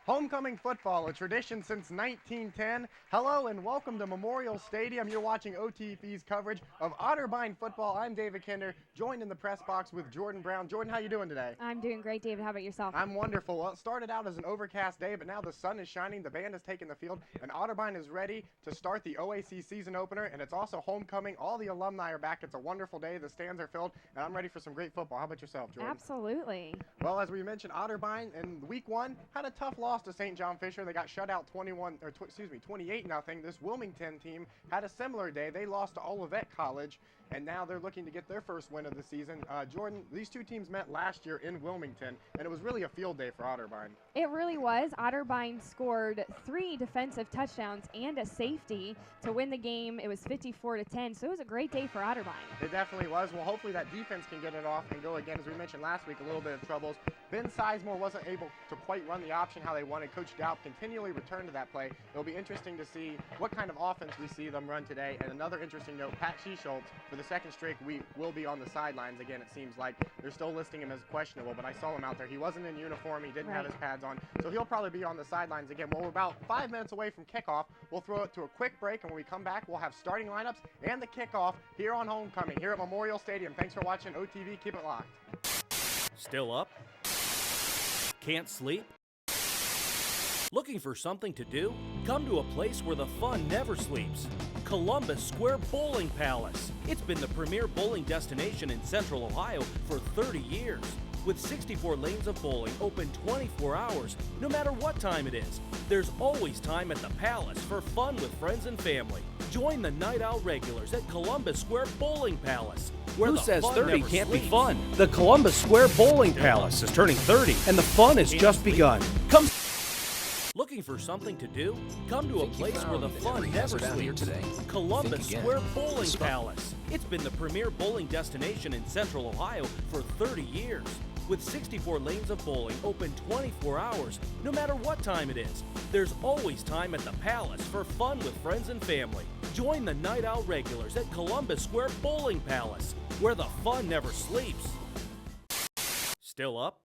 Homecoming football, a tradition since 1910. Hello and welcome to Memorial Stadium. You're watching OTV's coverage of Otterbein football. I'm David Kinder, joined in the press box with Jordan Brown. Jordan, how you doing today? I'm doing great, David. How about yourself? I'm wonderful. Well, it started out as an overcast day, but now the sun is shining, the band has taken the field, and Otterbein is ready to start the OAC season opener, and it's also homecoming. All the alumni are back. It's a wonderful day. The stands are filled, and I'm ready for some great football. How about yourself, Jordan? Absolutely. Well, as we mentioned, Otterbein in week one had a tough loss to St. John Fisher. They got shut out 28-0. This Wilmington team had a similar day. They lost to Olivet College, and now they're looking to get their first win of the season. Jordan, these two teams met last year in Wilmington, and it was really a field day for Otterbein. It really was. Otterbein scored 3 defensive touchdowns and a safety to win the game. It was 54-10, so it was a great day for Otterbein. It definitely was. Well, hopefully that defense can get it off and go again. As we mentioned last week, a little bit of troubles. Ben Sizemore wasn't able to quite run the option how they wanted. Coach Daup continually returned to that play. It'll be interesting to see what kind of offense we see them run today. And another interesting note, Pat Sheschultz, for the second straight week, will be on the sidelines. Again, it seems like they're still listing him as questionable, but I saw him out there. He wasn't in uniform. He didn't have his pads on, so he'll probably be on the sidelines again. Well, we're about 5 minutes away from kickoff. We'll throw it to a quick break, and when we come back, we'll have starting lineups and the kickoff here on Homecoming, here at Memorial Stadium. Thanks for watching OTV. Keep it locked. Still up? Can't sleep? Looking for something to do? Come to a place where the fun never sleeps. Columbus Square Bowling Palace. It's been the premier bowling destination in Central Ohio for 30 years. With 64 lanes of bowling open 24 hours, no matter what time it is. There's always time at the Palace for fun with friends and family. Join the Night Owl regulars at Columbus Square Bowling Palace. Who says 30 can't be fun? The Columbus Square Bowling Palace is turning 30, and the fun has just begun. Come. Looking for something to do? Come to a place where the fun never sleeps. Today. Columbus Square Bowling Palace. It's been the premier bowling destination in Central Ohio for 30 years. With 64 lanes of bowling open 24 hours, no matter what time it is. There's always time at the Palace for fun with friends and family. Join the Night Owl regulars at Columbus Square Bowling Palace, where the fun never sleeps. Still up?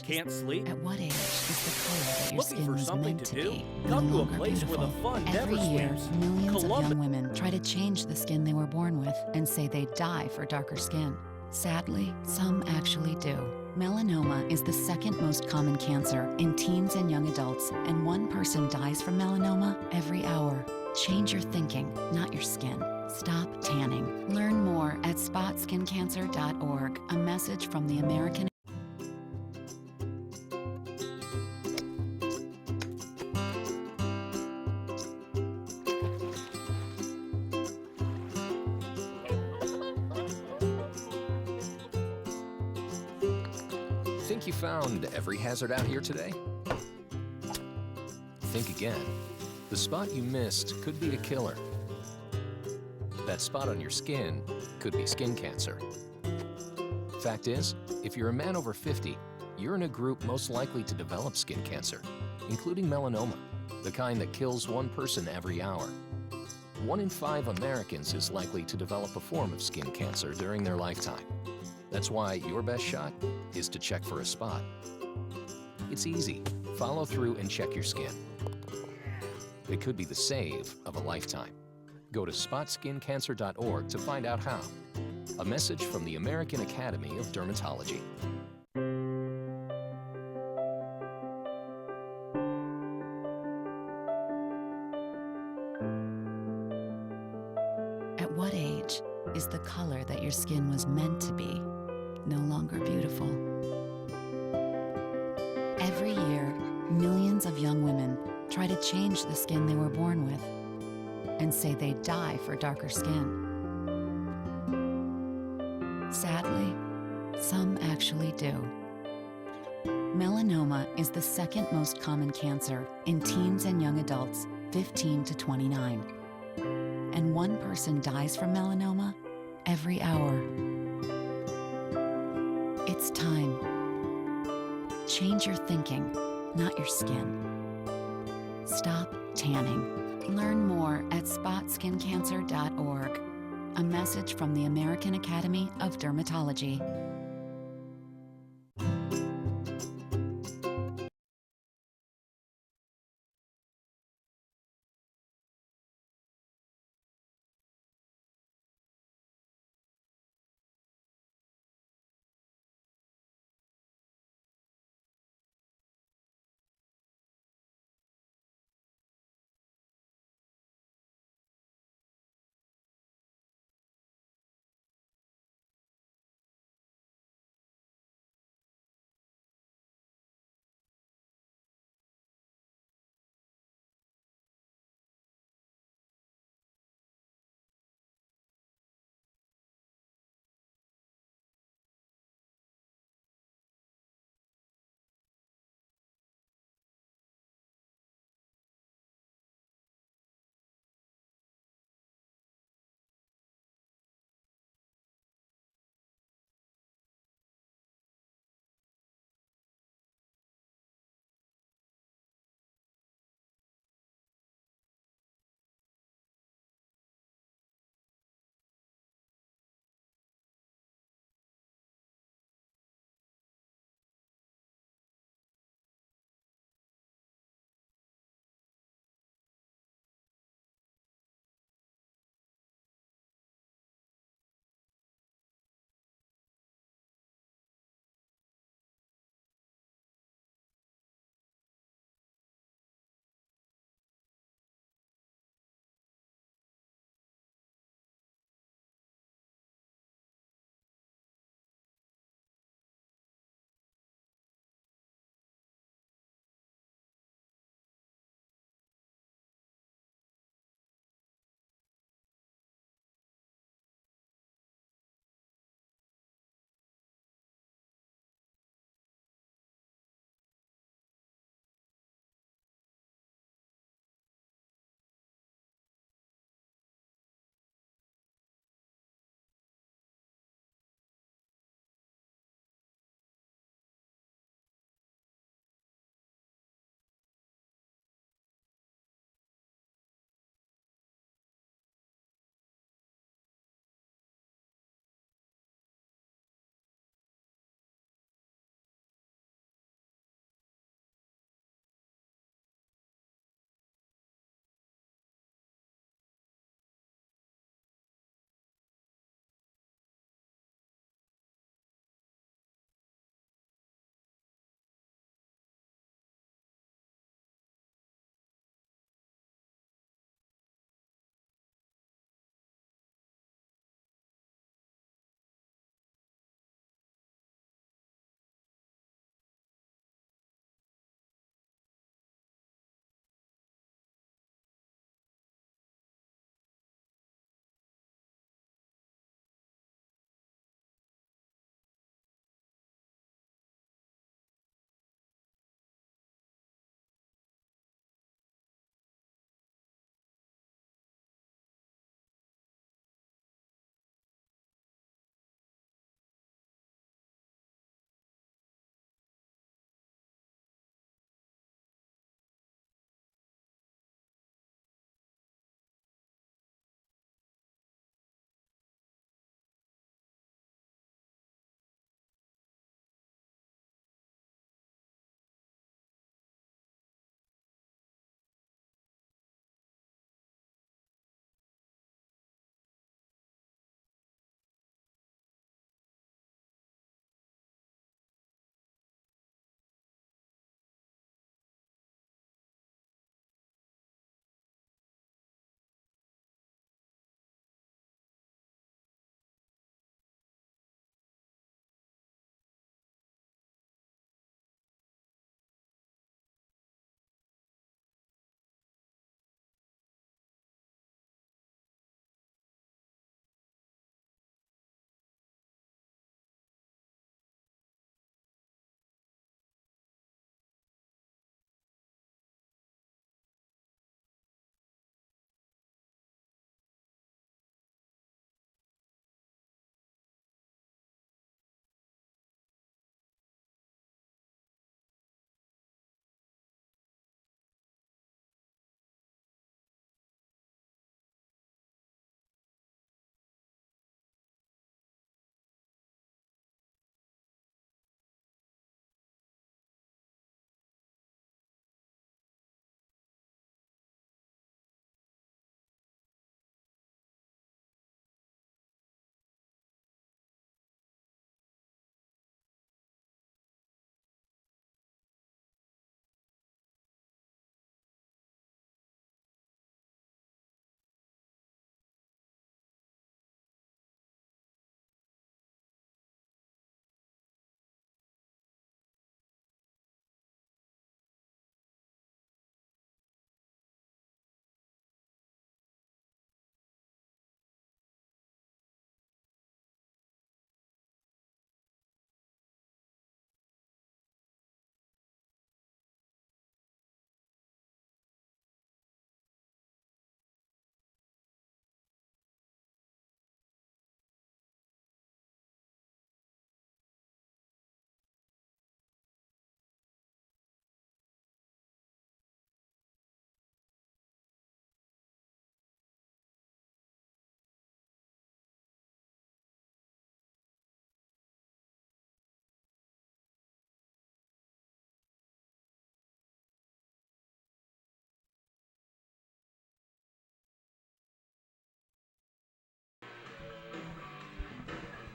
Can't sleep? At what age is the color that your Looking skin for was something meant to to do? be Come no to a longer place where the beautiful? fun Every never year, sleeps. millions of young women try to change the skin they were born with and say they die for darker skin. Sadly, some actually do. Melanoma is the second most common cancer in teens and young adults, and 1 person dies from melanoma every hour. Change your thinking, not your skin. Stop tanning. Learn more at spotskincancer.org. A message from the American Think you found every hazard out here today? Think again. The spot you missed could be a killer. That spot on your skin could be skin cancer. Fact is, if you're a man over 50, you're in a group most likely to develop skin cancer, including melanoma, the kind that kills 1 person every hour. 1 in 5 Americans is likely to develop a form of skin cancer during their lifetime. That's why your best shot is to check for a spot. It's easy. Follow through and check your skin. It could be the save of a lifetime. Go to spotskincancer.org to find out how. A message from the American Academy of Dermatology. At what age is the color that your skin was meant to be no longer beautiful? Every year, millions of young women try to change the skin they were born with and say they die for darker skin. Sadly, some actually do. Melanoma is the second most common cancer in teens and young adults 15 to 29. And 1 person dies from melanoma every hour. It's time. Change your thinking, not your skin. Stop tanning. Learn more at spotskincancer.org. A message from the American Academy of Dermatology.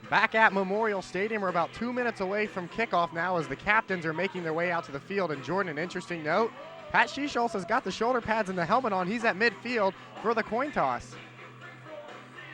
Back at Memorial Stadium, we're about 2 minutes away from kickoff now as the captains are making their way out to the field. And Jordan, an interesting note, Pat Schischolz has got the shoulder pads and the helmet on. He's at midfield for the coin toss.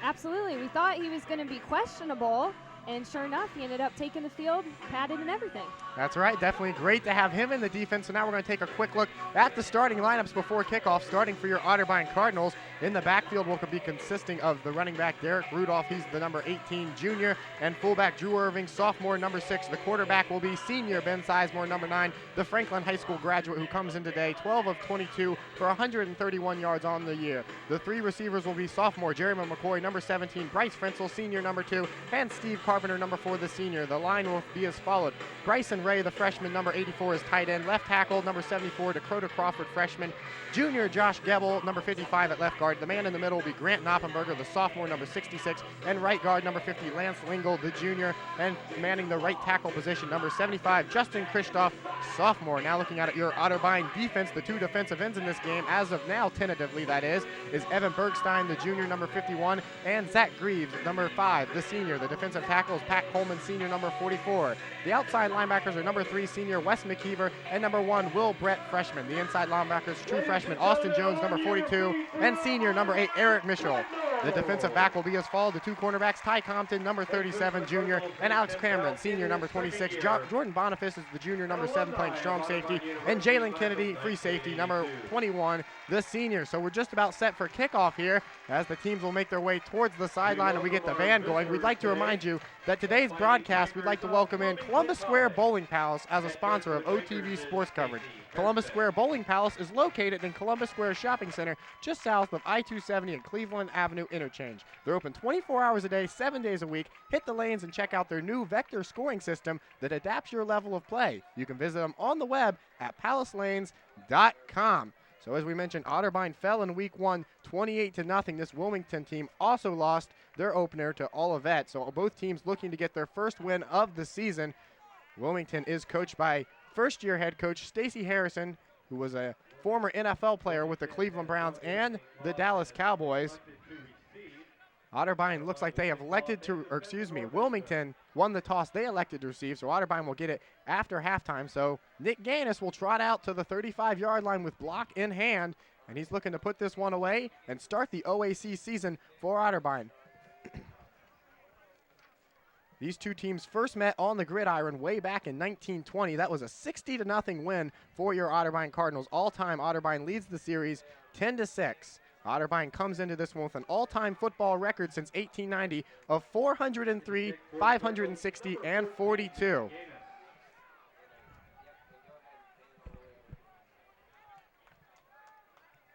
Absolutely. We thought he was going to be questionable, and sure enough, he ended up taking the field, padded and everything. That's right. Definitely great to have him in the defense. So now we're going to take a quick look at the starting lineups before kickoff. Starting for your Otterbein Cardinals, in the backfield will be consisting of the running back Derek Rudolph. He's the number 18 junior, and fullback Drew Irving, sophomore, number 6. The quarterback will be senior Ben Sizemore, number 9, the Franklin High School graduate who comes in today, 12 of 22 for 131 yards on the year. The 3 receivers will be sophomore Jeremy McCoy, number 17, Bryce Frenzel, senior, number 2, and Steve Carpenter, number 4, the senior. The line will be as followed. Bryson Ray, the freshman, number 84, is tight end. Left tackle, number 74, Dakota Crawford, freshman. Junior Josh Gebel, number 55 at left guard. The man in the middle will be Grant Knoppenberger, the sophomore, number 66. And right guard, number 50, Lance Lingle, the junior. And manning the right tackle position, number 75, Justin Christoph, sophomore. Now looking at your Otterbein defense, the 2 defensive ends in this game, as of now, tentatively that is Evan Bergstein, the junior, number 51, and Zach Greaves, number 5, the senior. The defensive tackle is Pat Coleman, senior, number 44. The outside linebackers are number 3, senior Wes McKeever, and number 1, Will Brett, freshman. The inside linebackers, true freshman Austin Jones, number 42, and senior number 8, Eric Mitchell. The defensive back will be as followed. The 2 cornerbacks, Ty Compton, number 37, junior, and Alex Cameron, senior, number 26. Jordan Boniface is the junior, number 7, playing strong safety, and Jalen Kennedy, free safety, number 21, the senior. So we're just about set for kickoff here as the teams will make their way towards the sideline and we get the band going. We'd like to remind you that today's broadcast, we'd like to welcome in Columbus Square Bowling Palace as a sponsor of OTV sports coverage. Columbus Square Bowling Palace is located in Columbus Square Shopping Center just south of I-270 and Cleveland Avenue interchange. They're open 24 hours a day, 7 days a week. Hit the lanes and check out their new vector scoring system that adapts your level of play. You can visit them on the web at palacelanes.com. So as we mentioned, Otterbein fell in week 1, 28-0. This Wilmington team also lost their opener to Olivet. So both teams looking to get their first win of the season. Wilmington is coached by first-year head coach Stacey Harrison, who was a former NFL player with the Cleveland Browns and the Dallas Cowboys. Otterbein looks like they have Wilmington won the toss. They elected to receive, so Otterbein will get it after halftime. So Nick Gannis will trot out to the 35-yard line with block in hand, and he's looking to put this one away and start the OAC season for Otterbein. These 2 teams first met on the gridiron way back in 1920. That was a 60-0 win for your Otterbein Cardinals. All-time, Otterbein leads the series 10-6. Otterbein comes into this one with an all-time football record since 1890 of 403, 560, and 42.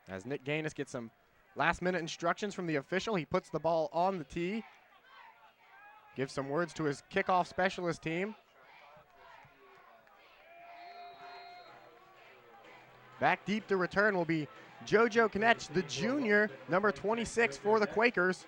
As Nick Gannis gets some last-minute instructions from the official, he puts the ball on the tee. Gives some words to his kickoff specialist team. Back deep to return will be JoJo Knetch, the junior, number 26 for the Quakers.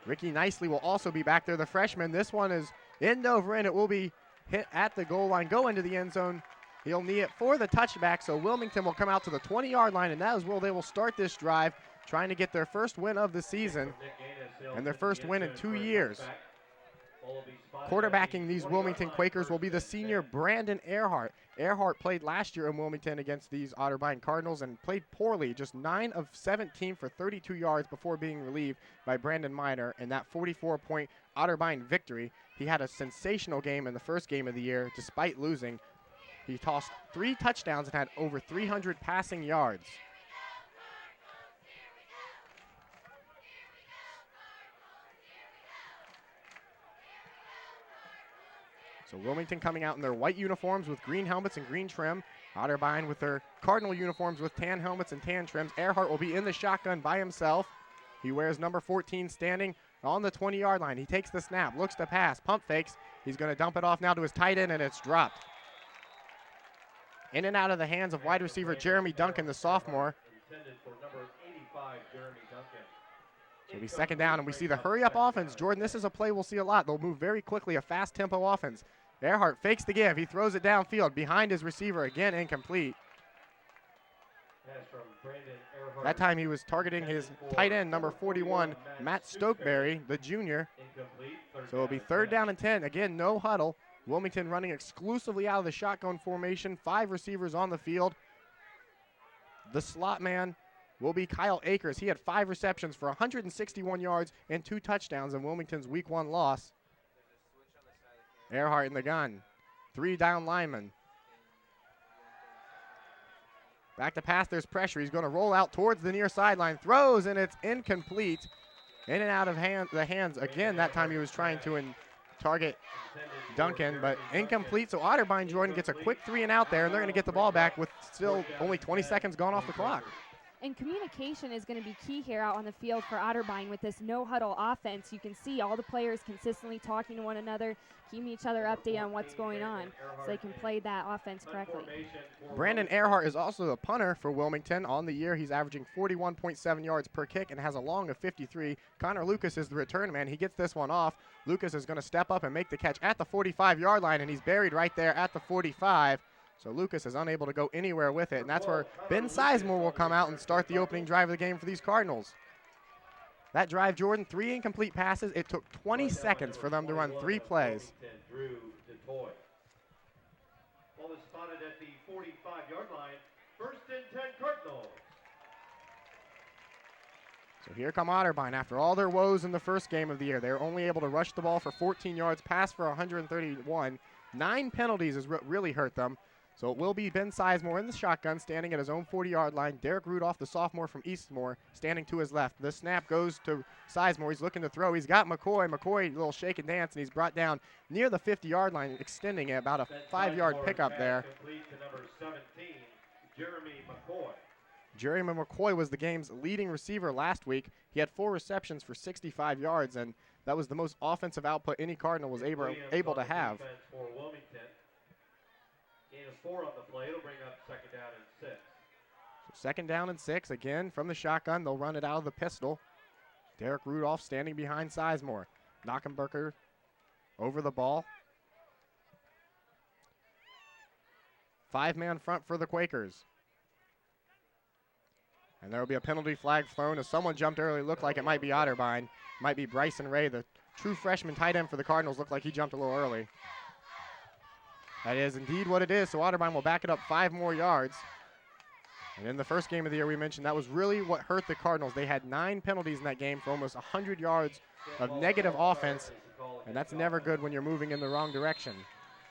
Ricky Nicely will also be back there, the freshman. This one is end over end. It will be hit at the goal line, go into the end zone. He'll knee it for the touchback, so Wilmington will come out to the 20-yard line, and that is where they will start this drive, trying to get their first win of the season and their first win in 2 years. Quarterbacking these Wilmington Quakers will be the senior Brandon Earhart. Earhart played last year in Wilmington against these Otterbein Cardinals and played poorly, just 9 of 17 for 32 yards before being relieved by Brandon Miner in that 44-point Otterbein victory. He had a sensational game in the first game of the year despite losing. He tossed 3 touchdowns and had over 300 passing yards. So Wilmington coming out in their white uniforms with green helmets and green trim. Otterbein with their Cardinal uniforms with tan helmets and tan trims. Earhart will be in the shotgun by himself. He wears number 14 standing on the 20-yard line. He takes the snap, looks to pass, pump fakes. He's going to dump it off now to his tight end, and it's dropped. In and out of the hands of wide receiver Jeremy Duncan, the sophomore. It'll be second down, and we see the hurry-up offense. Jordan, this is a play we'll see a lot. They'll move very quickly, a fast-tempo offense. Earhart fakes the give. He throws it downfield behind his receiver. Again, incomplete. That time he was targeting his tight end, number 41, Matt Stokeberry, the junior. So it'll be 3rd down and 10. Again, no huddle. Wilmington running exclusively out of the shotgun formation. 5 receivers on the field. The slot man will be Kyle Akers. He had 5 receptions for 161 yards and 2 touchdowns in Wilmington's Week 1 loss. Earhart in the gun. 3 down linemen. Back to pass, there's pressure. He's going to roll out towards the near sideline. Throws, and it's incomplete. In and out of the hands. Again, that time he was trying to target Duncan, but incomplete. So Otterbein Jordan gets a quick 3 and out there, and they're going to get the ball back with still only 20 seconds gone off the clock. And communication is going to be key here out on the field for Otterbein with this no-huddle offense. You can see all the players consistently talking to one another, keeping each other updated on what's going on so they can play that offense correctly. Brandon Earhart is also the punter for Wilmington. On the year, he's averaging 41.7 yards per kick and has a long of 53. Connor Lucas is the return man. He gets this one off. Lucas is going to step up and make the catch at the 45-yard line, and he's buried right there at the 45. So Lucas is unable to go anywhere with it, and that's where Ben Sizemore will come out and start the opening drive of the game for these Cardinals. That drive, Jordan, 3 incomplete passes. It took 20 seconds for them to run 3 plays. Ball is spotted at the 45-yard line. 1st and 10 Cardinals. So here come Otterbein. After all their woes in the first game of the year, they're only able to rush the ball for 14 yards, pass for 131. 9 penalties is what really hurt them. So it will be Ben Sizemore in the shotgun, standing at his own 40-yard line. Derek Rudolph, the sophomore from Eastmore, standing to his left. The snap goes to Sizemore. He's looking to throw. He's got McCoy. McCoy, a little shake and dance, and he's brought down near the 50-yard line, extending it about a 5-yard pickup there. Complete to number 17, Jeremy McCoy. Jeremy McCoy was the game's leading receiver last week. He had 4 receptions for 65 yards, and that was the most offensive output any Cardinal was able to have. For Wilmington. Gain of 4 on the play. It'll bring up 2nd down and 6. So 2nd down and 6. Again, from the shotgun, they'll run it out of the pistol. Derek Rudolph standing behind Sizemore. Knockenberger over the ball. 5-man front for the Quakers. And there will be a penalty flag thrown as someone jumped early. Looked like it might be Otterbein. Might be Bryson Ray, the true freshman tight end for the Cardinals. Looked like he jumped a little early. That is indeed what it is, so Otterbein will back it up 5 more yards. And in the first game of the year, we mentioned that was really what hurt the Cardinals. They had 9 penalties in that game for almost 100 yards of negative offense, and that's never good when you're moving in the wrong direction.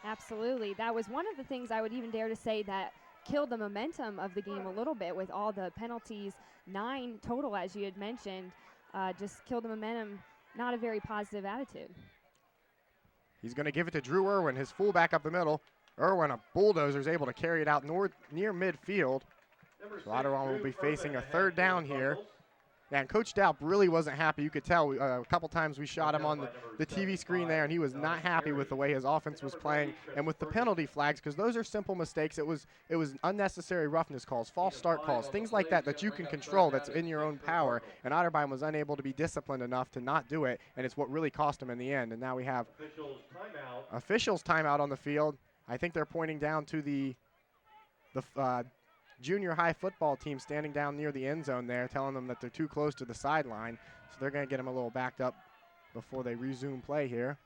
Absolutely. That was one of the things I would even dare to say that killed the momentum of the game a little bit with all the penalties. 9 total, as you had mentioned, just killed the momentum. Not a very positive attitude. He's going to give it to Drew Irwin, his fullback up the middle. Irwin, a bulldozer, is able to carry it out near midfield. So Otterbein will be facing a 3rd down here. And Coach Daup really wasn't happy. You could tell a couple times we shot him on the TV screen there, and he was not happy with the way his offense was playing and with the penalty flags, because those are simple mistakes. It was unnecessary roughness calls, false start calls, things like that you can control, that's in your own power. And Otterbein was unable to be disciplined enough to not do it, and it's what really cost him in the end. And now we have officials timeout on the field. I think they're pointing down to the junior high football team standing down near the end zone there, telling them that they're too close to the sideline. So they're going to get them a little backed up before they resume play here.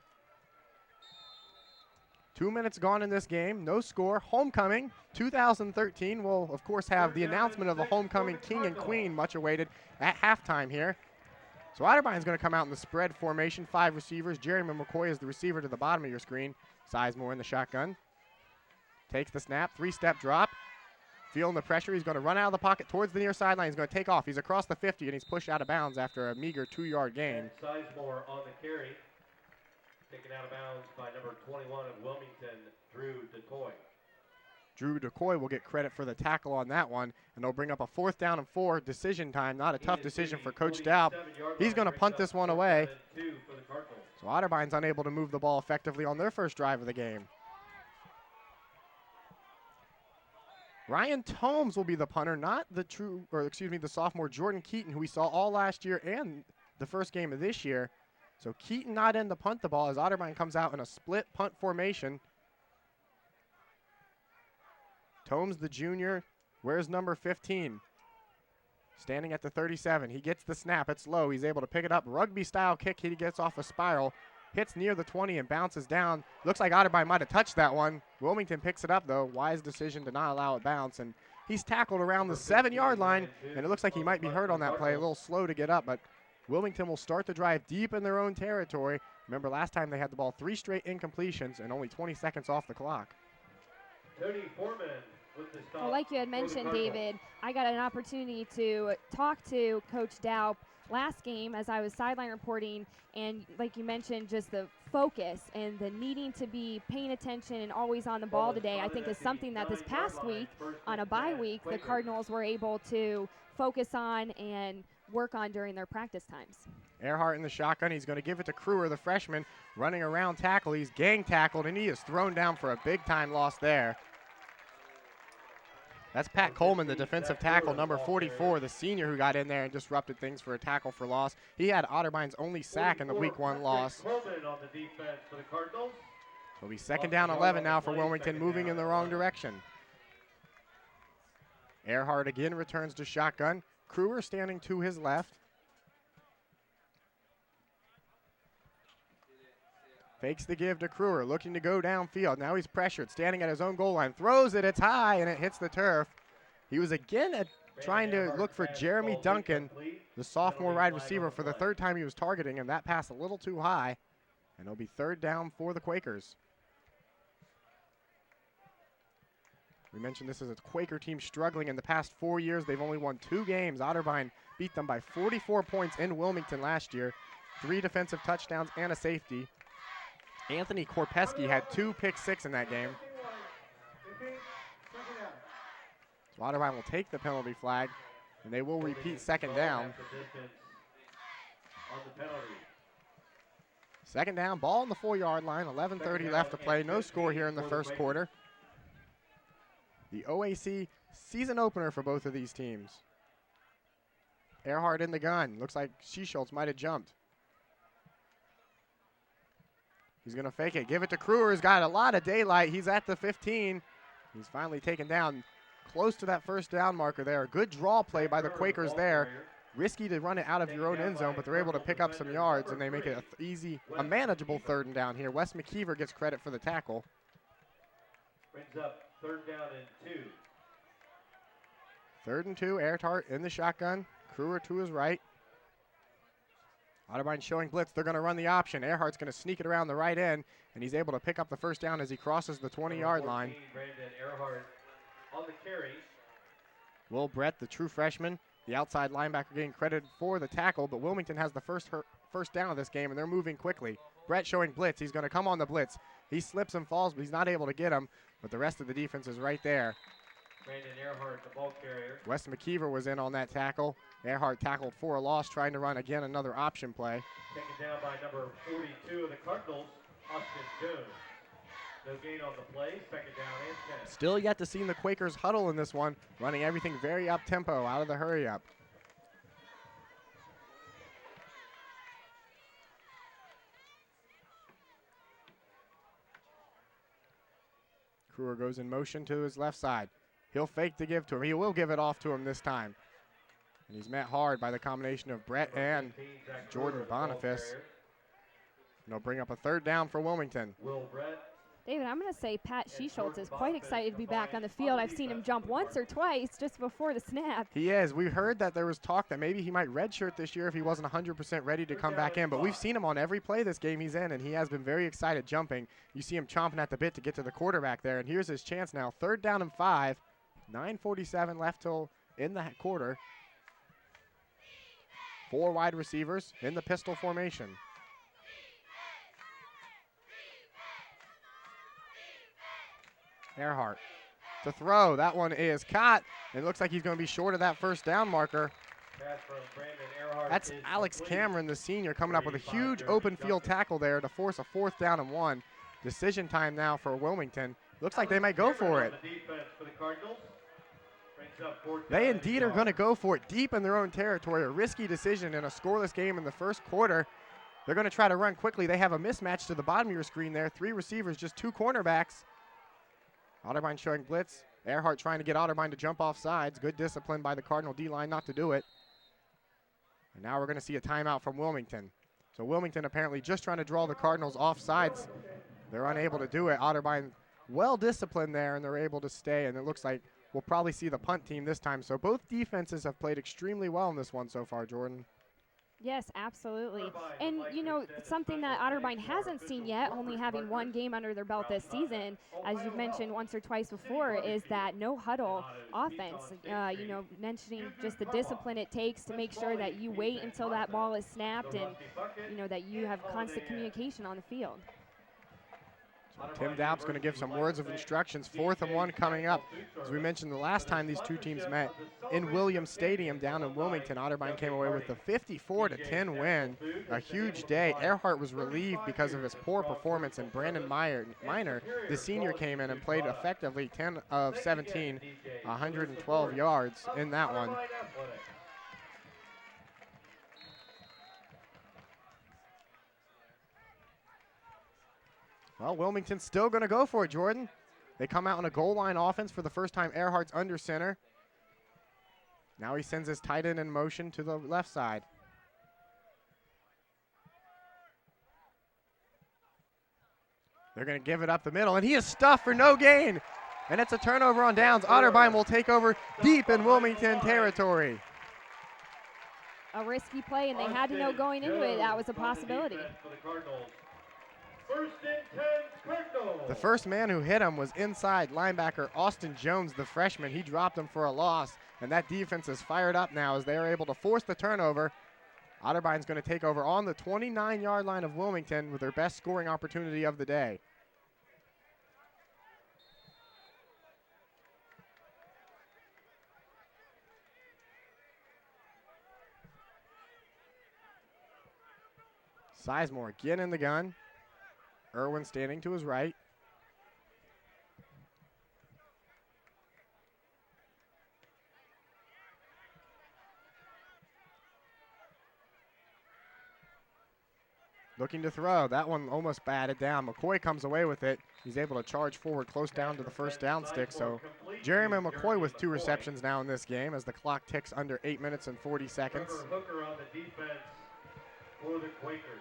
2 minutes gone in this game, no score. Homecoming 2013 will, of course, have the announcement of the homecoming king and queen, much awaited, at halftime here. So Otterbein's going to come out in the spread formation, 5 receivers. Jeremy McCoy is the receiver to the bottom of your screen. Sizemore in the shotgun. Takes the snap, 3-step drop. Feeling the pressure, he's going to run out of the pocket towards the near sideline. He's going to take off. He's across the 50, and he's pushed out of bounds after a meager 2-yard gain. Sizemore on the carry. Taken out of bounds by number 21 of Wilmington, Drew DeCoy. Drew DeCoy will get credit for the tackle on that one, and they'll bring up a 4th down and 4 decision time. Not a tough decision for Coach Daup. He's going to punt this one away. So Otterbein's unable to move the ball effectively on their first drive of the game. Ryan Tomes will be the punter, not the the sophomore Jordan Keaton, who we saw all last year and the first game of this year. So Keaton not in to punt the ball as Otterbein comes out in a split punt formation. Tomes, the junior, Where's number 15? Standing at the 37. He gets the snap. It's low. He's able to pick it up. Rugby-style kick. He gets off a spiral. Hits near the 20 and bounces down. Looks like Otterbein might have touched that one. Wilmington picks it up, though. Wise decision to not allow it bounce. And he's tackled around the 7-yard line, and it looks like he might be hurt on that play. A little slow to get up, but Wilmington will start the drive deep in their own territory. Remember, last time they had the ball 3 straight incompletions and only 20 seconds off the clock. Tony Foreman with the stop. Well, like you had mentioned, David, I got an opportunity to talk to Coach Daup last game as I was sideline reporting, and like you mentioned, just the focus and the needing to be paying attention and always on the ball today, I think is something that this past week on a bye week the Cardinals were able to focus on and work on during their practice times. Earhart in the shotgun. He's going to give it to Kruer, the freshman, running around tackle. He's gang tackled, and he is thrown down for a big-time loss there. That's Pat Coleman, the defensive tackle, number 44, the senior who got in there and disrupted things for a tackle for loss. He had Otterbein's only sack in the week 1 loss. It'll be second down 11 now for Wilmington, moving in the wrong direction. Earhart again returns to shotgun. Kruer standing to his left. Fakes the give to Kruer, looking to go downfield. Now he's pressured, standing at his own goal line. Throws it, it's high, and it hits the turf. He was again trying to look for Jeremy Duncan, the sophomore wide receiver, for the 3rd time he was targeting him. That pass a little too high, and it'll be 3rd down for the Quakers. We mentioned this is a Quaker team struggling in the past 4 years. They've only won 2 games. Otterbein beat them by 44 points in Wilmington last year. 3 defensive touchdowns and a safety. Anthony Korpeski had 2 pick-6 in that game. So Otterbein will take the penalty flag, and they will repeat second down. Second down, ball on the 4-yard line, 11:30 left to play. No score here in the first quarter. The OAC season opener for both of these teams. Earhart in the gun. Looks like Schultz might have jumped. He's going to fake it. Give it to Kruer. He's got a lot of daylight. He's at the 15. He's finally taken down close to that first down marker there. A good draw play by the Quakers there. Risky to run it out of your own end zone, but they're able to pick up some yards, and they make it a manageable 3rd and down here. Wes McKeever gets credit for the tackle. Brings up 3rd down and 2. 3rd and 2, Earhart in the shotgun. Kruer to his right. Otterbein showing blitz. They're going to run the option. Earhart's going to sneak it around the right end, and he's able to pick up the first down as he crosses the 20-yard line. Brandon Earhart on the carry. Will Brett, the true freshman, the outside linebacker, getting credited for the tackle, but Wilmington has the first down of this game, and they're moving quickly. Brett showing blitz. He's going to come on the blitz. He slips and falls, but he's not able to get him, but the rest of the defense is right there. Brandon Earhart, the ball carrier. Wes McKeever was in on that tackle. Earhart tackled for a loss, trying to run again another option play. Taken down by number 42 of the Cardinals, Austin Jones. No gain on the play, 2nd down and 10. Still yet to see the Quakers huddle in this one, running everything very up-tempo, out of the hurry-up. Kruer goes in motion to his left side. He'll fake to give to him. He will give it off to him this time. And he's met hard by the combination of Brett and Jordan Boniface. And they'll bring up a 3rd down for Wilmington. David, I'm going to say Pat Schultz is quite excited to be back on the field. I've seen him jump once or twice just before the snap. He is. We heard that there was talk that maybe he might redshirt this year if he wasn't 100% ready to come back in. But we've seen him on every play this game he's in, and he has been very excited jumping. You see him chomping at the bit to get to the quarterback there. And here's his chance now. 3rd down and 5. 9:47 left till in the quarter. 4 wide receivers in the pistol formation. Earhart to throw. That one is caught. It looks like he's going to be short of that first down marker. That's Alex Cameron, the senior, coming up with a huge open field tackle there to force a 4th down and 1. Decision time now for Wilmington. Looks like they might go for it. They indeed are going to go for it deep in their own territory. A risky decision in a scoreless game in the first quarter. They're going to try to run quickly. They have a mismatch to the bottom of your screen there. 3 receivers, just 2 cornerbacks. Otterbein showing blitz. Earhart trying to get Otterbein to jump off sides. Good discipline by the Cardinal D-line not to do it. And now we're going to see a timeout from Wilmington. So Wilmington apparently just trying to draw the Cardinals off sides. They're unable to do it. Otterbein well disciplined there, and they're able to stay, and it looks like we'll probably see the punt team this time. So both defenses have played extremely well in this one so far, Jordan. Yes, absolutely. And, you know, something that Otterbein hasn't seen yet, only having one game under their belt this season, as you've mentioned once or twice before, is that no huddle offense. You know, mentioning just the discipline it takes to make sure that you wait until that ball is snapped and, you know, that you have constant communication on the field. Tim Daub's going to give some words of instructions. 4th and 1 coming up. As we mentioned the last time these two teams met in Williams Stadium down in Wilmington, Otterbein came away with the 54-10 win. A huge day. Earhart was relieved because of his poor performance, and Brandon Minor, the senior, came in and played effectively 10 of 17, 112 yards in that one. Well, Wilmington's still going to go for it, Jordan. They come out on a goal line offense for the first time. Earhart's under center. Now he sends his tight end in motion to the left side. They're going to give it up the middle, and he is stuffed for no gain. And it's a turnover on downs. Otterbein will take over deep in Wilmington territory. A risky play, and they had to know going into it that was a possibility. First and 10, Cardinals. The first man who hit him was inside linebacker Austin Jones, the freshman. He dropped him for a loss, and that defense is fired up now as they are able to force the turnover. Otterbein's going to take over on the 29-yard line of Wilmington with their best scoring opportunity of the day. Sizemore again in the gun. Irwin standing to his right. Looking to throw. That one almost batted down. McCoy comes away with it. He's able to charge forward close down to the first down stick. So Jeremy McCoy with 2 receptions now in this game as the clock ticks under 8 minutes and 40 seconds. Hooker on the defense for the Quakers.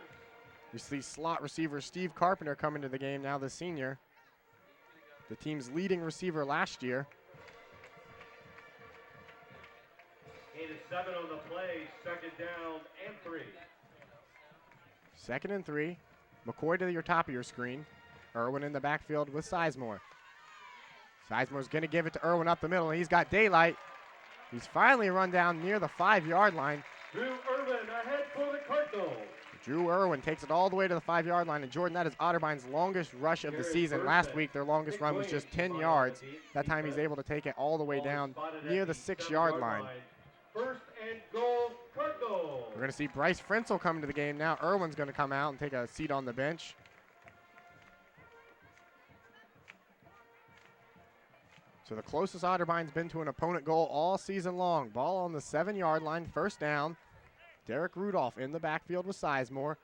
We see slot receiver Steve Carpenter come into the game now, the senior. The team's leading receiver last year. 8 of 7 on the play, 2nd down and 3. 2nd and 3. McCoy to your top of your screen. Irwin in the backfield with Sizemore. Sizemore's going to give it to Irwin up the middle, and he's got daylight. He's finally run down near the 5-yard line. Drew Irwin ahead for the Cardinals. Drew Irwin takes it all the way to the 5-yard line, and Jordan, that is Otterbein's longest rush of the season. Last week, their longest run was just 10 yards. That time he's able to take it all the way down near the 6-yard line. First and goal, Cardinals. We're going to see Bryce Frenzel come into the game now. Irwin's going to come out and take a seat on the bench. So the closest Otterbein's been to an opponent goal all season long. Ball on the 7-yard line, 1st down. Derek Rudolph in the backfield with Sizemore.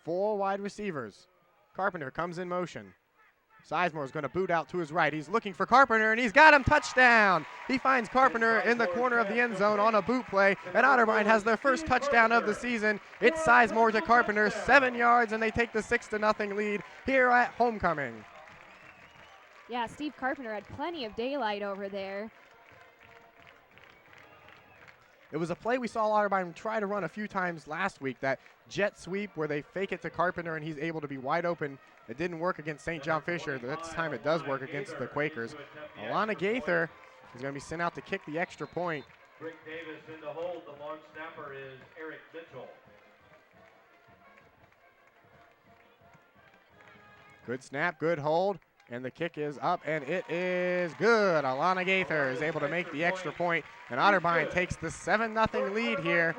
4 wide receivers. Carpenter comes in motion. Sizemore's going to boot out to his right. He's looking for Carpenter, and he's got him. Touchdown! He finds Carpenter in the corner of the end zone on a boot play, and Otterbein has their first touchdown of the season. It's Sizemore to Carpenter, 7 yards, and they take the 6-0 lead here at homecoming. Yeah, Steve Carpenter had plenty of daylight over there. It was a play we saw Otterbein try to run a few times last week, that jet sweep where they fake it to Carpenter and he's able to be wide open. It didn't work against St. John Fisher. This time it does work against the Quakers. Alana Gaither is going to be sent out to kick the extra point. Rick Davis in the hold. The long snapper is Eric Mitchell. Good snap, good hold. And the kick is up, and it is good. Alana Gaither is able to make the extra point, and Otterbein takes the 7-0 lead here.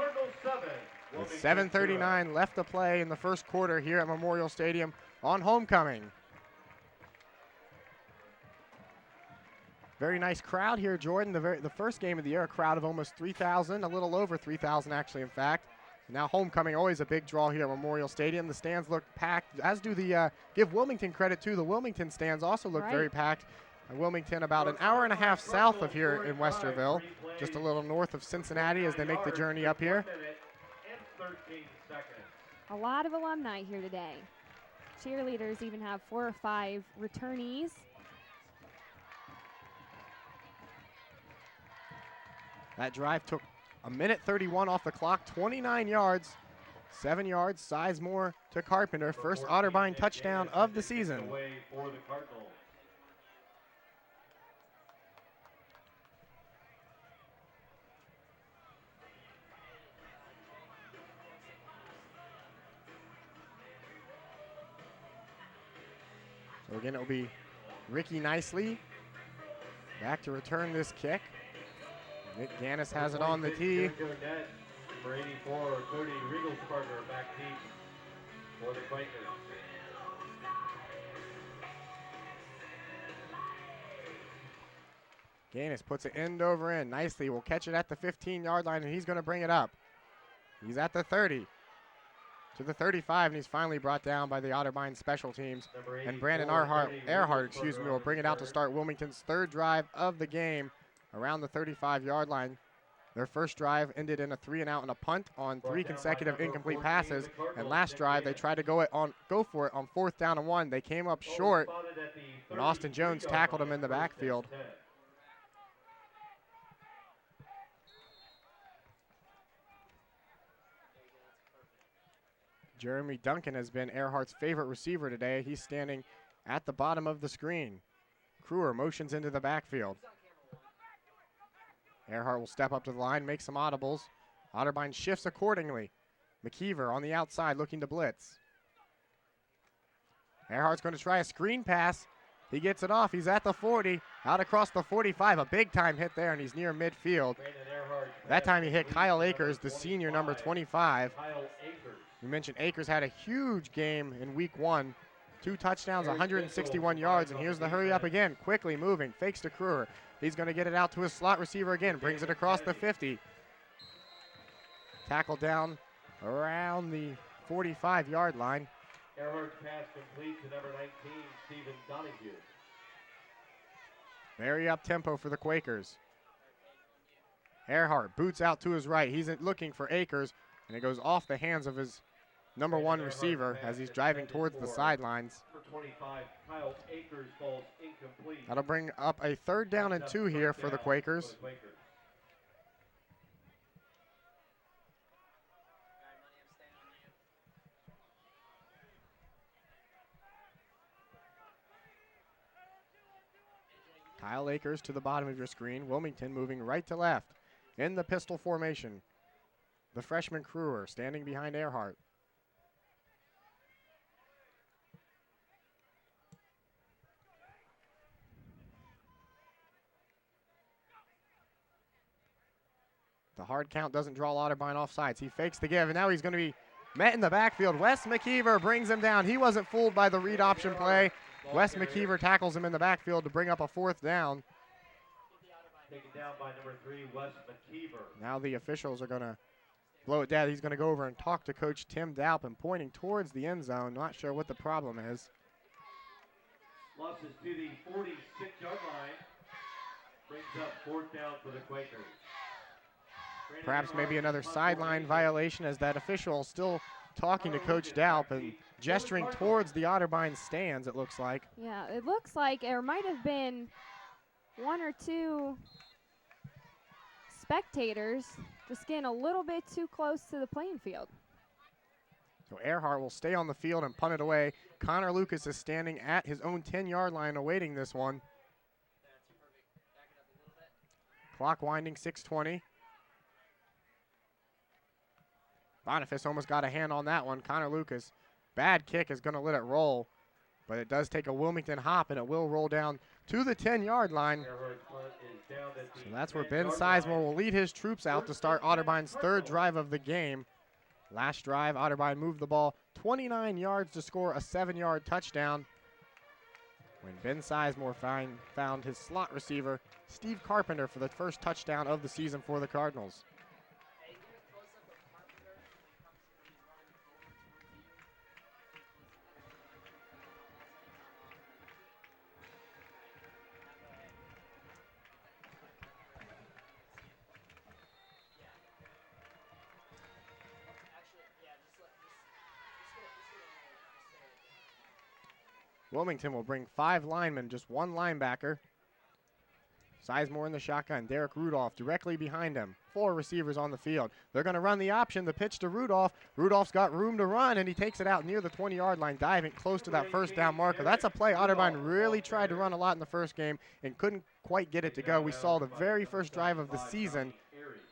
With 7:39 left to play in the first quarter here at Memorial Stadium on homecoming. Very nice crowd here, Jordan. The first game of the year, a crowd of almost 3,000, a little over 3,000 actually, in fact. Now homecoming, always a big draw here at Memorial Stadium. The stands look packed, as do the, give Wilmington credit too, the Wilmington stands also look very packed. Wilmington, about an hour and a half south of here in Westerville, just a little north of Cincinnati as they make the journey up here. A lot of alumni here today. Cheerleaders even have 4 or 5 returnees. That drive took a minute 31 off the clock, 29 yards, 7 yards. Sizemore to Carpenter, first Otterbein touchdown of the season. So again, it'll be Ricky Nicely back to return this kick. Nick Gannis has it on the tee. Number 84, Cody Riegelsparger back deep for the Quakers. Gannis puts it end over end. Nicely will catch it at the 15-yard line, and he's going to bring it up. He's at the 30. To the 35, and he's finally brought down by the Otterbein special teams. And Brandon Earhart, will bring it out to start Wilmington's third drive of the game around the 35-yard line. Their first drive ended in a 3-and-out and a punt on 3 consecutive incomplete passes. And last drive, they tried to go for it on 4th down and 1. They came up short, and Austin Jones tackled him in the backfield. Jeremy Duncan has been Earhart's favorite receiver today. He's standing at the bottom of the screen. Kruer motions into the backfield. Earhart will step up to the line, make some audibles. Otterbein shifts accordingly. McKeever on the outside looking to blitz. Earhart's going to try a screen pass. He gets it off. He's at the 40, out across the 45. A big-time hit there, and he's near midfield. That time he hit Kyle Akers, the senior, number 25. We mentioned Akers had a huge game in week 1. 2 touchdowns, 161 yards, and here's the hurry up again. Quickly moving, fakes to Kruer. He's going to get it out to his slot receiver again, brings it across the 50. Tackle down around the 45-yard line. Earhart's pass complete to number 19, Stephen Donahue. Very up-tempo for the Quakers. Earhart boots out to his right. He's looking for Akers, and it goes off the hands of his number 1 receiver as he's driving towards the sidelines. That'll bring up a 3rd down and 2 here for the Quakers. Kyle Akers to the bottom of your screen. Wilmington moving right to left in the pistol formation. The freshman Kruer standing behind Earhart. The hard count doesn't draw Otterbein off sides. He fakes the give, and now he's going to be met in the backfield. Wes McKeever brings him down. He wasn't fooled by the read option play. Wes McKeever tackles him in the backfield to bring up a 4th down. Taken down by number 3, Wes McKeever. Now the officials are going to blow it down. He's going to go over and talk to Coach Tim Dalpin, pointing towards the end zone. Not sure what the problem is. Losses to the 46-yard line. Brings up 4th down for the Quakers. Perhaps maybe another sideline violation, as that official still talking to Coach Dalpin, gesturing towards the Otterbein stands, it looks like. Yeah, it looks like there might have been 1 or 2 spectators just getting a little bit too close to the playing field. So Earhart will stay on the field and punt it away. Connor Lucas is standing at his own 10-yard line awaiting this one. Clock winding, 6:20. Boniface almost got a hand on that one. Connor Lucas, bad kick, is going to let it roll. But it does take a Wilmington hop, and it will roll down to the 10-yard line. So that's where Ben Sizemore will lead his troops out to start Otterbein's 3rd drive of the game. Last drive, Otterbein moved the ball 29 yards to score a 7-yard touchdown, when Ben Sizemore found his slot receiver, Steve Carpenter, for the first touchdown of the season for the Cardinals. Wilmington will bring 5 linemen, just 1 linebacker. Sizemore in the shotgun. Derek Rudolph directly behind him. 4 receivers on the field. They're going to run the option. The pitch to Rudolph. Rudolph's got room to run, and he takes it out near the 20-yard line, diving close to that first down marker. That's a play Otterbein really tried to run a lot in the first game and couldn't quite get it to go. We saw the very first drive of the season.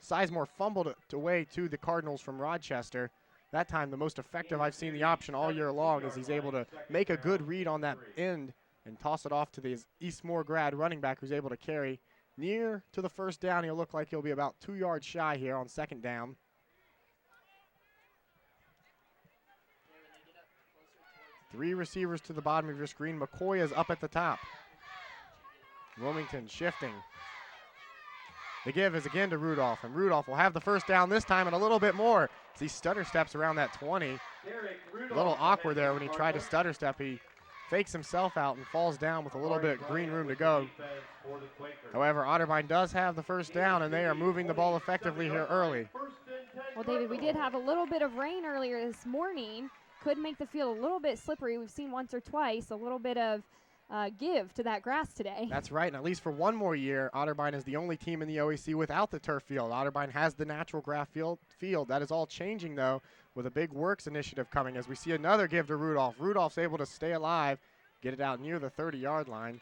Sizemore fumbled it away to the Cardinals from Rochester. That time, the most effective I've seen the option all year long is he's able to make a good read on that end and toss it off to the Eastmoor grad running back who's able to carry near to the first down. He'll look like he'll be about 2 yards shy here on second down. Three receivers to the bottom of your screen. McCoy is up at the top. Wilmington shifting. The give is again to Rudolph, and Rudolph will have the first down this time and a little bit more as he stutter steps around that 20. A little awkward there when he tried to stutter step. He fakes himself out and falls down with a little bit of green room to go. However, Otterbein does have the first down, and they are moving the ball effectively here early. Well, David, we did have a little bit of rain earlier this morning. Could make the field a little bit slippery. We've seen once or twice a little bit of give to that grass today. That's right, and at least for one more year, Otterbein is the only team in the OAC without the turf field. Otterbein has the natural grass field. That is all changing, though, with a big works initiative coming as we see another give to Rudolph. Rudolph's able to stay alive, get it out near the 30-yard line.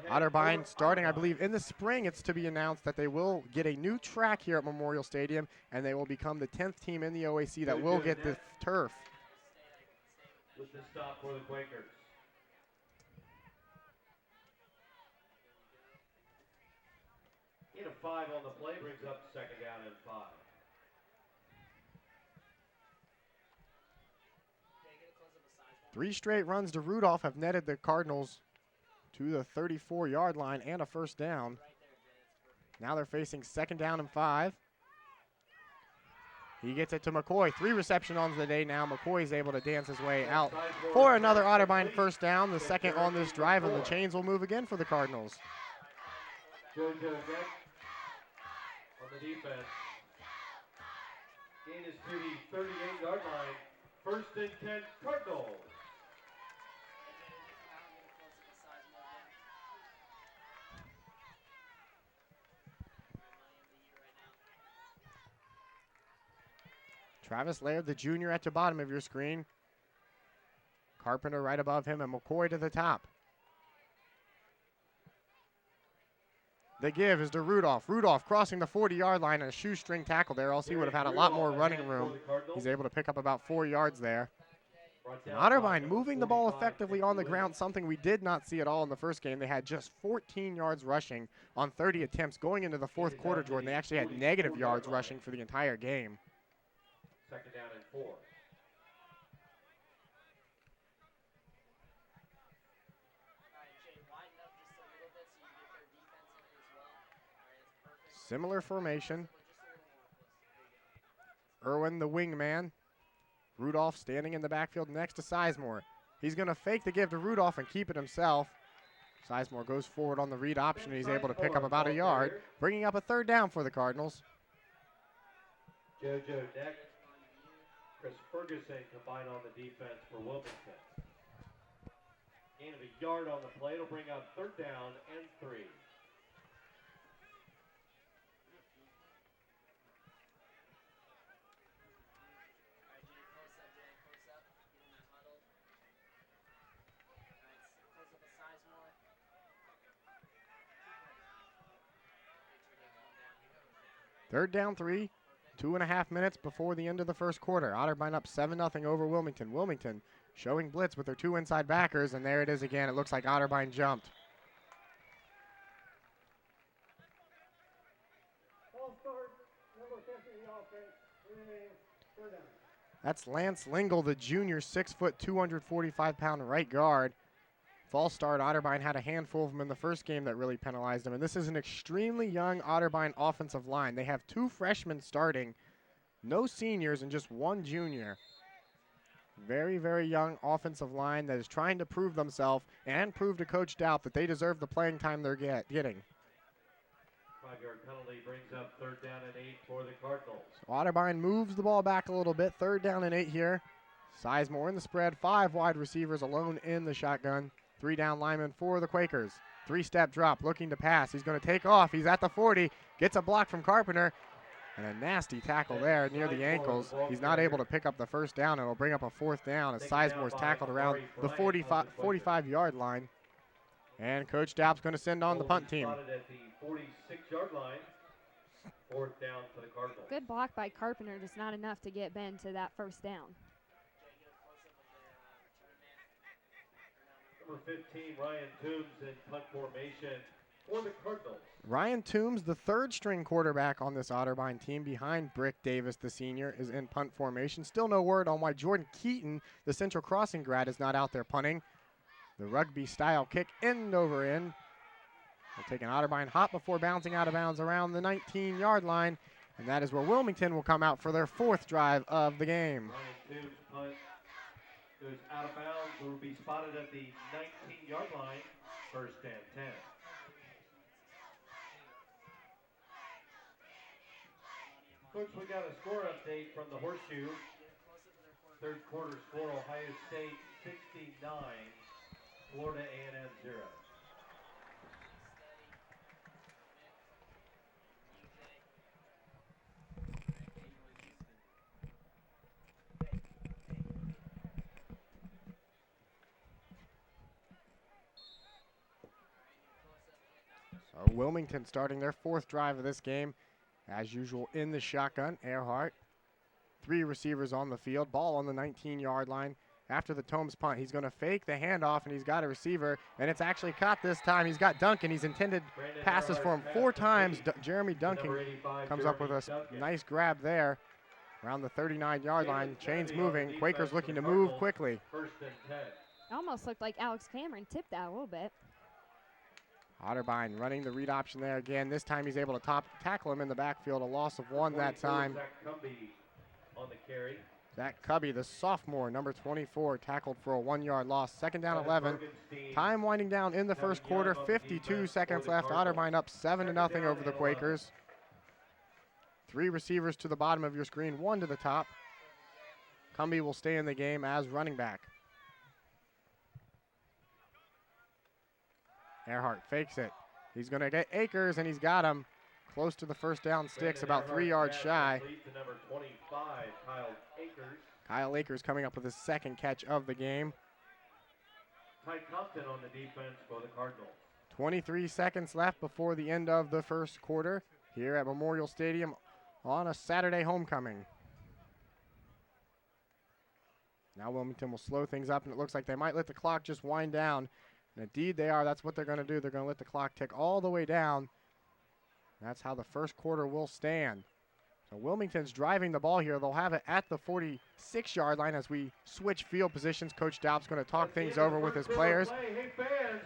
Otterbein starting, I believe, in the spring. It's to be announced that they will get a new track here at Memorial Stadium, and they will become the 10th team in the OAC that will get the turf. With the stop for the Quakers. Gain of 5 on the play brings up second down and 5. Three straight runs to Rudolph have netted the Cardinals to the 34-yard line and a first down. Now they're facing second down and 5. He gets it to McCoy. 3 reception on the day now. McCoy is able to dance his way out for another Otterbein first down, the second on this drive, and the chains will move again for the Cardinals. Jojo Deck on the defense. Gain is to the 38-yard line. First and 10, Cardinals. Travis Laird, the junior, at the bottom of your screen. Carpenter right above him, and McCoy to the top. The give is to Rudolph. Rudolph crossing the 40-yard line and a shoestring tackle there, else he would have had a lot more running room. He's able to pick up about 4 yards there. And Otterbein moving the ball effectively on the ground, something we did not see at all in the first game. They had just 14 yards rushing on 30 attempts. Going into the fourth quarter, Jordan, they actually had negative yards rushing for the entire game. Second down and 4. Similar formation. Irwin, the wingman. Rudolph standing in the backfield next to Sizemore. He's going to fake the give to Rudolph and keep it himself. Sizemore goes forward on the read option, and he's able to pick up about a yard, bringing up a third down for the Cardinals. Jojo Deck, Chris Ferguson combined on the defense for Wilmington. Gain of a yard on the play. It'll bring up third down and 3. Third down 3, 2.5 minutes before the end of the first quarter. Otterbein up 7-0 over Wilmington. Wilmington showing blitz with their 2 inside backers, and there it is again. It looks like Otterbein jumped. That's Lance Lingle, the junior, 6 foot, 245-pound right guard. False start. Otterbein had a handful of them in the first game that really penalized him. And this is an extremely young Otterbein offensive line. They have 2 freshmen starting, no seniors, and just 1 junior. Very, very young offensive line that is trying to prove themselves and prove to Coach Daup that they deserve the playing time they're getting. 5-yard penalty brings up third down and 8 for the Cardinals. So Otterbein moves the ball back a little bit. Third down and 8 here. Sizemore in the spread, 5 wide receivers alone in the shotgun. 3 down linemen for the Quakers. 3-step drop, looking to pass. He's going to take off. He's at the 40, gets a block from Carpenter, and a nasty tackle there near the ankles. He's not able to pick up the first down, and it'll bring up a 4th down as Sizemore's tackled around the 45-yard line. And Coach Daub's going to send on the punt team. At the 46-yard line. 4th down for the Cardinals. Good block by Carpenter, just not enough to get Ben to that first down. Number 15, Ryan Toombs in punt formation for the Cardinals. Ryan Toombs, the 3rd-string quarterback on this Otterbein team behind Brick Davis, the senior, is in punt formation. Still no word on why Jordan Keaton, the Central Crossing grad, is not out there punting. The rugby-style kick end over end. We'll take an Otterbein hop before bouncing out of bounds around the 19-yard line, and that is where Wilmington will come out for their 4th drive of the game. Ryan Toombs punt goes out of bounds. Will be spotted at the 19-yard line. 1st and 10. Folks, we got a score update from the Horseshoe. 3rd quarter score: Ohio State 69, Florida A&M 0. So Wilmington starting their 4th drive of this game. As usual in the shotgun, Earhart. 3 receivers on the field, ball on the 19-yard line. After the Toombs punt, he's going to fake the handoff, and he's got a receiver, and it's actually caught this time. He's got Duncan. He's intended passes for him 4 times. Jeremy Duncan comes up with a nice grab there around the 39-yard line. Chains moving. Quakers looking to move quickly. 1st and 10. Almost looked like Alex Cameron tipped that a little bit. Otterbein running the read option there again. This time he's able to tackle him in the backfield. A loss of 1 that time. Zach Cumby on the carry. Zach Cubby, the sophomore, number 24, tackled for a 1-yard loss. 2nd down 11. Time winding down in the 1st quarter. 52 seconds left. Otterbein up 7-0 over the Quakers. 3 receivers to the bottom of your screen, 1 to the top. Cumby will stay in the game as running back. Earhart fakes it. He's going to get Akers, and he's got him close to the first down sticks, about 3 yards shy. To number 25, Kyle Akers. Kyle Akers coming up with his 2nd catch of the game. Ty Compton on the defense for the Cardinals. 23 seconds left before the end of the 1st quarter here at Memorial Stadium on a Saturday homecoming. Now Wilmington will slow things up, and it looks like they might let the clock just wind down. And indeed they are. That's what they're going to do. They're going to let the clock tick all the way down. That's how the 1st quarter will stand. So Wilmington's driving the ball here. They'll have it at the 46-yard line as we switch field positions. Coach Daub's going to talk things over with his players.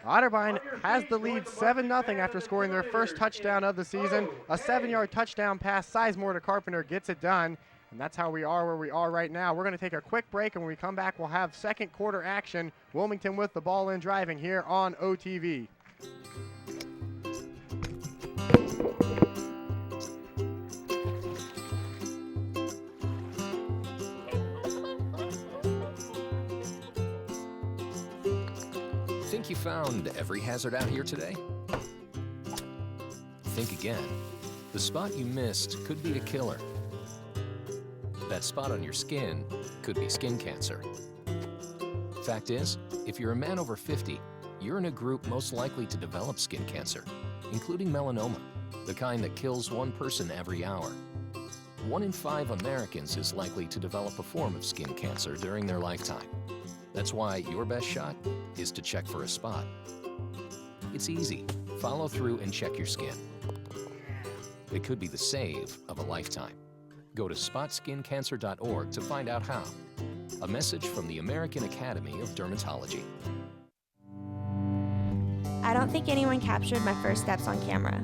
Otterbein has the lead 7-0 after scoring their 1st touchdown of the season. A 7-yard touchdown pass. Sizemore to Carpenter gets it done. And that's how we are where we are right now. We're going to take a quick break, and when we come back, we'll have 2nd quarter action. Wilmington with the ball in driving here on OTV. Think you found every hazard out here today? Think again. The spot you missed could be a killer. That spot on your skin could be skin cancer. Fact is, if you're a man over 50, you're in a group most likely to develop skin cancer, including melanoma, the kind that kills 1 person every hour. 1 in 5 Americans is likely to develop a form of skin cancer during their lifetime. That's why your best shot is to check for a spot. It's easy. Follow through and check your skin. It could be the save of a lifetime. Go to spotskincancer.org to find out how. A message from the American Academy of Dermatology. I don't think anyone captured my first steps on camera.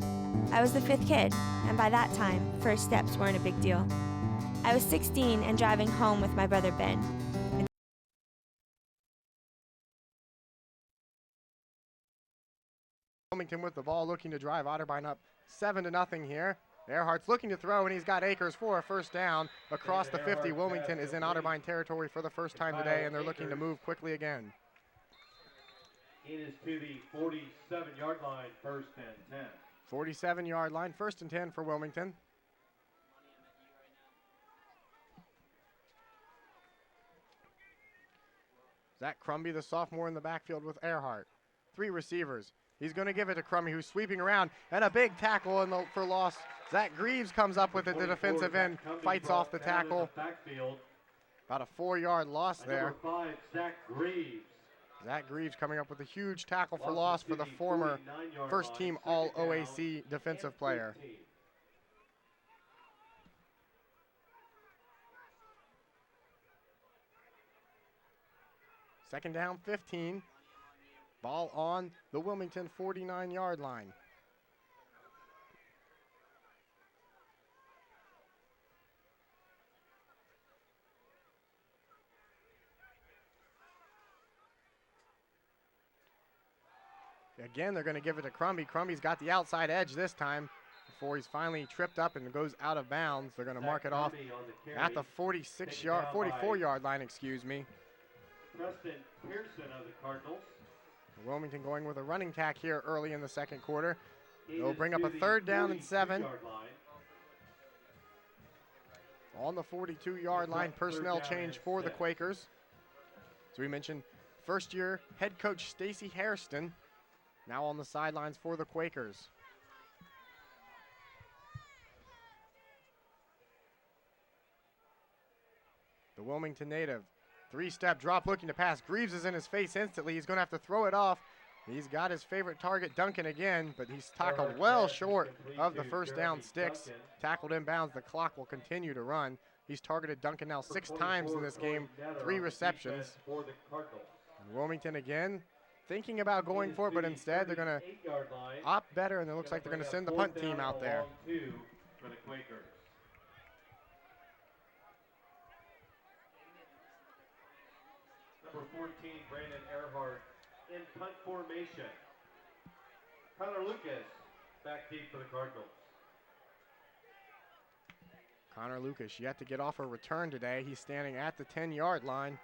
I was the 5th kid, and by that time, first steps weren't a big deal. I was 16 and driving home with my brother Ben. Wilmington with the ball, looking to drive Otterbein up 7-0 here. Earhart's looking to throw, and he's got Akers for a first down across the 50. Wilmington is in Otterbein territory for the first time today, and they're looking to move quickly again. It is to the 47-yard line, 1st and 10. 47-yard line, 1st and 10 for Wilmington. Zach Crumby, the sophomore, in the backfield with Earhart. 3 receivers. He's going to give it to Crumby, who's sweeping around, and a big tackle for loss. Zach Greaves comes up with it. The defensive end fights off the tackle. About a 4-yard loss there. Number 5, Zach Greaves. Zach Greaves coming up with a huge tackle for loss for the former first-team All-OAC defensive player. Second down, 15. Ball on the Wilmington 49-yard line. Again, they're going to give it to Crumby. Crumby's got the outside edge this time before he's finally tripped up and goes out of bounds. They're going to mark it off at the 44-yard line, excuse me. Preston Pearson of the Cardinals. Wilmington going with a running tack here early in the second quarter. They'll bring up a 3rd down and 7. On the 42-yard line, personnel change for the Quakers. So we mentioned first-year head coach Stacy Hairston now on the sidelines for the Quakers. The Wilmington native, 3-step drop looking to pass. Greaves is in his face instantly. He's going to have to throw it off. He's got his favorite target, Duncan, again, but he's tackled well short of the first down sticks. Tackled inbounds. The clock will continue to run. He's targeted Duncan now 6 times in this game, 3 receptions. And Wilmington again thinking about going for it, but instead they're going to opt better, and it looks like they're going to send the punt team out there. Number 14, Brandon Earhart in punt formation. Connor Lucas back deep for the Cardinals. Connor Lucas yet to get off a return today. He's standing at the 10-yard line.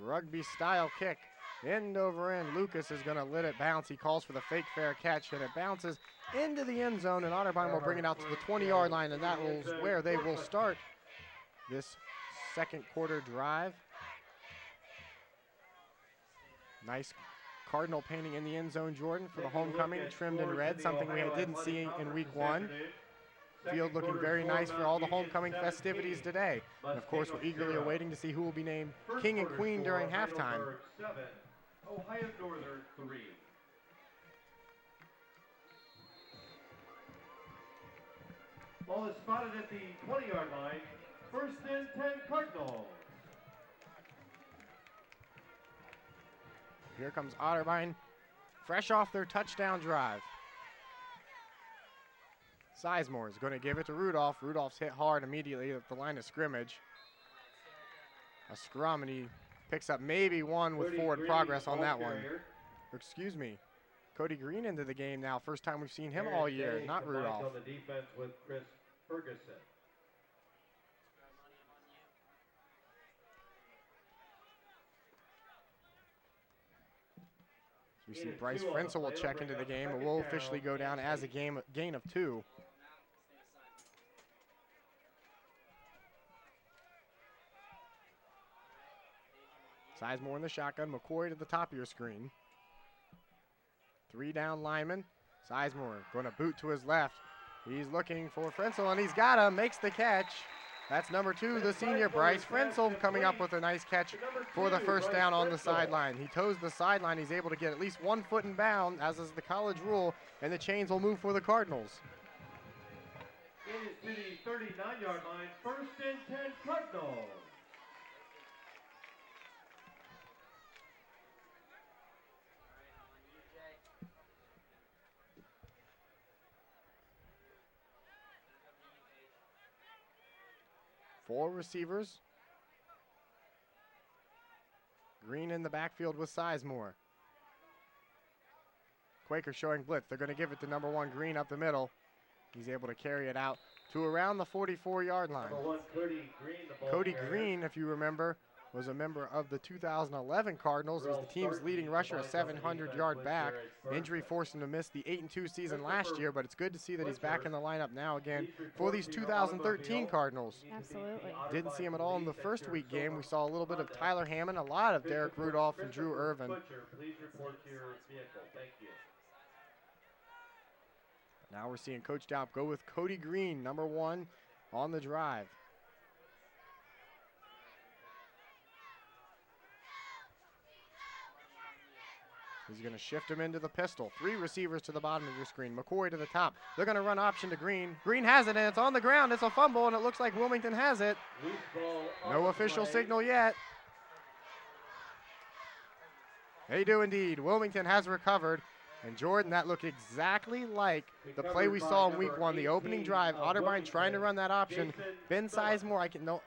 Rugby-style kick, end over end. Lucas is going to let it bounce. He calls for the fake fair catch, and it bounces into the end zone, and Otterbein will bring it out to the 20-yard line, and that is where they will start this second quarter drive. Nice Cardinal painting in the end zone, Jordan, for the homecoming, trimmed in red, something we didn't see in week 1. Field looking very nice for all the homecoming festivities today. And of course, we're eagerly awaiting to see who will be named King and Queen during halftime. Ohio Northern 3. Ball is spotted at the 20-yard line. 1st and 10 Cardinals. Here comes Otterbein, fresh off their touchdown drive. Sizemore is going to give it to Rudolph. Rudolph's hit hard immediately at the line of scrimmage. A scrum, and he picks up maybe 1 with forward progress on that one. Excuse me. Cody Green into the game now. First time we've seen him all year, not Rudolph. On the defense with Chris Ferguson. We see Bryce Frenzel will check into the game, and will officially go down as a gain of 2. Sizemore in the shotgun. McCoy to the top of your screen. 3 down linemen. Sizemore going to boot to his left. He's looking for Frenzel, and he's got him. Makes the catch. That's number 2, the senior, Bryce Frenzel, coming up with a nice catch for the first down on the sideline. He toes the sideline. He's able to get at least 1 foot in bound, as is the college rule, and the chains will move for the Cardinals. It is to the 39-yard line. 1st and 10 Cardinals. Four receivers. Green in the backfield with Sizemore. Quakers showing blitz. They're going to give it to number 1 Green up the middle. He's able to carry it out to around the 44-yard line. Number 1, Cody Green, the ball Cody carrier. Green, if you remember, was a member of the 2011 Cardinals. He's the team's leading rusher, a 700-yard back. Injury forced him to miss the 8-2 season last year, but it's good to see that he's back in the lineup now again for these 2013 Cardinals. Absolutely. Didn't see him at all in the first week game. We saw a little bit of Tyler Hammond, a lot of Derek Rudolph and Drew Irvin. Please report to your vehicle. Thank you. Now we're seeing Coach Daup go with Cody Green, number 1 on the drive. He's going to shift him into the pistol. 3 receivers to the bottom of your screen. McCoy to the top. They're going to run option to Green. Green has it, and it's on the ground. It's a fumble, and it looks like Wilmington has it. No official signal yet. They do indeed. Wilmington has recovered. And Jordan, that looked exactly like the play we saw in week 1, the opening drive. Otterbein trying to run that option. Ben Sizemore,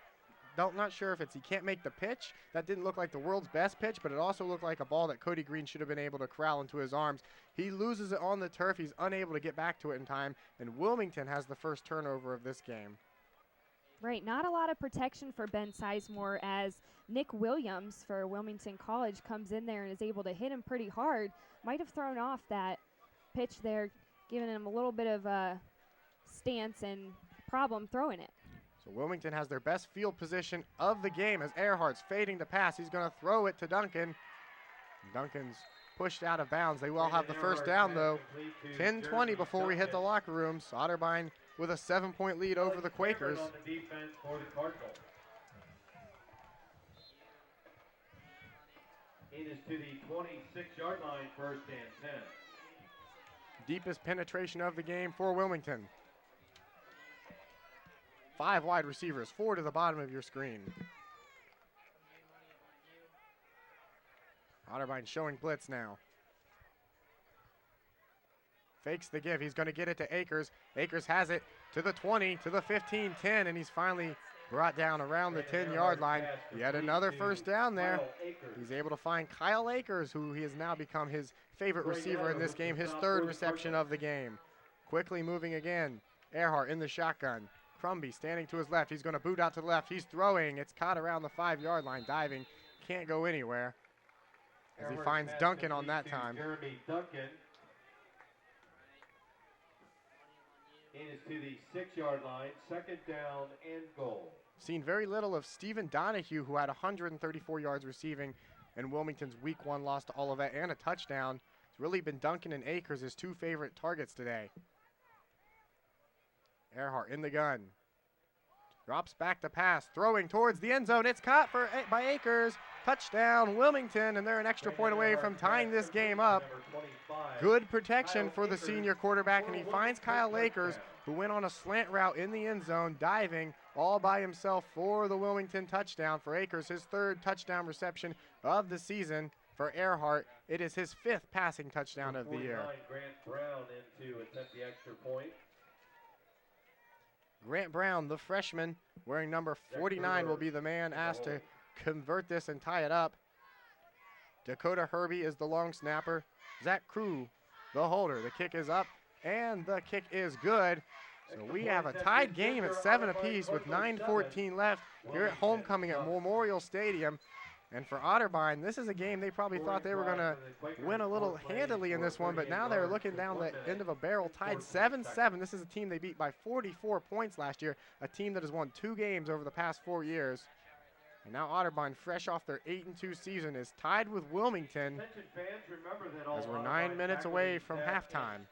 not sure if he can't make the pitch. That didn't look like the world's best pitch, but it also looked like a ball that Cody Green should have been able to corral into his arms. He loses it on the turf. He's unable to get back to it in time, and Wilmington has the first turnover of this game. Right, not a lot of protection for Ben Sizemore as Nick Williams for Wilmington College comes in there and is able to hit him pretty hard. Might have thrown off that pitch there, giving him a little bit of a stance and problem throwing it. So Wilmington has their best field position of the game as Earhart's fading to pass. He's going to throw it to Duncan. Duncan's pushed out of bounds. They will have the first down, though. 10:20 before we hit the locker rooms. Otterbein with a 7-point lead over the Quakers. It is to the 26-yard line, first and 10. Deepest penetration of the game for Wilmington. 5 wide receivers, 4 to the bottom of your screen. Otterbein showing blitz now. Fakes the give. He's going to get it to Akers. Akers has it to the 20, to the 15, 10, and he's finally brought down around the 10-yard line. Yet another first down there. He's able to find Kyle Akers, who he has now become his favorite receiver in this game, his 3rd reception of the game. Quickly moving again. Earhart in the shotgun. Crumby standing to his left. He's going to boot out to the left. He's throwing. It's caught around the 5-yard line, diving. Can't go anywhere as he finds Duncan on that time. Jeremy Duncan. It is to the 6-yard line, second down and goal. Seen very little of Stephen Donahue, who had 134 yards receiving in Wilmington's week 1 loss to Olivet and a touchdown. It's really been Duncan and Akers, his 2 favorite targets today. Earhart in the gun. Drops back to pass, throwing towards the end zone. It's caught by Akers. Touchdown, Wilmington, and they're an extra point away from tying this game up. Good protection for the senior quarterback, and he finds Kyle Akers, who went on a slant route in the end zone, diving all by himself for the Wilmington touchdown. For Akers, his 3rd touchdown reception of the season. For Earhart, it is his 5th passing touchdown of the year. Grant Brown in to attempt the extra point. Grant Brown, the freshman, wearing number 49, will be the man asked to convert this and tie it up. Dakota Herbie is the long snapper. Zach Crew, the holder. The kick is up, and the kick is good. So we have a tied game at 7 apiece with 9:14 left here at homecoming at Memorial Stadium. And for Otterbein, this is a game they probably thought they were going to win a little handily in this one, but now they're looking down the end of a barrel, tied 7-7. This is a team they beat by 44 points last year, a team that has won 2 games over the past 4 years. And now Otterbein, fresh off their 8-2 season, is tied with Wilmington as we're 9 minutes away from halftime.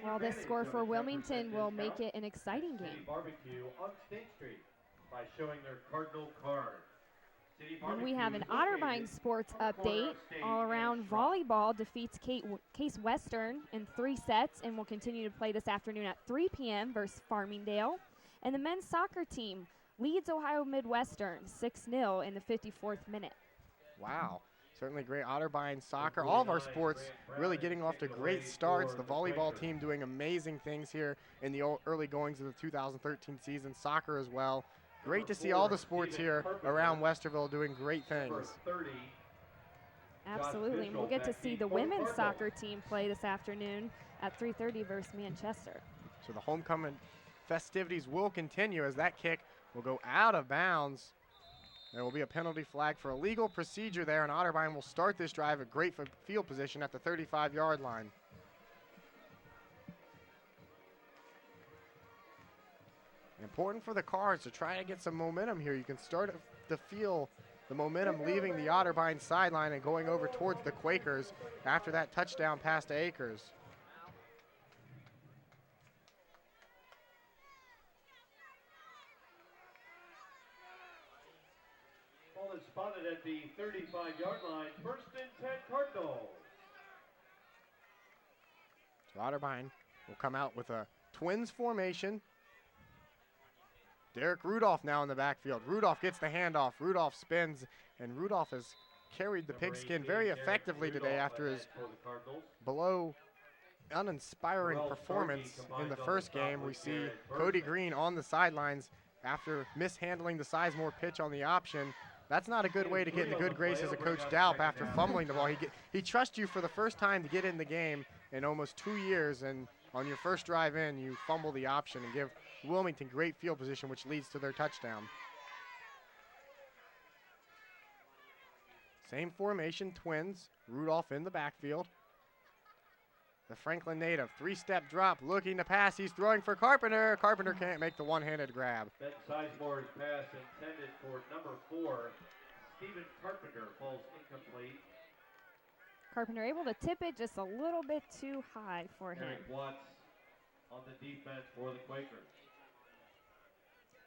Well, this score for Wilmington will make it an exciting game. Barbecue on State Street by showing their Cardinal card. And we have an Otterbein sports update. All around volleyball defeats Case Western in 3 sets and will continue to play this afternoon at 3 p.m. versus Farmingdale. And the men's soccer team leads Ohio Midwestern 6-0 in the 54th minute. Wow. Certainly great Otterbein soccer. All of our sports really getting off to great starts. The volleyball team doing amazing things here in the early goings of the 2013 season. Soccer as well. Great to see all the sports here around Westerville doing great things. Absolutely. And we'll get to see the women's soccer team play this afternoon at 3:30 versus Manchester. So the homecoming festivities will continue as that kick will go out of bounds. There will be a penalty flag for illegal procedure there, and Otterbein will start this drive at great field position at the 35-yard line. Important for the Cards to try to get some momentum here. You can start to feel the momentum leaving the Otterbein sideline and going over towards the Quakers after that touchdown pass to Akers. Ball is spotted at the 35-yard line. First and 10 Cardinals. So Otterbein will come out with a twins formation. Derek Rudolph now in the backfield. Rudolph gets the handoff. Rudolph spins, and Rudolph has carried the pigskin very effectively today after his below uninspiring performance in the first game. We see Cody Green on the sidelines after mishandling the Sizemore pitch on the option. That's not a good way to get in the good graces of Coach Daup after fumbling the ball. He trusts you for the first time to get in the game in almost 2 years, and on your first drive in, you fumble the option and give Wilmington great field position, which leads to their touchdown. Same formation, twins. Rudolph in the backfield. The Franklin native, three-step drop, looking to pass. He's throwing for Carpenter. Carpenter can't make the one-handed grab. Ben Sizemore's pass intended for number 4, Stephen Carpenter, falls incomplete. Carpenter able to tip it just a little bit too high for him. Eric Watts on the defense for the Quakers.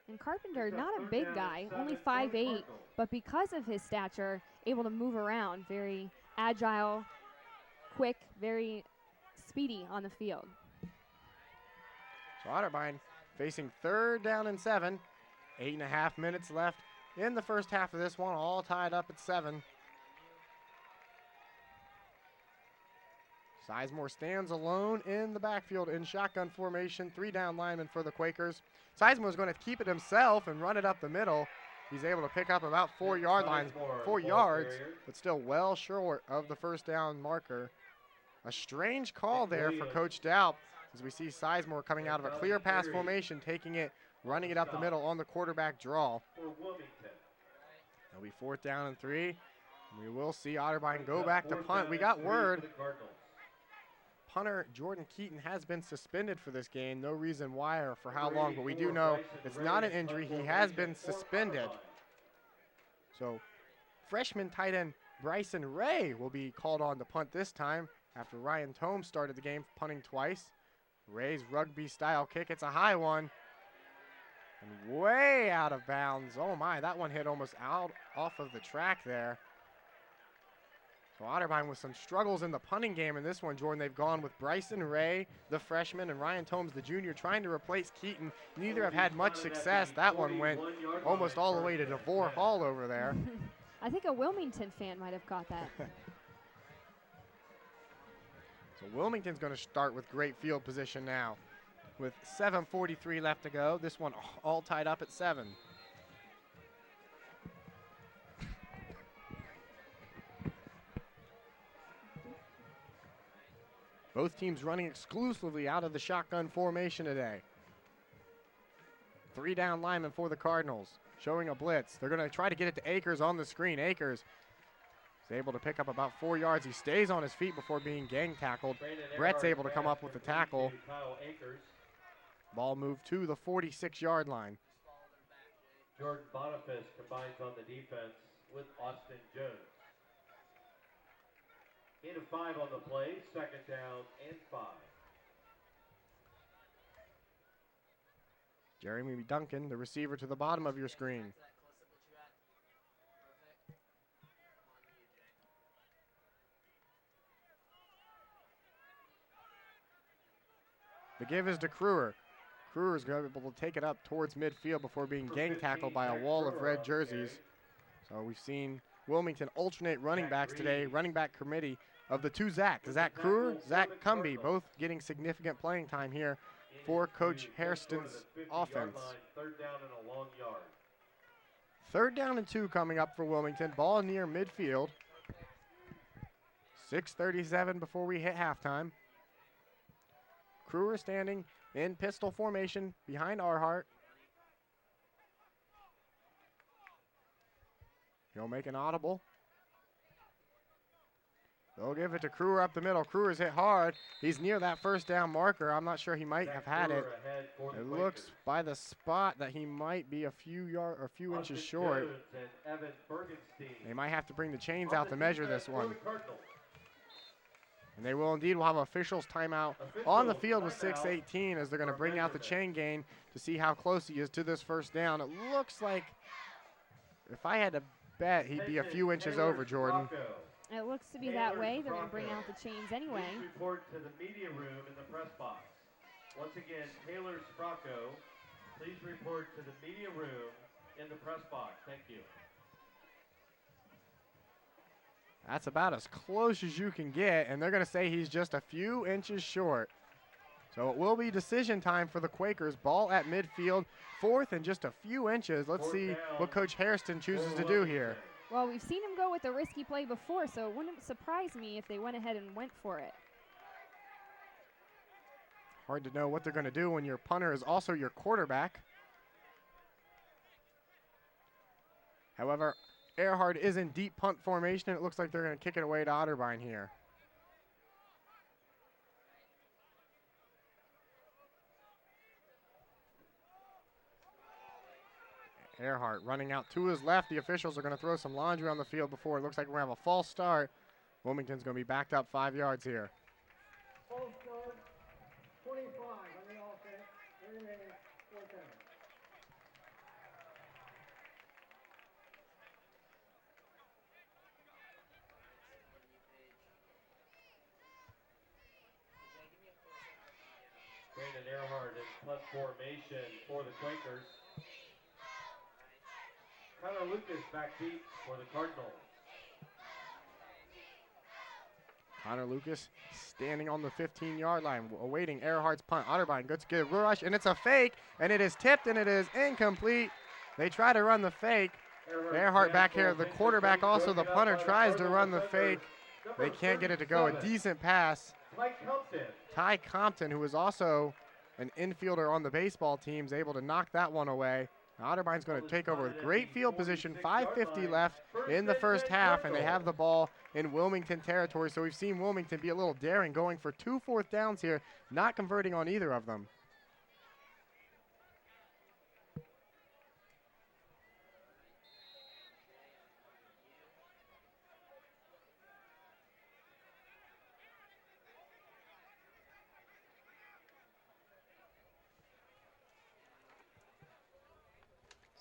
And Carpenter, not a big guy, only 5'8", but because of his stature, able to move around, very agile, quick, very speedy on the field. So Otterbein facing 3rd down and 7. 8.5 minutes left in the first half of this one, all tied up at 7. Sizemore stands alone in the backfield in shotgun formation. 3 down linemen for the Quakers. Sizemore is going to keep it himself and run it up the middle. He's able to pick up about 4 yards, but still well short of the first down marker. A strange call there for Coach Daup as we see Sizemore coming out of a clear pass formation, taking it, running it up the middle on the quarterback draw. It'll be 4th down and 3. We will see Otterbein go back to punt. We got word punter Jordan Keaton has been suspended for this game. No reason why or for how long, but we do know it's not an injury. He has been suspended. So freshman tight end Bryson Ray will be called on to punt this time after Ryan Tome started the game punting twice. Ray's rugby-style kick, it's a high one. And way out of bounds. Oh my, that one hit almost out off of the track there. So Otterbein with some struggles in the punting game in this one, Jordan. They've gone with Bryson Ray, the freshman, and Ryan Tomes, the junior, trying to replace Keaton. Neither have had much success. That one went almost all the way to DeVore Hall over there. I think a Wilmington fan might have caught that. So Wilmington's going to start with great field position now. With 7:43 left to go, this one all tied up at 7. Both teams running exclusively out of the shotgun formation today. 3 down linemen for the Cardinals, showing a blitz. They're going to try to get it to Akers on the screen. Akers is able to pick up about 4 yards. He stays on his feet before being gang tackled. Brett's able to come up with the tackle. Ball moved to the 46-yard line. Jordan Boniface combines on the defense with Austin Jones. Gain of 5 on the play, 2nd down and 5. Jeremy Duncan, the receiver, to the bottom of your screen. The give is to Kruer. Kruer is going to be able to take it up towards midfield before being gang tackled by a wall of red jerseys. So we've seen Wilmington alternate running backs today. Running back committee of the 2 Zach Kruer, Zach Cumby, both getting significant playing time here for Coach Hairston's offense. 3rd down and a long yard. 3rd down and 2 coming up for Wilmington. Ball near midfield. 6:37 before we hit halftime. Kruger standing in pistol formation behind Arhart. He'll make an audible. They'll give it to Kruger up the middle. Kruger's hit hard. He's near that first down marker. I'm not sure, he might have had it. It looks by the spot that he might be a few inches short. They might have to bring the chains out to measure this one. And they will indeed. We'll have officials timeout on the field with 6:18 as they're going to bring out the chain gain to see how close he is to this first down. It looks like, if I had to bet, he'd be a few inches over, Jordan. It looks to be that way. They're going to bring out the chains anyway. Please report to the media room in the press box. Once again, Taylor Sprocco, please report to the media room in the press box. Thank you. That's about as close as you can get, and they're going to say he's just a few inches short. So it will be decision time for the Quakers. Ball at midfield, 4th and just a few inches. Let's see what Coach Hairston chooses to do here. Well, we've seen him go with a risky play before, so it wouldn't surprise me if they went ahead and went for it. Hard to know what they're going to do when your punter is also your quarterback. However, Earhart is in deep punt formation, and it looks like they're going to kick it away to Otterbein here. Earhart running out to his left. The officials are going to throw some laundry on the field before it looks like we're going to have a false start. Wilmington's going to be backed up 5 yards here. False start, 25 on the offense, 3 minutes, 4 seconds. Brandon Earhart in punt formation for the Quakers. Connor Lucas back deep for the Cardinals. Connor Lucas standing on the 15-yard line, awaiting Earhart's punt. Otterbein gets a good rush, and it's a fake, and it is tipped, and it is incomplete. They try to run the fake. Earhart back here, the quarterback, also the punter, tries to run the fake. They can't get it to go. A decent pass. Ty Compton, who is also an infielder on the baseball team, is able to knock that one away. Otterbein's going to take over with great field position. 5:50 left in the first half, and they have the ball in Wilmington territory. So we've seen Wilmington be a little daring, going for 2 fourth downs here, not converting on either of them.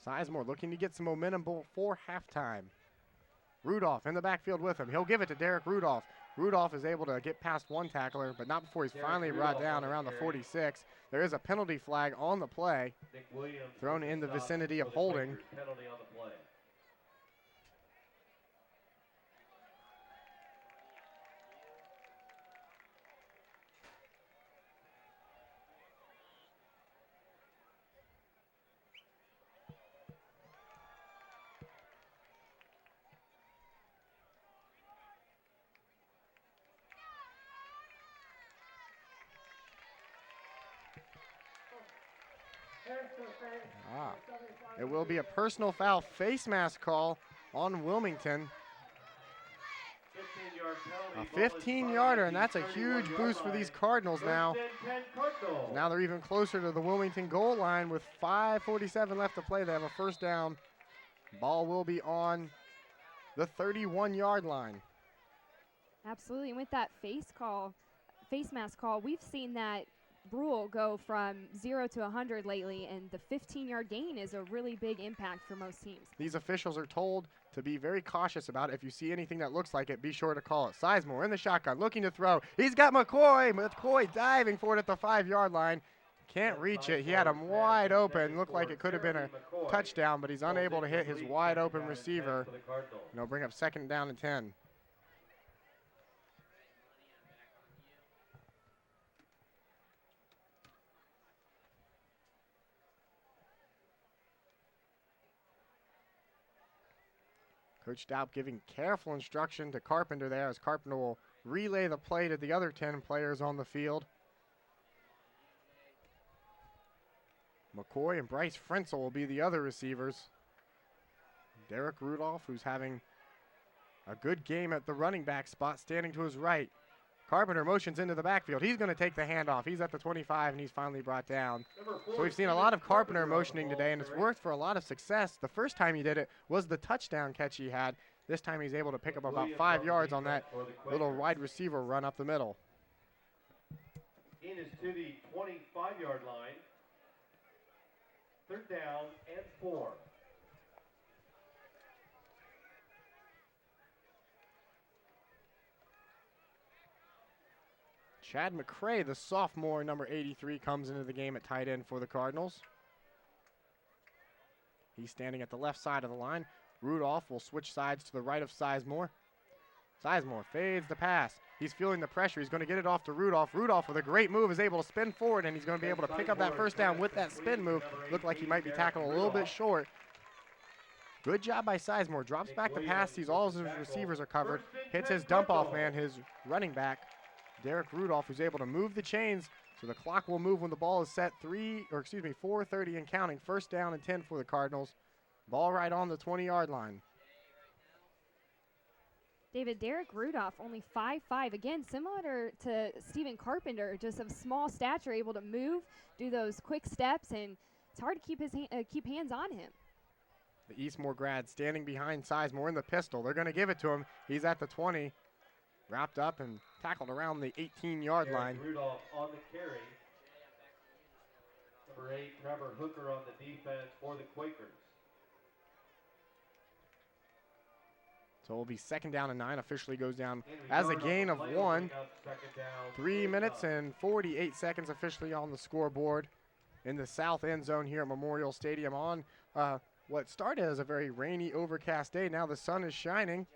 Sizemore looking to get some momentum before halftime. Rudolph in the backfield with him. He'll give it to Derek Rudolph. Rudolph is able to get past one tackler, but not before he's finally brought down around the 46. There is a penalty flag on the play, thrown in the vicinity of holding. Penalty on the play. It will be a personal foul face mask call on Wilmington. 15-yard A 15-yarder, and that's a huge boost for these Cardinals now. Now they're even closer to the Wilmington goal line with 5:47 left to play. They have a first down. Ball will be on the 31-yard line. Absolutely, and with that face mask call, we've seen that rule go from 0 to 100 lately, and the 15-yard gain is a really big impact for most teams. These officials are told to be very cautious about it. If you see anything that looks like it, be sure to call it. Sizemore in the shotgun, looking to throw. He's got McCoy. McCoy diving for it at the 5-yard line. Can't reach it. He had him wide open. Looked like it could have been a touchdown, but he's unable to hit his wide open receiver. And he'll bring up 2nd down and 10. Coach Daup giving careful instruction to Carpenter there, as Carpenter will relay the play to the other 10 players on the field. McCoy and Bryce Frenzel will be the other receivers. Derek Rudolph, who's having a good game at the running back spot, standing to his right. Carpenter motions into the backfield. He's going to take the handoff. He's at the 25, and he's finally brought down. So we've seen a lot of Carpenter motioning today, and it's worked for a lot of success. The first time he did it was the touchdown catch he had. This time he's able to pick up about 5 yards on that little wide receiver run up the middle. In is to the 25-yard line. 3rd down and 4. Chad McCray, the sophomore, number 83, comes into the game at tight end for the Cardinals. He's standing at the left side of the line. Rudolph will switch sides to the right of Sizemore. Sizemore fades the pass. He's feeling the pressure. He's going to get it off to Rudolph. Rudolph, with a great move, is able to spin forward, and he's going to be able to pick up that first down with that spin move. Looked like he might be tackled a little bit short. Good job by Sizemore. Drops back the pass, sees all of his receivers are covered. Hits his dump-off man, his running back, Derek Rudolph, who's able to move the chains, so the clock will move when the ball is set 4:30 and counting. 1st down and 10 for the Cardinals. Ball right on the 20-yard line. David, Derek Rudolph, only 5'5". Again, similar to Stephen Carpenter, just of small stature, able to move, do those quick steps, and it's hard to keep hands on him. The Eastmore grad standing behind Sizemore in the pistol. They're going to give it to him. He's at the 20. Wrapped up and tackled around the 18-yard line. Rudolph on the carry. Number 8, Trevor Hooker on the defense for the Quakers. So it will be 2nd down and 9. Officially goes down as a gain of 1. 3 minutes and 48 seconds officially on the scoreboard in the south end zone here at Memorial Stadium on what started as a very rainy, overcast day. Now the sun is shining,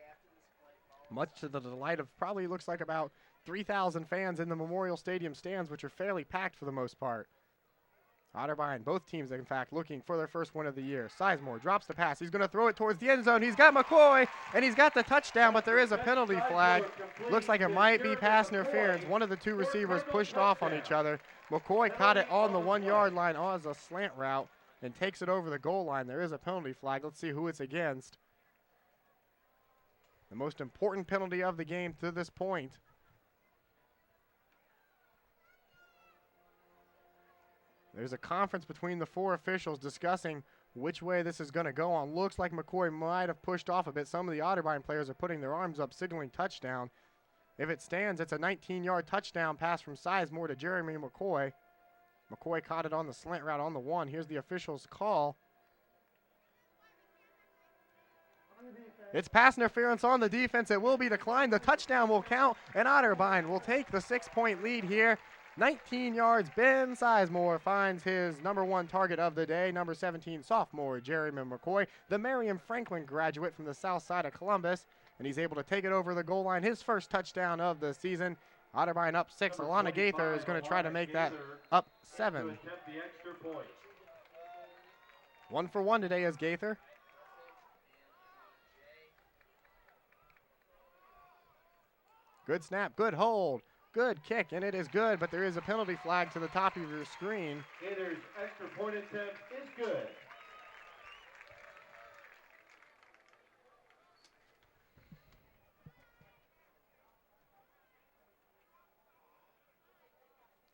much to the delight of probably looks like about 3,000 fans in the Memorial Stadium stands, which are fairly packed for the most part. Otterbein, both teams, in fact, looking for their first win of the year. Sizemore drops the pass. He's going to throw it towards the end zone. He's got McCoy, and he's got the touchdown, but there is a penalty flag. Looks like it might be pass interference. One of the 2 receivers pushed off on each other. McCoy caught it on the 1-yard line as a slant route and takes it over the goal line. There is a penalty flag. Let's see who it's against. The most important penalty of the game to this point. There's a conference between the 4 officials discussing which way this is going to go on. Looks like McCoy might have pushed off a bit. Some of the Otterbein players are putting their arms up, signaling touchdown. If it stands, it's a 19-yard touchdown pass from Sizemore to Jeremy McCoy. McCoy caught it on the slant route on the 1. Here's the official's call. It's pass interference on the defense. It will be declined. The touchdown will count, and Otterbein will take the 6-point lead here. 19 yards, Ben Sizemore finds his number 1 target of the day, number 17 sophomore Jeremy McCoy, the Marion Franklin graduate from the south side of Columbus, and he's able to take it over the goal line, his first touchdown of the season. Otterbein up 6. Alana Gaither is going to try to make that up 7. 1 for 1 today is Gaither. Good snap, good hold. Good kick, and it is good, but there is a penalty flag to the top of your screen. Gaither's extra point attempt is good.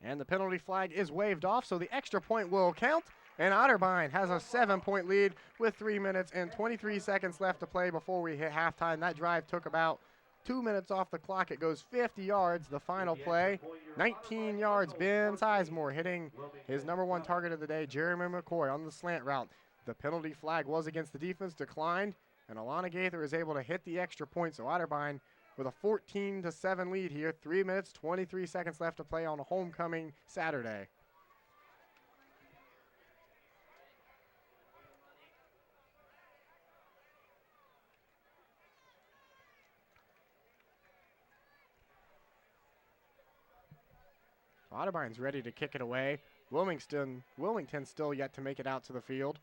And the penalty flag is waved off, so the extra point will count. And Otterbein has a 7-point lead with 3 minutes and 23 seconds left to play before we hit halftime. That drive took about 2 minutes off the clock. It goes 50 yards, the final play. 19 yards, Ben Sizemore hitting his number 1 target of the day, Jeremy McCoy, on the slant route. The penalty flag was against the defense, declined, and Alana Gaither is able to hit the extra point. So Otterbein with a 14-7 lead here. 3 minutes, 23 seconds left to play on a homecoming Saturday. Otterbein's ready to kick it away. Wilmington still yet to make it out to the field.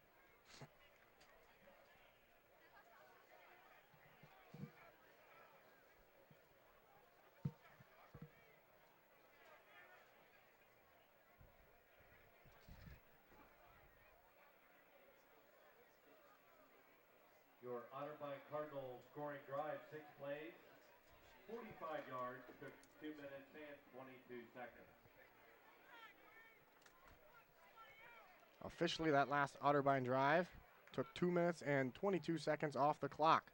Your Otterbein Cardinals scoring drive, 6 plays, 45 yards, took 2 minutes and 22 seconds. Officially, that last Otterbein drive took 2 minutes and 22 seconds off the clock.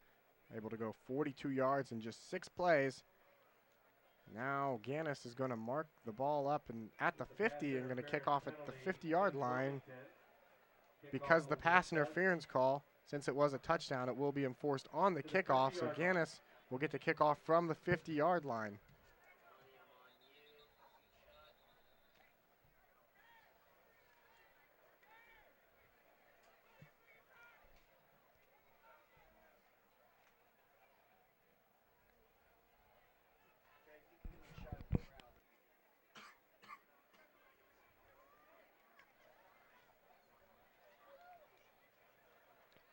Able to go 42 yards in just 6 plays. Now Gannis is going to mark the ball up and at the 50 and going to kick off at the 50-yard line. Because the pass interference call, since it was a touchdown, it will be enforced on the kickoff. So Gannis will get to kick off from the 50-yard line.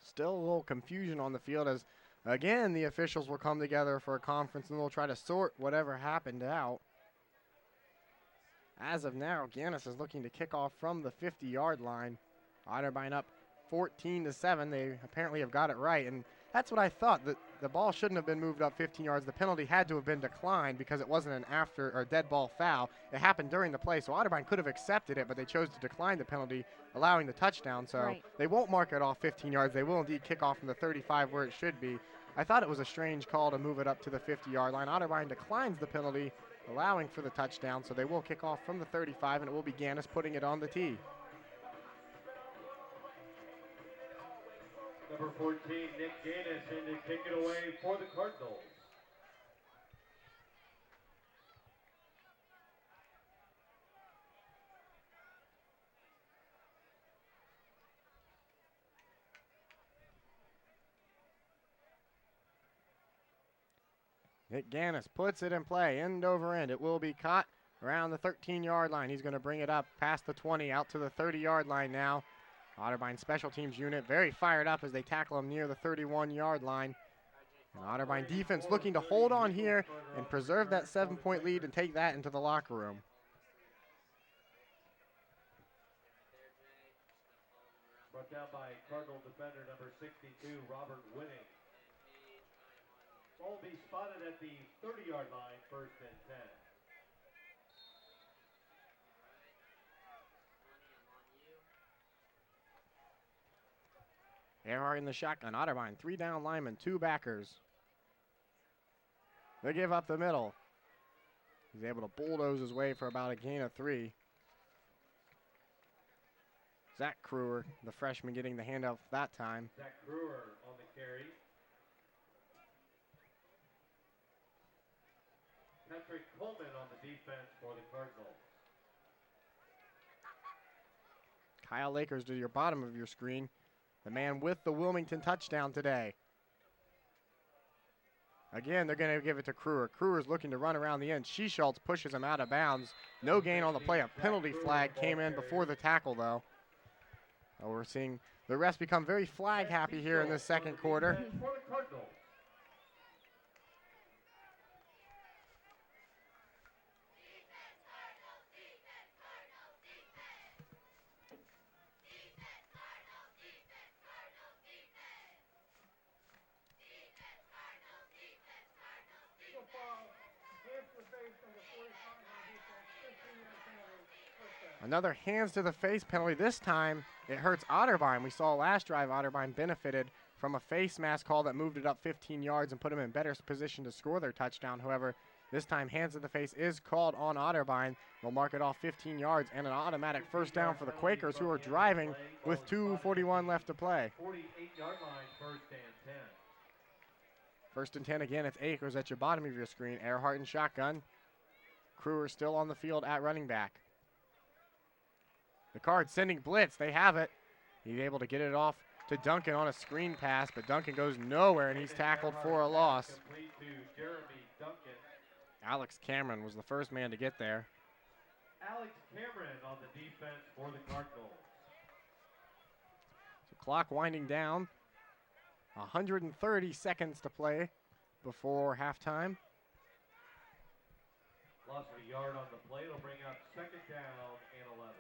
Still a little confusion on the field as, again, the officials will come together for a conference and they'll try to sort whatever happened out. As of now, Gannis is looking to kick off from the 50-yard line. Otterbein up 14-7. They apparently have got it right, and that's what I thought. The ball shouldn't have been moved up 15 yards. The penalty had to have been declined because it wasn't an after or dead ball foul. It happened during the play, so Otterbein could have accepted it, but they chose to decline the penalty, allowing the touchdown. So they won't mark it off 15 yards. They will indeed kick off from the 35 where it should be. I thought it was a strange call to move it up to the 50-yard line. Otterbein declines the penalty, allowing for the touchdown, so they will kick off from the 35, and it will be Gannis putting it on the tee. Number 14, Nick Gannis, in to kick it away for the Cardinals. Nick Gannis puts it in play, end over end. It will be caught around the 13-yard line. He's going to bring it up past the 20, out to the 30-yard line now. Otterbein special teams unit very fired up as they tackle him near the 31-yard line. And Otterbein defense looking to hold on here and preserve that 7-point lead and take that into the locker room. Brought down by Cardinal defender number 62, Robert Winning. Ball will be spotted at the 30-yard line, 1st and 10. Earhart in the shotgun. Otterbein, 3 down linemen, 2 backers. They give up the middle. He's able to bulldoze his way for about a gain of 3. Zach Kruer, the freshman, getting the handout that time. Zach Kruer on the carry. Patrick Coleman on the defense for the Cardinals. Kyle Lakers to your bottom of your screen. The man with the Wilmington touchdown today. Again, they're going to give it to Kruer. Kruer's looking to run around the end. Schultz pushes him out of bounds. No gain on the play. A penalty flag came in before the tackle, though. We're seeing the refs become very flag happy here in the second quarter. Another hands to the face penalty. This time it hurts Otterbein. We saw last drive Otterbein benefited from a face mask call that moved it up 15 yards and put him in better position to score their touchdown. However, this time hands to the face is called on Otterbein. They'll mark it off 15 yards and an automatic first down for the Quakers, who are driving with 2:41 left to play. 48-yard line, 1st and 10. 1st and 10 again. It's Akers at your bottom of your screen. Earhart in shotgun. Kruer still on the field at running back. The Cards sending blitz. They have it. He's able to get it off to Duncan on a screen pass, but Duncan goes nowhere, and he's tackled for a loss. Complete to Jeremy Duncan. Alex Cameron was the first man to get there. Alex Cameron on the defense for the Cardinals. So clock winding down. 130 seconds to play before halftime. Loss of a yard on the play. It'll bring up 2nd down and 11.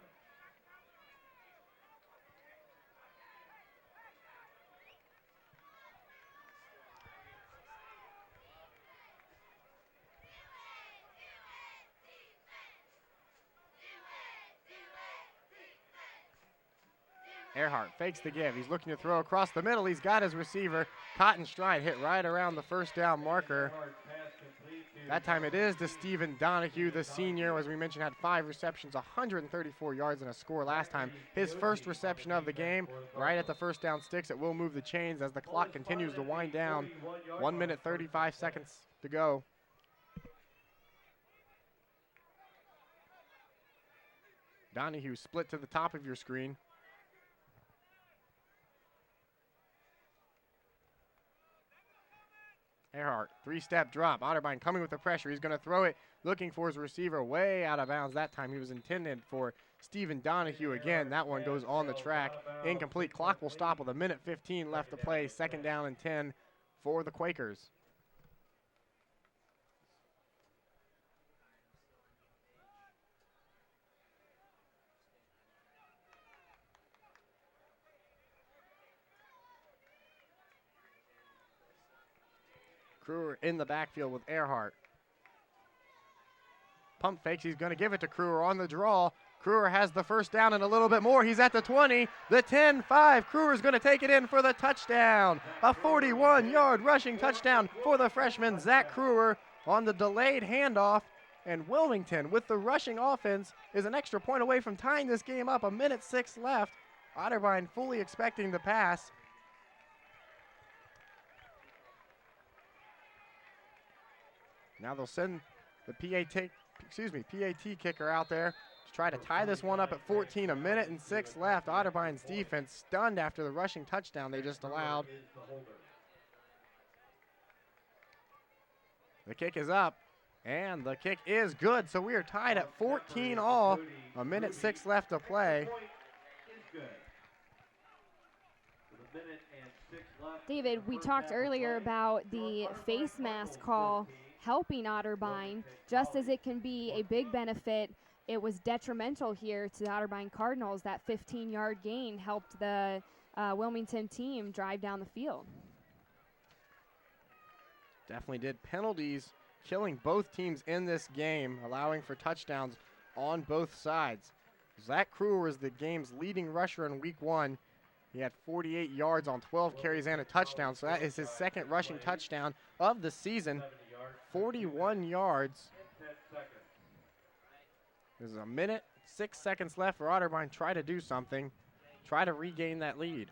Earhart fakes the give. He's looking to throw across the middle. He's got his receiver. Caught in stride, hit right around the first down marker. That time it is to Stephen Donahue, the senior. As we mentioned, had 5 receptions, 134 yards and a score last time. His first reception of the game, right at the first down sticks. It will move the chains as the clock continues to wind down. 1 minute, 35 seconds to go. Donahue split to the top of your screen. Earhart, 3-step drop. Otterbein coming with the pressure. He's going to throw it, looking for his receiver way out of bounds. That time he was intended for Stephen Donahue again. That one goes on the track. Incomplete. Clock will stop with 1:15 left to play. 2nd down and 10 for the Quakers. Kruger in the backfield with Earhart. Pump fakes, he's going to give it to Kruger on the draw. Kruger has the first down and a little bit more. He's at the 20, the 10-5. Kruger's going to take it in for the touchdown. A 41-yard rushing touchdown for the freshman, Zach Kruger, on the delayed handoff. And Wilmington, with the rushing offense, is an extra point away from tying this game up. 1:06 left. Otterbein fully expecting the pass. Now they'll send the PAT kicker out there to try to tie this one up at 14. 1:06 left. Otterbein's defense stunned after the rushing touchdown they just allowed. The kick is up, and the kick is good. So we are tied at 14 all. 1:06 left to play. David, we talked earlier about the face mask call helping Otterbein. Just as it can be a big benefit, it was detrimental here to the Otterbein Cardinals. That 15-yard gain helped the Wilmington team drive down the field. Definitely did. Penalties killing both teams in this game, allowing for touchdowns on both sides. Zach Kruger is the game's leading rusher in week 1. He had 48 yards on 12 carries and a touchdown, so that is his 2nd rushing touchdown of the season. 41 yards. There's 1:06 seconds left for Otterbein. Try to do something. Try to regain that lead.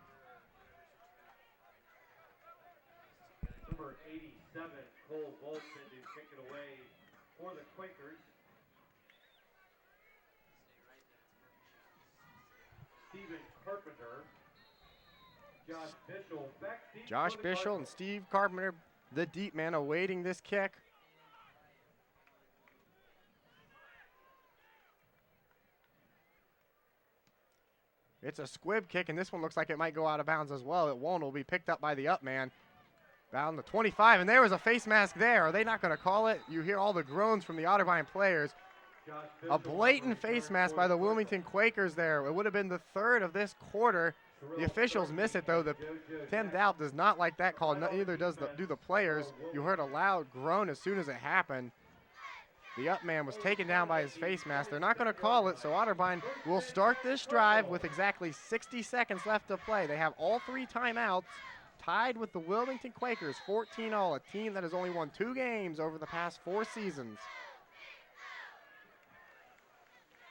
Number 87, Cole Volson, to kick it away for the Quakers. Stephen Carpenter. Josh Bishel and Steve Carpenter, the deep man, awaiting this kick. It's a squib kick, and this one looks like it might go out of bounds as well. It won't. It'll be picked up by the up man. Down the 25, and there was a face mask there. Are they not going to call it? You hear all the groans from the Otterbein players. A blatant face mask by the Wilmington Quakers there. It would have been the 3rd of this quarter. The officials miss it, though. The Tim Dalp does not like that call. Neither do the players. You heard a loud groan as soon as it happened. The up man was taken down by his face mask. They're not going to call it, so Otterbein will start this drive with exactly 60 seconds left to play. They have all 3 timeouts, tied with the Wilmington Quakers, 14-all, a team that has only won 2 games over the past 4 seasons.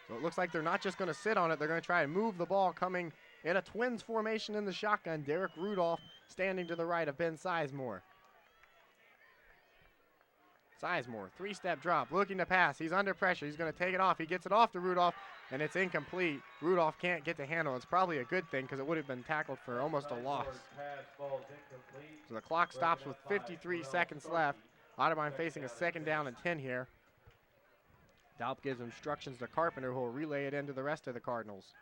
So it looks like they're not just going to sit on it. They're going to try and move the ball, coming in a twins formation in the shotgun. Derek Rudolph standing to the right of Ben Sizemore. Sizemore, 3-step drop, looking to pass. He's under pressure. He's going to take it off. He gets it off to Rudolph, and it's incomplete. Rudolph can't get the handle. It's probably a good thing because it would have been tackled for almost a loss. So the clock stops with 53 seconds left. Otterbein facing a 2nd down and 10 here. Dalp gives instructions to Carpenter, who will relay it into the rest of the Cardinals.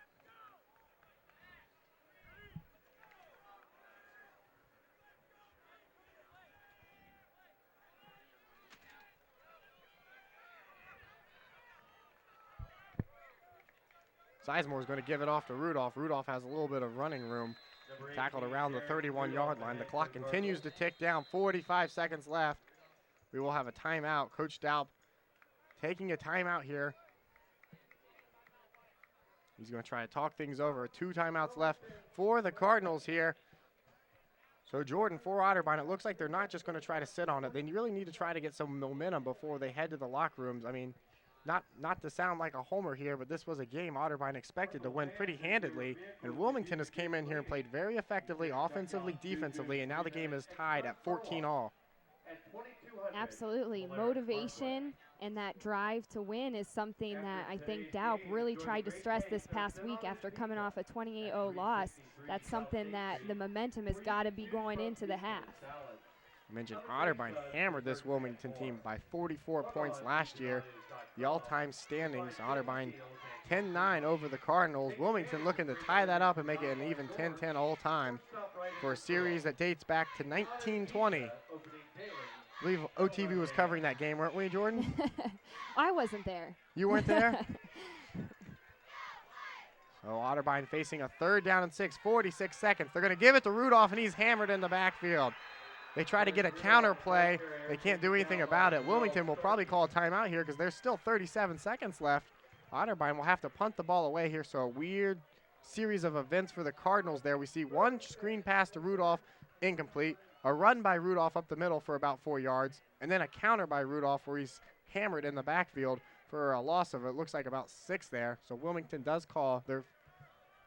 Sizemore is going to give it off to Rudolph. Rudolph has a little bit of running room. Tackled around the 31-yard line. The clock continues to tick down. 45 seconds left. We will have a timeout. Coach Dalp taking a timeout here. He's going to try to talk things over. 2 timeouts left for the Cardinals here. So Jordan, for Otterbein, it looks like they're not just going to try to sit on it. They really need to try to get some momentum before they head to the locker rooms. I mean, not to sound like a homer here, but this was a game Otterbein expected to win pretty handedly. And Wilmington has came in here and played very effectively, offensively, defensively, and now the game is tied at 14-all. Absolutely. Motivation and that drive to win is something that I think Daup really tried to stress this past week after coming off a 28-0 loss. That's something that the momentum has got to be going into the half. I mentioned Otterbein hammered this Wilmington team by 44 points last year. The all-time standings, Otterbein 10-9 over the Cardinals. Wilmington looking to tie that up and make it an even 10-10 all-time for a series that dates back to 1920. I believe OTV was covering that game, weren't we, Jordan? I wasn't there. You weren't there? So Otterbein facing a 3rd down and 6, 46 seconds. They're going to give it to Rudolph, and he's hammered in the backfield. They try to get a counter play. They can't do anything about it. Wilmington will probably call a timeout here because there's still 37 seconds left. Otterbein will have to punt the ball away here, so a weird series of events for the Cardinals there. We see one screen pass to Rudolph, incomplete. A run by Rudolph up the middle for about 4 yards, and then a counter by Rudolph where he's hammered in the backfield for a loss of, it looks like, about 6 there. So Wilmington does call their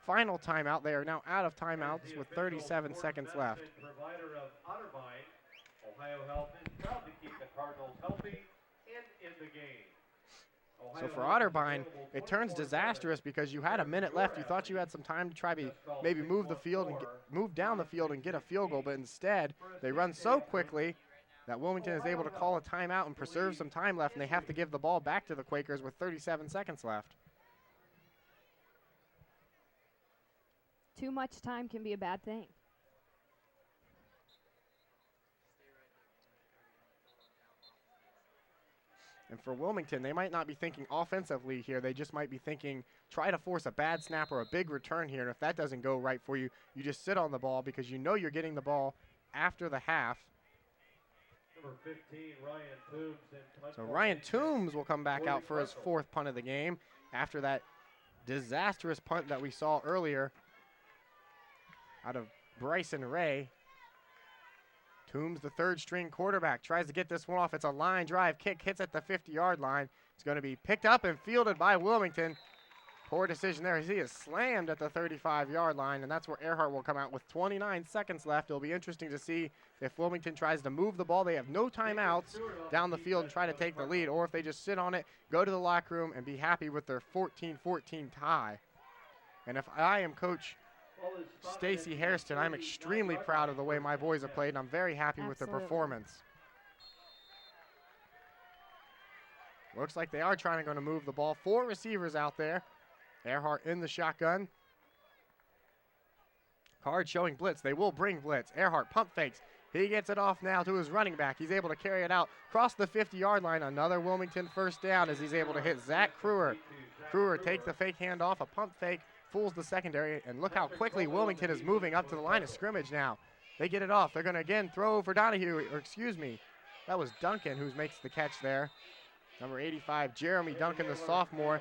final timeout. They are now out of timeouts with 37 seconds left. Provider of Otterbein, Ohio Health is proud to keep the Cardinals healthy and in the game. So for Otterbein, it turns disastrous because you had a minute left. You thought you had some time to try to maybe move the field and move down the field and get a field goal, but instead they run so quickly that Wilmington is able to call a timeout and preserve some time left, and they have to give the ball back to the Quakers with 37 seconds left. Too much time can be a bad thing. And for Wilmington, they might not be thinking offensively here. They just might be thinking, try to force a bad snap or a big return here. And if that doesn't go right for you, you just sit on the ball because you know you're getting the ball after the half. Number 15, Ryan Toombs. So Ryan Toombs will come back out for his 4th punt of the game after that disastrous punt that we saw earlier out of Bryson Ray. Toombs, the 3rd-string quarterback, tries to get this one off. It's a line drive kick, hits at the 50-yard line. It's going to be picked up and fielded by Wilmington. Poor decision there as he is slammed at the 35-yard line, and that's where Earhart will come out with 29 seconds left. It'll be interesting to see if Wilmington tries to move the ball. They have no timeouts down the field and try to take the lead, or if they just sit on it, go to the locker room, and be happy with their 14-14 tie. And if I am Coach Stacy Hairston, I'm extremely proud of the way my boys have played, and I'm very happy with their performance. Looks like they are trying to move the ball. 4 receivers out there. Earhart in the shotgun. Card showing blitz. They will bring blitz. Earhart pump fakes. He gets it off now to his running back. He's able to carry it out across the 50-yard line. Another Wilmington 1st down as he's able to hit Zach Kruer. Kruer takes the fake handoff, a pump fake, fools the secondary, and look how quickly Wilmington is moving up to the line of scrimmage now. They get it off. They're going to again throw for Donahue, or excuse me, that was Duncan who makes the catch there. Number 85, Jeremy Duncan, the sophomore.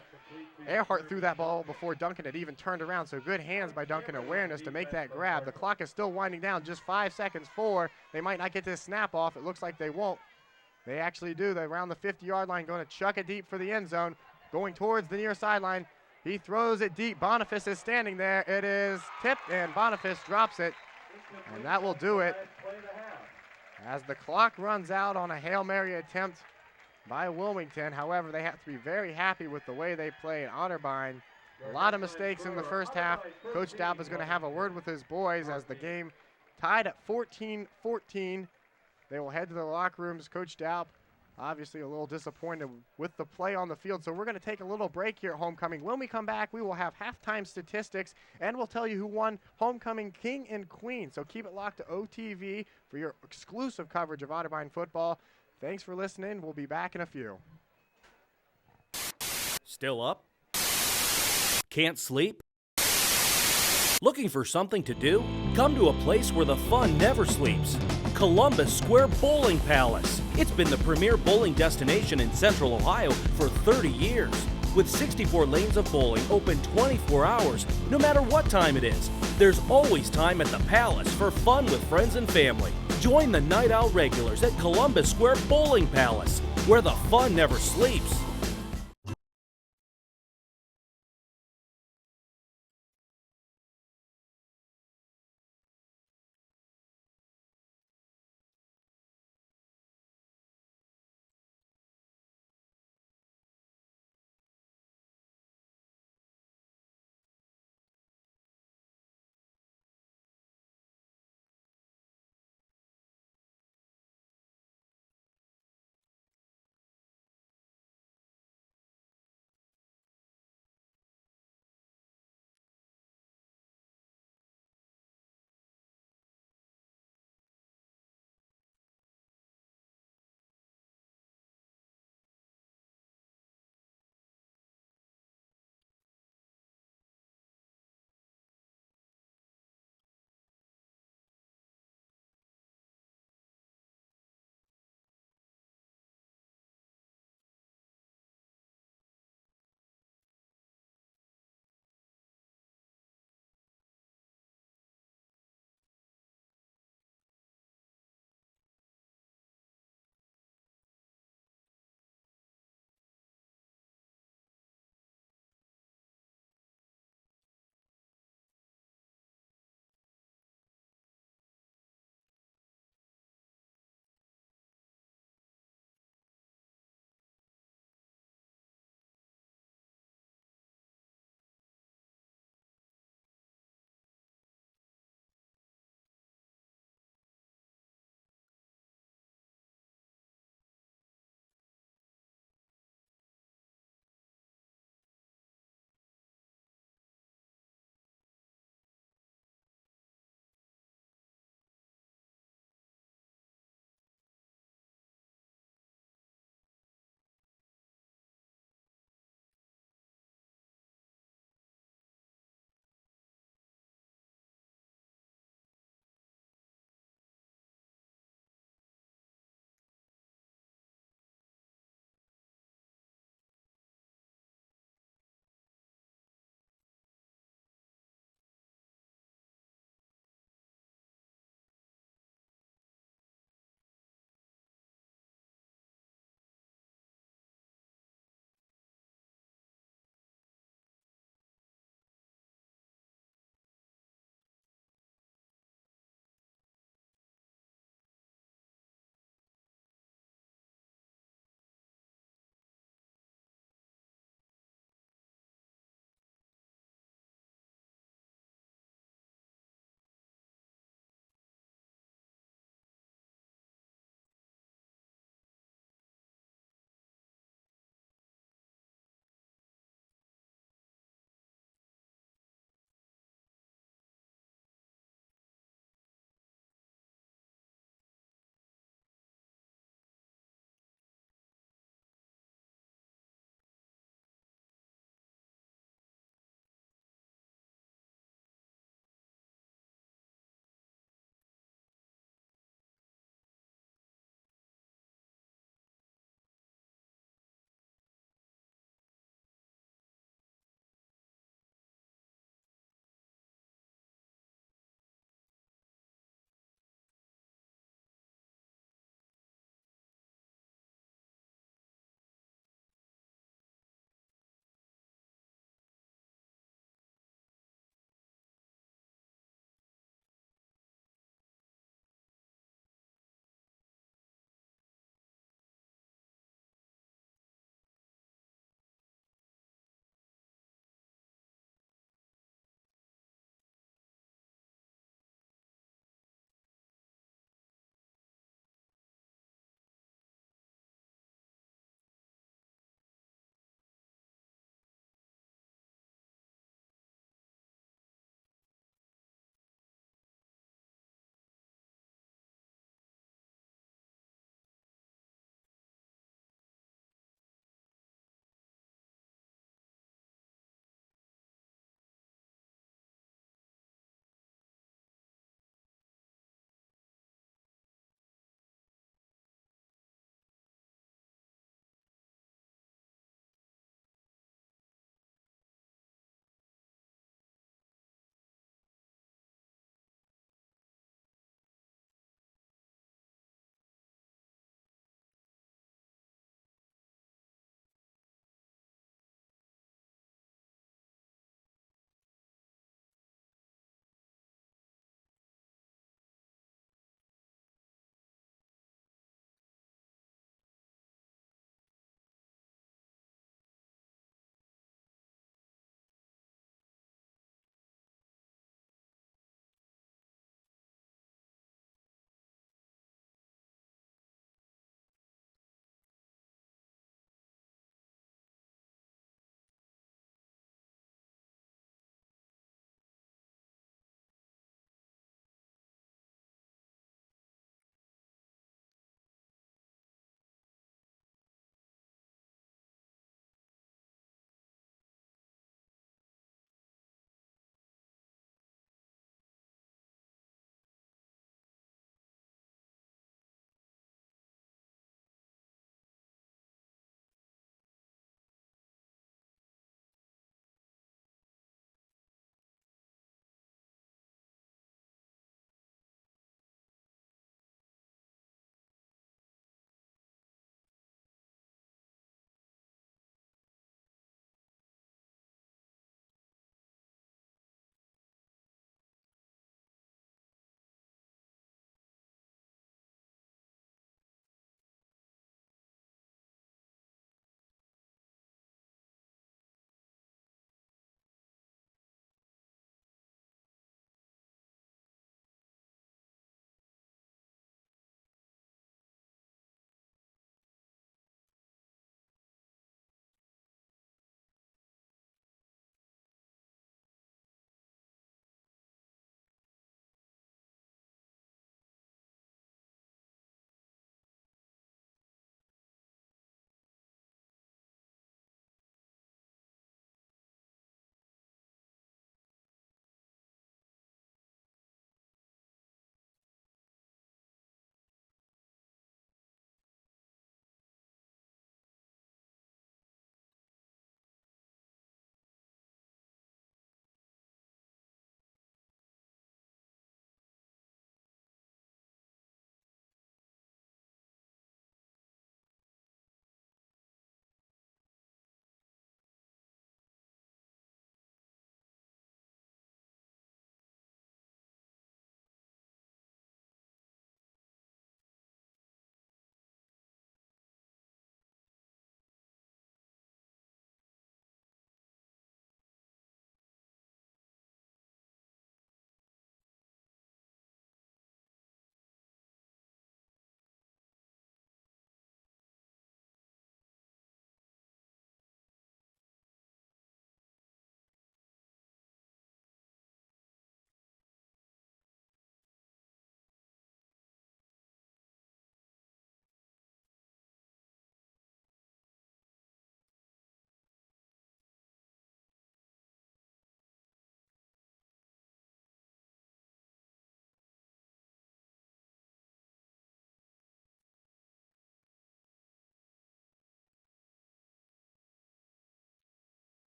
Earhart threw that ball before Duncan had even turned around, so good hands by Duncan, awareness to make that grab. The clock is still winding down, just 5 seconds forward. They might not get this snap off. It looks like they won't. They actually do. They're around the 50-yard line, going to chuck it deep for the end zone, going towards the near sideline. He throws it deep. Boniface is standing there. It is tipped, and Boniface drops it, and that will do it. As the clock runs out on a Hail Mary attempt by Wilmington. However, they have to be very happy with the way they played. Otterbein, a lot of mistakes in the first half. Coach Daup is going to have a word with his boys as the game tied at 14-14. They will head to the locker rooms. Coach Daup obviously a little disappointed with the play on the field. So we're going to take a little break here at Homecoming. When we come back, we will have halftime statistics, and we'll tell you who won Homecoming King and Queen. So keep it locked to OTV for your exclusive coverage of Otterbein football. Thanks for listening. We'll be back in a few. Still up? Can't sleep? Looking for something to do? Come to a place where the fun never sleeps. Columbus Square Bowling Palace. It's been the premier bowling destination in Central Ohio for 30 years. With 64 lanes of bowling open 24 hours, no matter what time it is, there's always time at the Palace for fun with friends and family. Join the Night Owl regulars at Columbus Square Bowling Palace, where the fun never sleeps.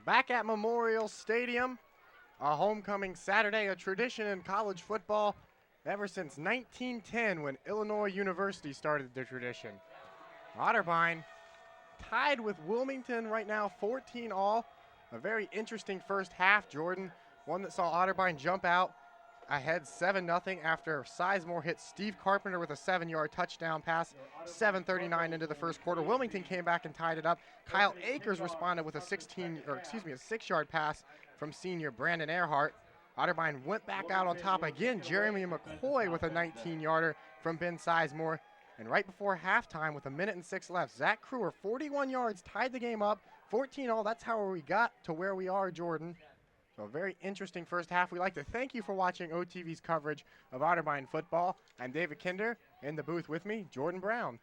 Back at Memorial Stadium, a homecoming Saturday, a tradition in college football ever since 1910 when Illinois University started the tradition. Otterbein tied with Wilmington right now, 14 all. A very interesting first half, Jordan. One that saw Otterbein jump out ahead 7-0 after Sizemore hit Steve Carpenter with a 7-yard touchdown pass, 7:39 into the first quarter. Wilmington came back and tied it up. Kyle Akers responded with a 6-yard pass from senior Brandon Earhart. Otterbein went back out on top again. Jeremy McCoy with a 19-yarder from Ben Sizemore. And right before halftime with 1:06 left, Zach Kruer, 41 yards, tied the game up, 14 all. That's how we got to where we are, Jordan. So a very interesting first half. We'd like to thank you for watching OTV's coverage of Otterbein football. I'm David Kinder, in the booth with me, Jordan Brown.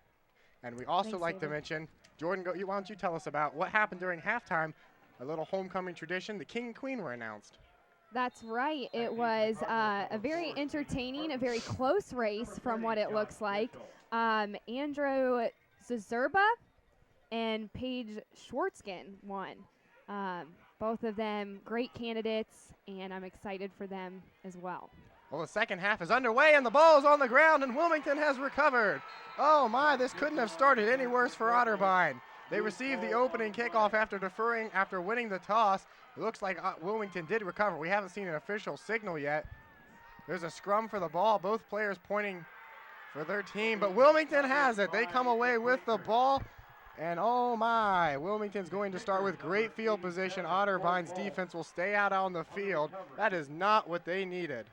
And we also like to mention, Jordan, why don't you tell us about what happened during halftime, a little homecoming tradition. The king and queen were announced. That's right. It was a very entertaining, a very close race from what it looks like. Andrew Zazurba and Paige Schwartzkin won. Both of them great candidates, and I'm excited for them as well. Well, the second half is underway, and the ball is on the ground, and Wilmington has recovered. Oh, my, this couldn't have started any worse for Otterbein. They received the opening kickoff after winning the toss. It looks like Wilmington did recover. We haven't seen an official signal yet. There's a scrum for the ball, both players pointing for their team, but Wilmington has it. They come away with the ball. And oh my, Wilmington's going to start with great field position. Otterbein's defense will stay out on the field. That is not what they needed.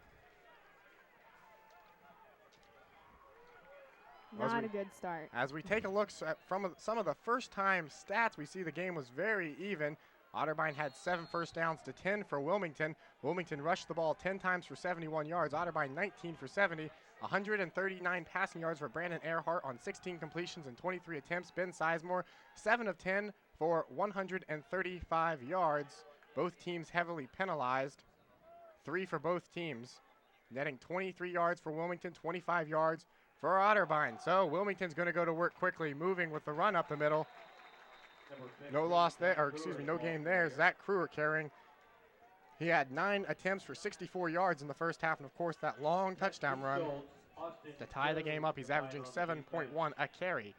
Not a good start. As we take a look at some of the first-time stats, we see the game was very even. Otterbein had 7 first downs to 10 for Wilmington. Wilmington rushed the ball 10 times for 71 yards. Otterbein 19 for 70. 139 passing yards for Brandon Earhart on 16 completions and 23 attempts. Ben Sizemore, 7 of 10 for 135 yards. Both teams heavily penalized. 3 for both teams, netting 23 yards for Wilmington, 25 yards for Otterbein. So Wilmington's going to go to work quickly, moving with the run up the middle. No loss there, or excuse me, no gain there. Zach Kruer carrying. He had 9 attempts for 64 yards in the first half, and of course that long touchdown run to tie the game up. He's averaging 7.1 a carry.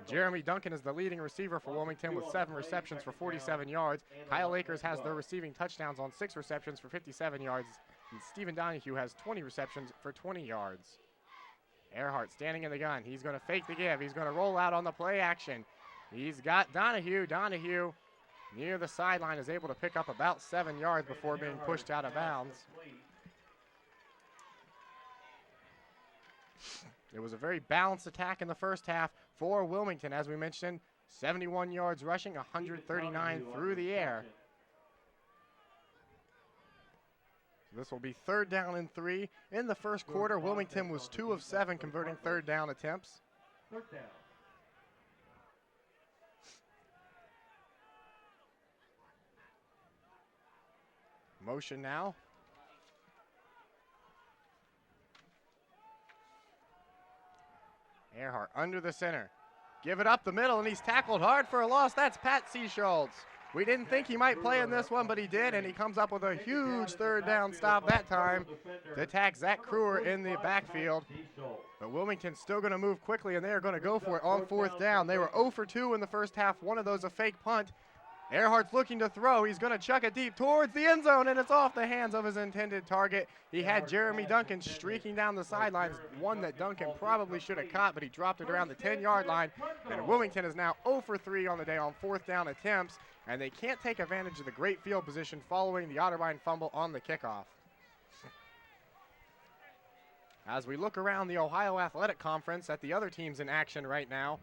Jeremy Duncan is the leading receiver for Wilmington with 7 receptions for 47 yards. Kyle Akers has the receiving touchdowns on 6 receptions for 57 yards. And Stephen Donahue has 20 receptions for 20 yards. Earhart standing in the gun. He's going to fake the give. He's going to roll out on the play action. He's got Donahue. Donahue near the sideline is able to pick up about 7 yards before being pushed out of bounds. It was a very balanced attack in the first half for Wilmington, as we mentioned. 71 yards rushing, 139 through the air. This will be 3rd down and 3. In the first quarter, Wilmington was 2 of 7 converting 3rd down attempts. 3rd down. Motion now. Earhart under the center. Give it up the middle, and he's tackled hard for a loss. That's Pat Seaschultz. We didn't think he might play in this one, but he did, and he comes up with a huge 3rd down stop that time to attack Zach Kruer in the backfield. But Wilmington's still going to move quickly, and they are going to go for it on 4th down. They were 0 for 2 in the first half. One of those a fake punt. Earhart's looking to throw. He's going to chuck it deep towards the end zone, and it's off the hands of his intended target. He had Jeremy Duncan streaking down the sidelines, one that Duncan probably should have caught, but he dropped it around the 10-yard line. And Wilmington is now 0 for 3 on the day on 4th down attempts, and they can't take advantage of the great field position following the Otterbein fumble on the kickoff. As we look around the Ohio Athletic Conference at the other teams in action right now,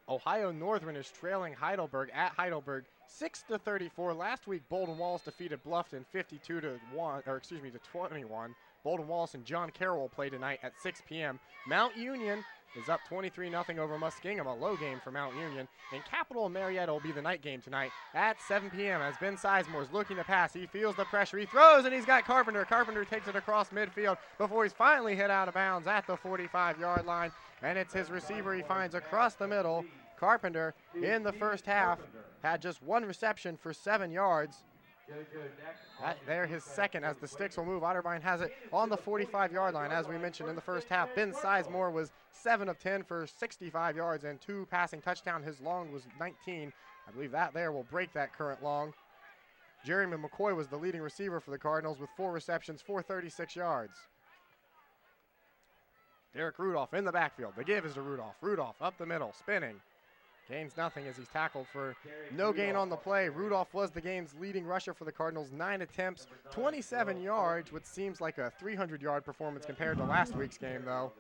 Ohio Northern is trailing Heidelberg at Heidelberg 6-34. Last week, Bolden Wallace defeated Bluffton 51, or excuse me, to 21. Bolden Wallace and John Carroll will play tonight at 6 p.m. Mount Union is up 23-0 over Muskingum, a low game for Mount Union. And Capital and Marietta will be the night game tonight at 7 p.m. as Ben Sizemore is looking to pass. He feels the pressure. He throws, and he's got Carpenter. Carpenter takes it across midfield before he's finally hit out of bounds at the 45-yard line. And it's his receiver he finds across the middle. Carpenter in the first half had just 1 reception for 7 yards. There his second as the sticks will move. Otterbein has it on the 45-yard line. As we mentioned in the first half, Ben Sizemore was 7 of 10 for 65 yards and 2 passing touchdowns. His long was 19. I believe that there will break that current long. Jeremy McCoy was the leading receiver for the Cardinals with 4 receptions for 36 yards. Derek Rudolph in the backfield. The give is to Rudolph. Rudolph up the middle, spinning. Gains nothing as he's tackled for no gain on the play. Rudolph was the game's leading rusher for the Cardinals. 9 attempts, 27 yards, which seems like a 300-yard performance compared to last week's game, though.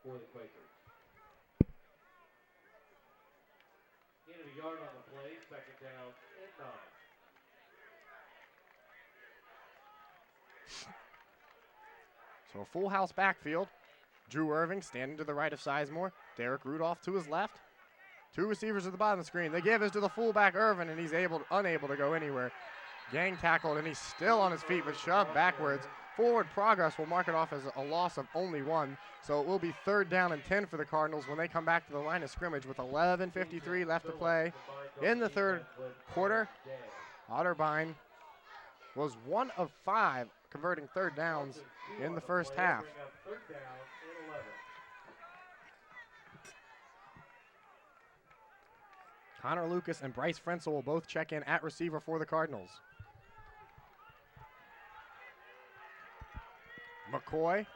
For the Quakers. Gain of a yard on the play, second down and 9. So a full house backfield. Drew Irving standing to the right of Sizemore. Derek Rudolph to his left. 2 receivers at the bottom of the screen. The give is to the fullback Irvin, and he's unable to go anywhere. Gang tackled, and he's still on his feet, but shoved backwards. Forward progress will mark it off as a loss of only 1. So it will be 3rd down and 10 for the Cardinals when they come back to the line of scrimmage with 11:53 left to play in the 3rd quarter. Otterbein was 1 of 5 converting 3rd downs in the first half. Connor Lucas and Bryce Frenzel will both check in at receiver for the Cardinals. McCoy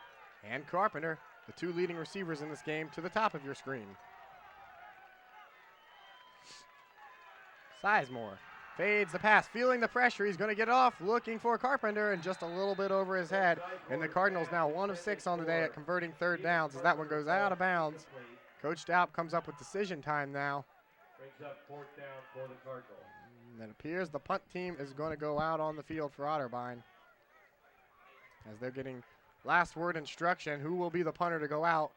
and Carpenter, the 2 leading receivers in this game, to the top of your screen. Sizemore fades the pass, feeling the pressure. He's going to get off, looking for Carpenter, and just a little bit over his head. And the Cardinals now 1 of 6 on the day at converting 3rd downs as that one goes out of bounds. Coach Daup comes up with decision time now. Brings up 4th down for the Cardinals. And it appears the punt team is going to go out on the field for Otterbein as they're getting last word instruction. Who will be the punter to go out?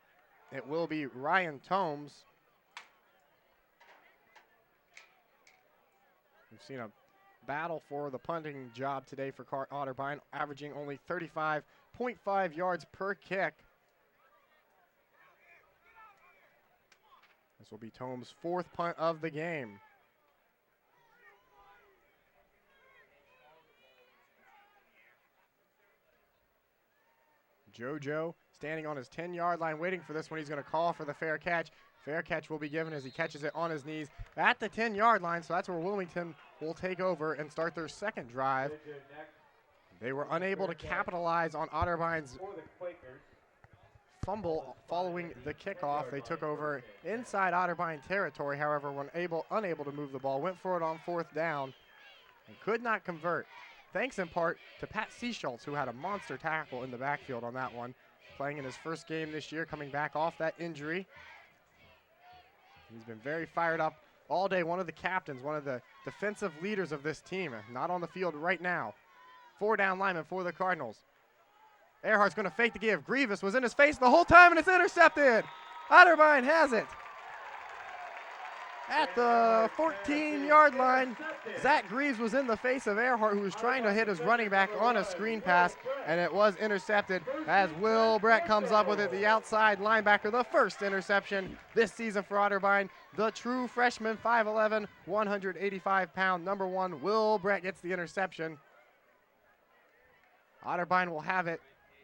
It will be Ryan Tomes. We've seen a battle for the punting job today for Otterbein, averaging only 35.5 yards per kick. This will be Tomes' 4th punt of the game. JoJo standing on his 10-yard line waiting for this one. He's going to call for the fair catch. Fair catch will be given as he catches it on his knees at the 10-yard line, so that's where Wilmington will take over and start their 2nd drive. They were unable to capitalize on Otterbein's fumble following the kickoff. They took over inside Otterbein territory, however, were unable to move the ball, went for it on 4th down, and could not convert. Thanks in part to Pat Seaschultz, who had a monster tackle in the backfield on that one, playing in his first game this year, coming back off that injury. He's been very fired up all day. One of the captains, one of the defensive leaders of this team, not on the field right now. 4 down linemen for the Cardinals. Earhart's going to fake the give. Grievous was in his face the whole time, and it's intercepted. Otterbein has it. At the 14-yard line, Zach Greaves was in the face of Earhart, who was trying to hit his running back on a screen pass, and it was intercepted as Will Brett comes up with it, the outside linebacker, the first interception this season for Otterbein. The true freshman, 5'11", 185-pound, number 1, Will Brett gets the interception. Otterbein will have it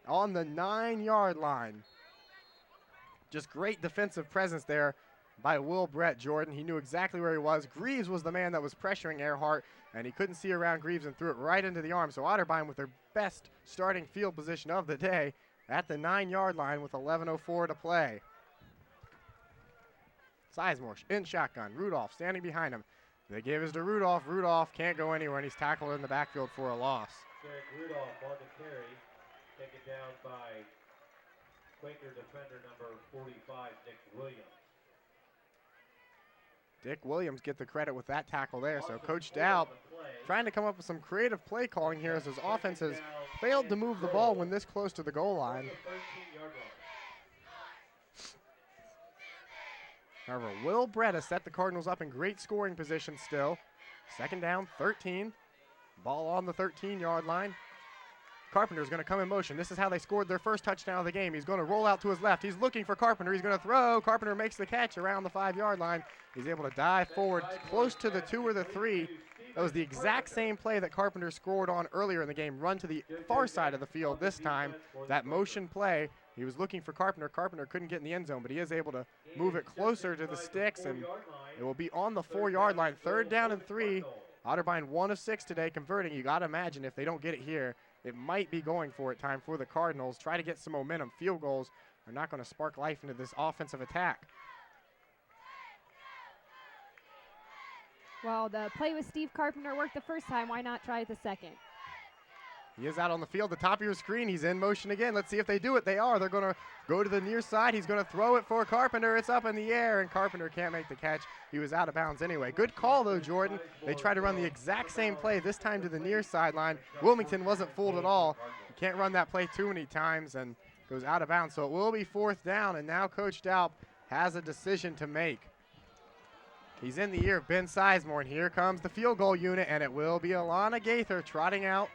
on the 9-yard line. Just great defensive presence there by Will Brett Jordan. He knew exactly where he was. Greaves was the man that was pressuring Earhart, and he couldn't see around Greaves and threw it right into the arm. So Otterbein with their best starting field position of the day at the 9-yard line with 11:04 to play. Sizemore in shotgun. Rudolph standing behind him. The give is to Rudolph. Rudolph can't go anywhere, and he's tackled in the backfield for a loss. Derek Rudolph on the carry, taken down by Quaker defender number 45, Nick Williams. Dick Williams get the credit with that tackle there. So Coach Daup trying to come up with some creative play calling here as his offense has failed to move the ball when this close to the goal line. However, Will Brett has set the Cardinals up in great scoring position still. 2nd down, 13. Ball on the 13-yard line. Carpenter is going to come in motion. This is how they scored their first touchdown of the game. He's going to roll out to his left. He's looking for Carpenter. He's going to throw. Carpenter makes the catch around the 5-yard line. He's able to dive forward close to the 2 or the 3. That was the exact same play that Carpenter scored on earlier in the game. Run to the far side of the field this time. That motion play, he was looking for Carpenter. Carpenter couldn't get in the end zone, but he is able to move it closer to the sticks, and it will be on the 4-yard line. 3rd down and 3. Otterbein 1 of 6 today converting. You got to imagine if they don't get it here, it might be going for it time for the Cardinals. Try to get some momentum. Field goals are not going to spark life into this offensive attack. Well, the play with Steve Carpenter worked the first time. Why not try it the second? He is out on the field, the top of your screen. He's in motion again. Let's see if they do it. They are. They're going to go to the near side. He's going to throw it for Carpenter. It's up in the air, and Carpenter can't make the catch. He was out of bounds anyway. Good call, though, Jordan. They tried to run the exact same play, this time to the near sideline. Wilmington wasn't fooled at all. You can't run that play too many times, and goes out of bounds. So it will be 4th down, and now Coach Daup has a decision to make. He's in the ear of Ben Sizemore, and here comes the field goal unit, and it will be Alana Gaither trotting out.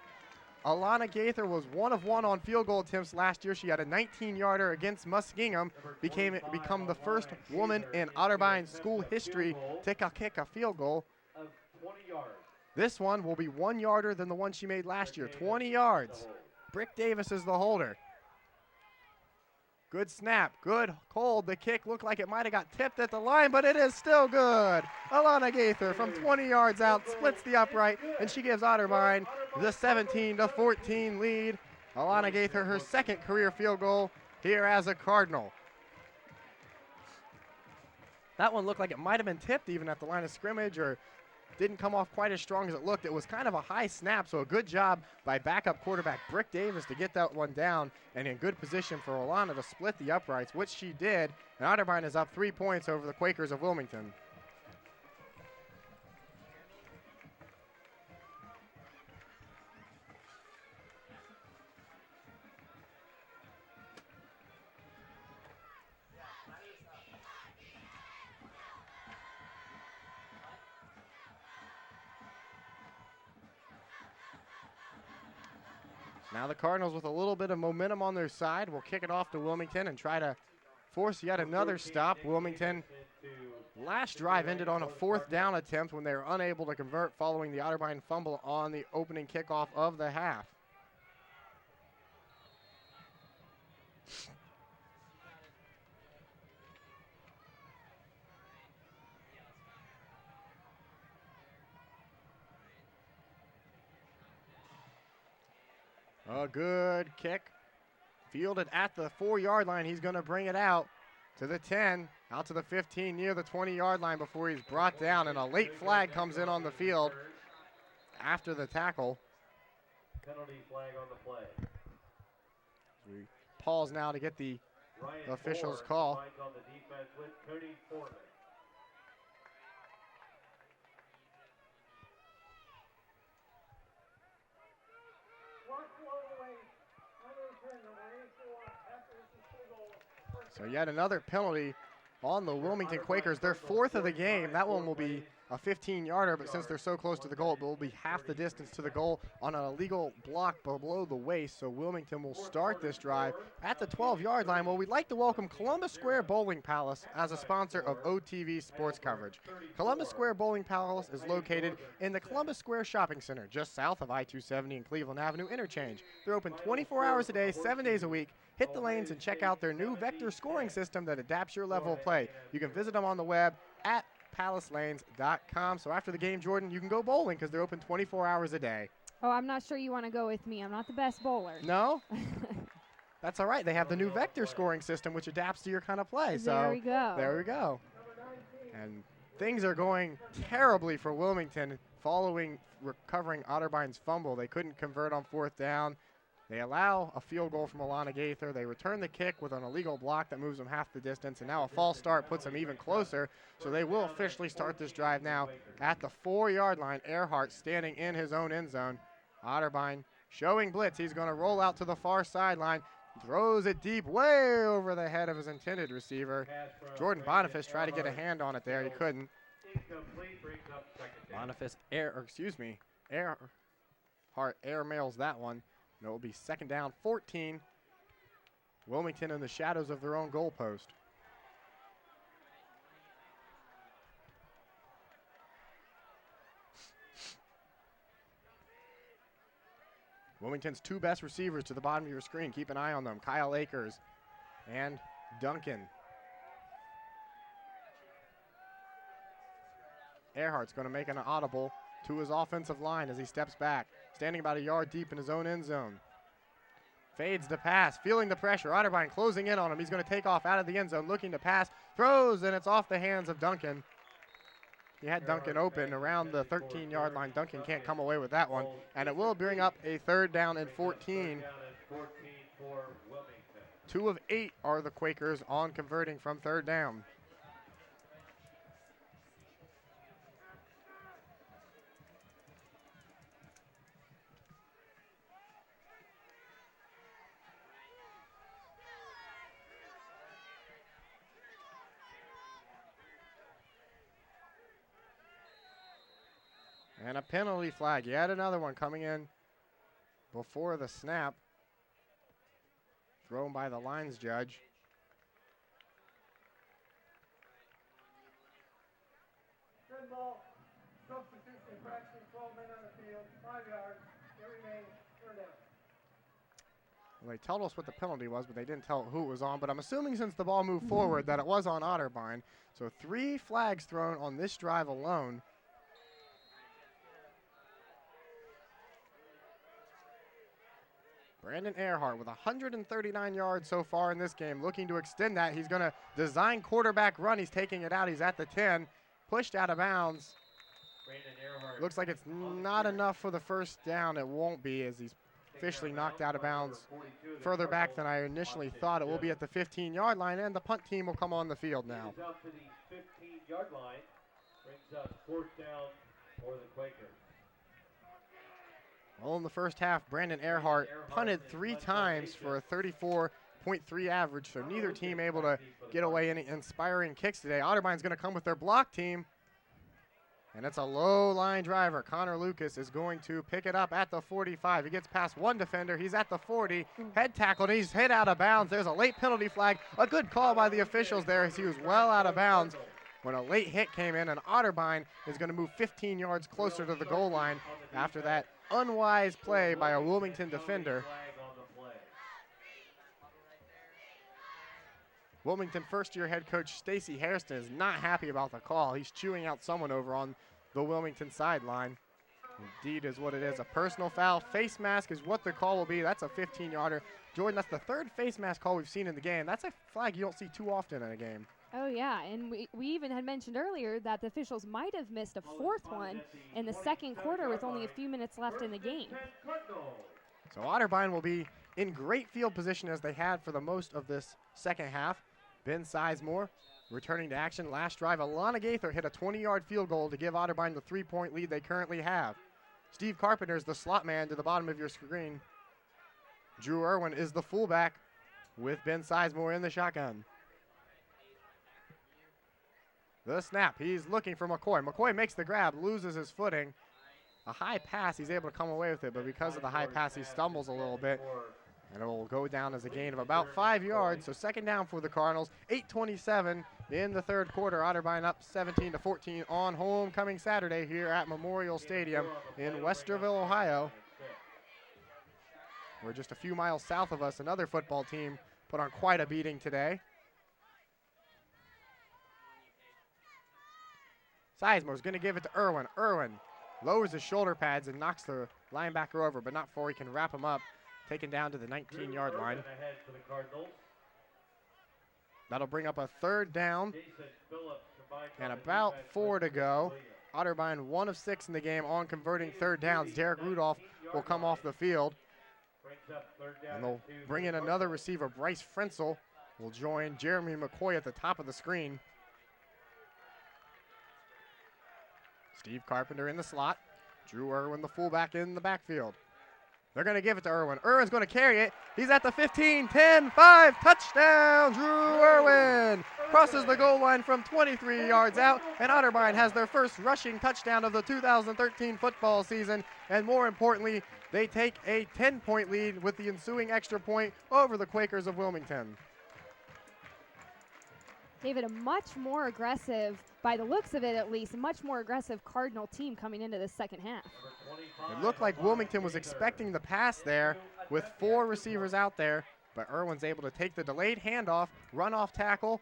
Alana Gaither was 1 of 1 on field goal attempts last year. She had a 19-yarder against Muskingum, become the first woman in Otterbein school history to kick a field goal. This one will be 1-yarder than the one she made last year, 20 yards. Brick Davis is the holder. Good snap, good hold. The kick looked like it might have got tipped at the line, but it is still good. Alana Gaither from 20 yards out splits the upright, and she gives Otterbein the 17-14 lead. Alana Gaither, her 2nd career field goal here as a Cardinal. That one looked like it might have been tipped even at the line of scrimmage, or didn't come off quite as strong as it looked. It was kind of a high snap, so a good job by backup quarterback Brick Davis to get that one down, and in good position for Alana to split the uprights, which she did, and Otterbein is up 3 points over the Quakers of Wilmington. Now the Cardinals with a little bit of momentum on their side will kick it off to Wilmington and try to force yet another stop. Wilmington last drive ended on a 4th down attempt when they were unable to convert following the Otterbein fumble on the opening kickoff of the half. A good kick, fielded at the 4-yard line. He's going to bring it out to the 10, out to the 15, near the 20-yard line before he's brought down, and a late flag comes in on the field after the tackle. Penalty flag on the play. We pause now to get the official's call. On the defense with Cody Foreman. So yet another penalty on the Wilmington Quakers. Their 4th of the game. That one will be a 15-yarder, but since they're so close to the goal, it will be half the distance to the goal on an illegal block below the waist. So Wilmington will start this drive at the 12-yard line. Well, we'd like to welcome Columbus Square Bowling Palace as a sponsor of OTV sports coverage. Columbus Square Bowling Palace is located in the Columbus Square Shopping Center, just south of I-270 and Cleveland Avenue interchange. They're open 24 hours a day, 7 days a week. Hit the lanes and check out their new vector scoring system that adapts your level of play. You can visit them on the web at palacelanes.com. So after the game, Jordan, you can go bowling because they're open 24 hours a day. Oh, I'm not sure you want to go with me. I'm not the best bowler. No? That's all right. They have the new vector scoring system, which adapts to your kind of play. So there we go. There we go. And things are going terribly for Wilmington following recovering Otterbein's fumble. They couldn't convert on 4th down. They allow a field goal from Alana Gaither. They return the kick with an illegal block that moves them half the distance, and now a false start puts them even closer. So they will officially start this drive now at the 4-yard line. Earhart standing in his own end zone. Otterbein showing blitz. He's going to roll out to the far sideline. Throws it deep way over the head of his intended receiver. Jordan Boniface tried to get a hand on it there. He couldn't. Boniface Earhart air mails that one. And it will be second down, 14. Wilmington in the shadows of their own goalpost. Wilmington's two best receivers to the bottom of your screen. Keep an eye on them. Kyle Akers and Duncan. Earhart's going to make an audible to his offensive line as he steps back, standing about a yard deep in his own end zone. Fades the pass, feeling the pressure. Otterbein closing in on him. He's going to take off out of the end zone, looking to pass, throws, and it's off the hands of Duncan. He had Duncan open around the 13-yard line. Duncan can't come away with that one, and it will bring up a third down and 14. 2 of 8 are the Quakers on converting from third down. And a penalty flag, yet another one coming in before the snap. Thrown by the lines judge. Good ball. Substitution practice, 12 men on the field, 5 yards. It remains third down. Well, they told us what the penalty was, but they didn't tell who it was on. But I'm assuming since the ball moved forward that it was on Otterbein. So 3 flags thrown on this drive alone. Brandon Earhart with 139 yards so far in this game, looking to extend that. He's going to design quarterback run. He's taking it out. He's at the 10, pushed out of bounds. Looks like it's not enough for the first down. It won't be, as he's officially knocked out of bounds further back than I initially thought. It will be at the 15-yard line, and the punt team will come on the field now. Out to the 15-yard line, brings up fourth down for the Quakers. Well, in the first half, Brandon Earhart punted 3 times for a 34.3 average, so neither team able to get away any inspiring kicks today. Otterbein's going to come with their block team, and it's a low-line driver. Connor Lucas is going to pick it up at the 45. He gets past one defender. He's at the 40. Head tackled, and he's hit out of bounds. There's a late penalty flag. A good call by the officials there as he was well out of bounds when a late hit came in, and Otterbein is going to move 15 yards closer to the goal line after that unwise play by a Wilmington defender. Wilmington first-year head coach Stacy Hairston is not happy about the call. He's chewing out someone over on the Wilmington sideline. Indeed is what it is, a personal foul. Face mask is what the call will be. That's a 15-yarder. Jordan, that's the 3rd face mask call we've seen in the game. That's a flag you don't see too often in a game. Oh, yeah, and we even had mentioned earlier that the officials might have missed a 4th one in the second quarter with only a few minutes left in the game. So Otterbein will be in great field position as they had for the most of this second half. Ben Sizemore returning to action. Last drive, Alana Gaither hit a 20-yard field goal to give Otterbein the 3-point lead they currently have. Steve Carpenter is the slot man to the bottom of your screen. Drew Irwin is the fullback with Ben Sizemore in the shotgun. The snap, he's looking for McCoy. McCoy makes the grab, loses his footing. A high pass, he's able to come away with it, but because of the high pass, he stumbles a little bit. And it will go down as a gain of about 5 yards. So second down for the Cardinals. 8:27 in the third quarter. Otterbein up 17-14 on homecoming Saturday here at Memorial Stadium in Westerville, Ohio. We're just a few miles south of us. Another football team put on quite a beating today. Sizemore's going to give it to Irwin. Irwin lowers his shoulder pads and knocks the linebacker over, but not before he can wrap him up. Taken down to the 19-yard line. That'll bring up a third down. And about 4 to go. Otterbein 1 of 6 in the game on converting third downs. Derek Rudolph will come off the field. And they'll bring in another receiver. Bryce Frenzel will join Jeremy McCoy at the top of the screen. Steve Carpenter in the slot. Drew Irwin, the fullback, in the backfield. They're going to give it to Irwin. Irwin's going to carry it. He's at the 15, 10, 5, touchdown, Drew Irwin. Crosses the goal line from 23 yards out, and Otterbein has their first rushing touchdown of the 2013 football season, and more importantly, they take a 10-point lead with the ensuing extra point over the Quakers of Wilmington. David, a much more aggressive, by the looks of it at least, a much more aggressive Cardinal team coming into the second half. It looked like Wilmington was expecting the pass there with 4 receivers out there, but Irwin's able to take the delayed handoff, run off tackle,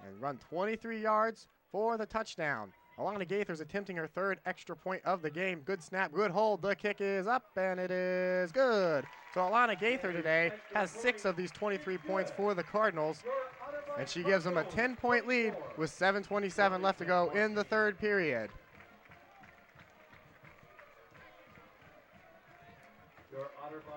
and run 23 yards for the touchdown. Alana Gaither's attempting her 3rd extra point of the game. Good snap, good hold. The kick is up, and it is good. So Alana Gaither today has 6 of these 23 points for the Cardinals, and she gives them a 10-point lead with 7:27 left to go in the 3rd period.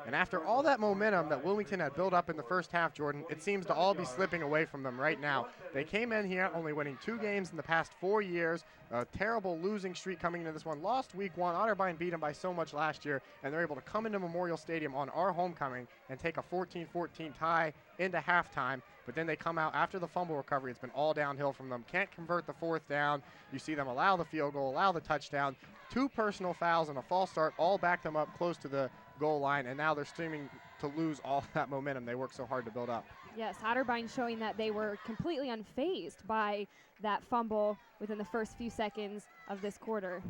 And after all that momentum that Wilmington had built up in the first half, Jordan, it seems to all be slipping away from them right now. They came in here only winning 2 games in the past 4 years, a terrible losing streak coming into this one. Lost week 1, Otterbein beat them by so much last year, and they're able to come into Memorial Stadium on our homecoming and take a 14-14 tie into halftime. But then they come out after the fumble recovery. It's been all downhill from them. Can't convert the 4th down. You see them allow the field goal, allow the touchdown. 2 personal fouls and a false start all back them up close to the goal line, and now they're streaming to lose all that momentum they worked so hard to build up. Yes, Otterbein showing that they were completely unfazed by that fumble within the first few seconds of this quarter.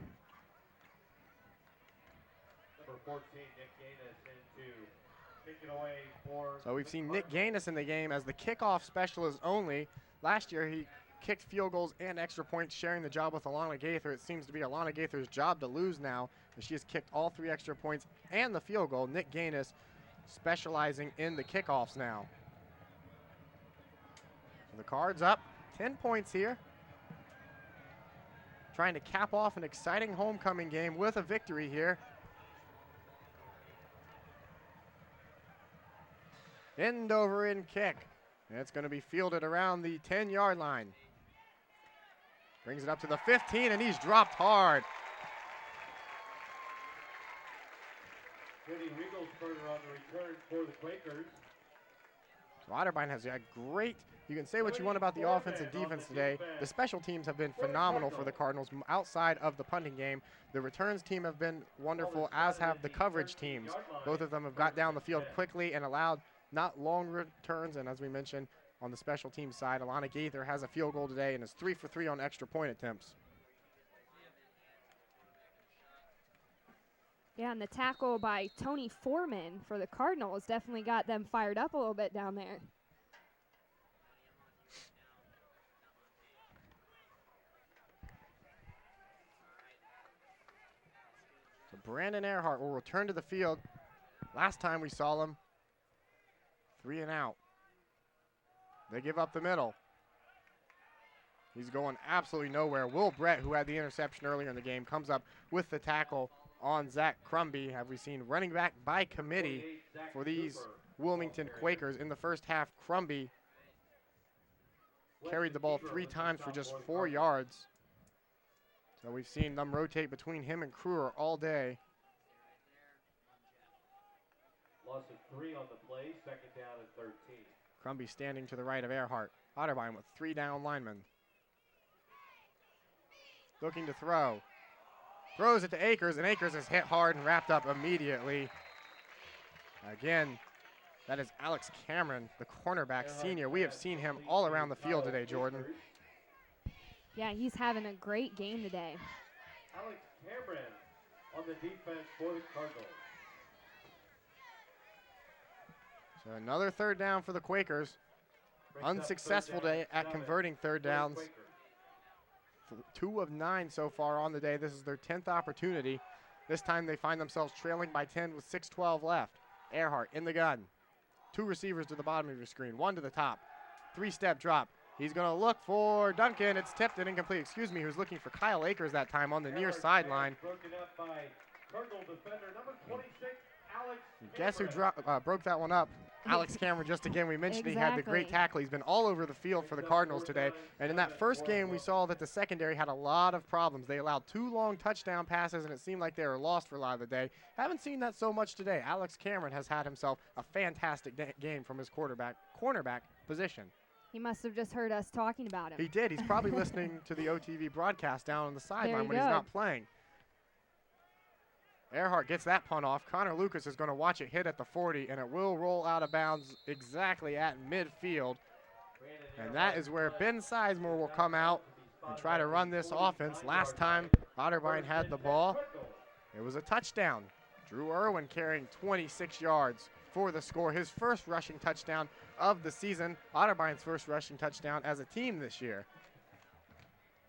Number 14, Nick Gaines in to kick it away for. So we've seen Nick Gaines in the game as the kickoff specialist only. Last year he kicked field goals and extra points, sharing the job with Alana Gaither. It seems to be Alana Gaither's job to lose now, as she has kicked all 3 extra points and the field goal. Nick Gaines specializing in the kickoffs now. So the Cards up, 10 points here. Trying to cap off an exciting homecoming game with a victory here. End over end kick. And it's going to be fielded around the 10-yard line. Brings it up to the 15, and he's dropped hard. Jenny Riegelsberger on the return for the Quakers. So Otterbein has a great, you can say what you want about the offense and defense today. The special teams have been phenomenal for the Cardinals outside of the punting game. The returns team have been wonderful, as have the coverage teams. Both of them have got down the field quickly and allowed not long returns, and as we mentioned, on the special team side, Alana Gaither has a field goal today and is 3 for 3 on extra point attempts. Yeah, and the tackle by Tony Foreman for the Cardinals definitely got them fired up a little bit down there. So Brandon Earhart will return to the field. Last time we saw him, 3 and out. They give up the middle. He's going absolutely nowhere. Will Brett, who had the interception earlier in the game, comes up with the tackle on Zach Crumby. Have we seen running back by committee for these Wilmington Quakers in the first half? Crumby carried the ball 3 times for just 4 yards. So we've seen them rotate between him and Kruer all day. Loss of 3 on the play, 2nd down and 13. Crumby standing to the right of Earhart. Otterbein with 3 down linemen. Looking to throw. Throws it to Akers, and Akers is hit hard and wrapped up immediately. Again, that is Alex Cameron, the cornerback senior. We have seen him all around the field today, Jordan. Yeah, he's having a great game today. Alex Cameron on the defense for the Cardinals. So another 3rd down for the Quakers. Unsuccessful day at converting 3rd downs. 2 of 9 so far on the day. This is their 10th opportunity. This time they find themselves trailing by 10 with 6:12 left. Earhart in the gun. 2 receivers to the bottom of your screen, 1 to the top. 3-step drop. He's going to look for Duncan. It's tipped and incomplete. Excuse me, he was looking for Kyle Akers that time on the near sideline. Broken up by Cardinal defender number 26, Alex Guess who broke that one up? Alex Cameron, just again, we mentioned he had the great tackle. He's been all over the field for the Cardinals today. And in that first game, we saw that the secondary had a lot of problems. They allowed 2 long touchdown passes, and it seemed like they were lost for a lot of the day. Haven't seen that so much today. Alex Cameron has had himself a fantastic game from his cornerback position. He must have just heard us talking about him. He did. He's probably listening to the OTV broadcast down on the sideline when he's not playing. Earhart gets that punt off. Connor Lucas is going to watch it hit at the 40, and it will roll out of bounds exactly at midfield. And that is where Ben Sizemore will come out and try to run this offense. Last time Otterbein had the ball, it was a touchdown. Drew Irwin carrying 26 yards for the score. His first rushing touchdown of the season. Otterbein's first rushing touchdown as a team this year.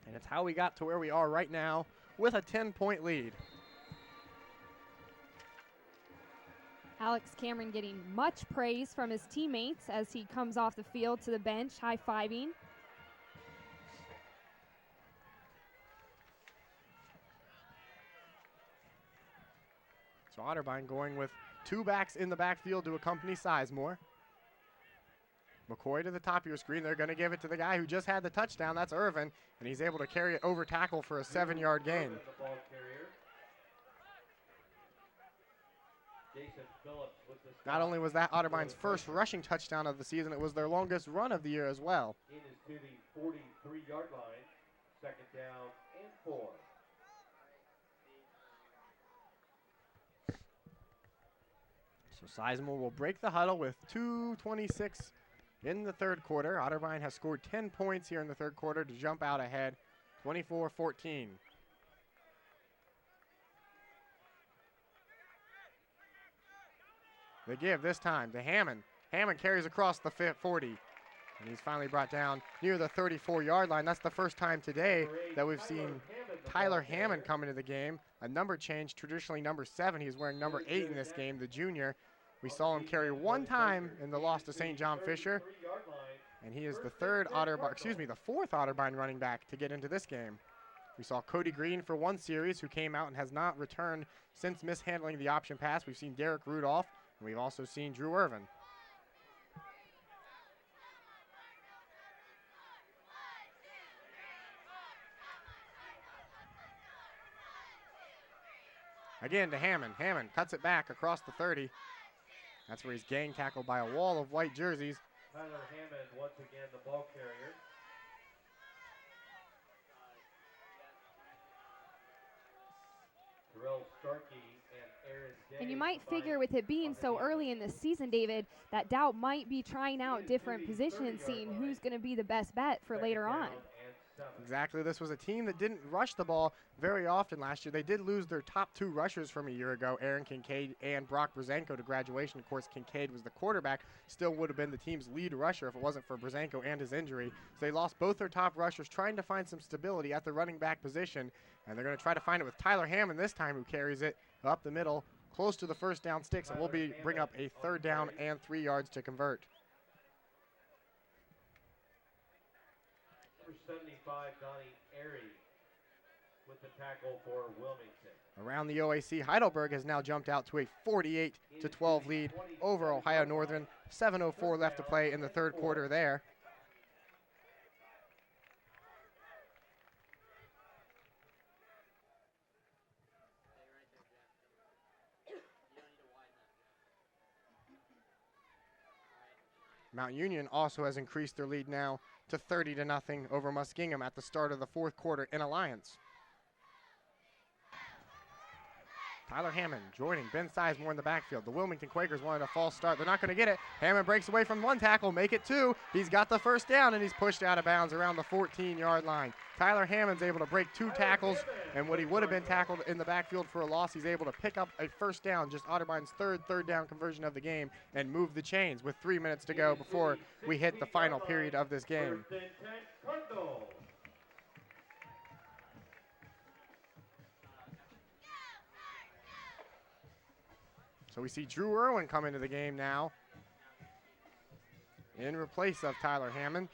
And it's how we got to where we are right now with a 10-point lead. Alex Cameron getting much praise from his teammates as he comes off the field to the bench, high-fiving. So Otterbein going with 2 backs in the backfield to accompany Sizemore. McCoy to the top of your screen. They're going to give it to the guy who just had the touchdown. That's Irvin, and he's able to carry it over tackle for a 7-yard gain. Not only was that Otterbein's first rushing touchdown of the season, it was their longest run of the year as well. In is to the 43-yard line, 2nd down and 4. So Sizemore will break the huddle with 2:26 in the third quarter. Otterbein has scored 10 points here in the third quarter to jump out ahead, 24-14. They give this time to Hammond. Hammond carries across the 40, and he's finally brought down near the 34-yard line. That's the first time today that we've seen Tyler Hammond come into the game. A number change, traditionally number 7. He's wearing number 8 in this game, the junior. We saw him carry 1 time in the loss to St. John Fisher, and he is the fourth Otterbein running back to get into this game. We saw Cody Green for 1 series, who came out and has not returned since mishandling the option pass. We've seen Derek Rudolph, and we've also seen Drew Irvin. Again to Hammond. Hammond cuts it back across the 30. That's where he's gang tackled by a wall of white jerseys. Tyler Hammond, once again, the ball carrier. Terrell Starkey and Aaron Day. And you might figure with it being so early in the season, David, that Doubt might be trying out different positions, seeing who's going to be the best bet for later on. Exactly. This was a team that didn't rush the ball very often last year. They did lose their top 2 rushers from a year ago, Aaron Kincaid and Brock Brzenko, to graduation. Of course, Kincaid was the quarterback, still would have been the team's lead rusher if it wasn't for Brzenko and his injury. So they lost both their top rushers, trying to find some stability at the running back position, and they're going to try to find it with Tyler Hammond this time, who carries it up the middle, close to the first down sticks, and will bring up a 3rd down and 3 yards to convert. Number 75, Donnie Airy, with the tackle for Wilmington. Around the OAC, Heidelberg has now jumped out to a 48-12 lead over Ohio Northern. 7:04 left to play in the third quarter there. Mount Union also has increased their lead now to 30-0 over Muskingum at the start of the fourth quarter in Alliance. Tyler Hammond joining Ben Sizemore in the backfield. The Wilmington Quakers wanted a false start. They're not going to get it. Hammond breaks away from 1 tackle, make it 2. He's got the first down, and he's pushed out of bounds around the 14-yard line. Tyler Hammond's able to break 2 tackles, and what he would have been tackled in the backfield for a loss, he's able to pick up a first down, just Otterbein's third down conversion of the game, and move the chains with 3 minutes to go before we hit the final period of this game. So we see Drew Irwin come into the game now in replace of Tyler Hammond.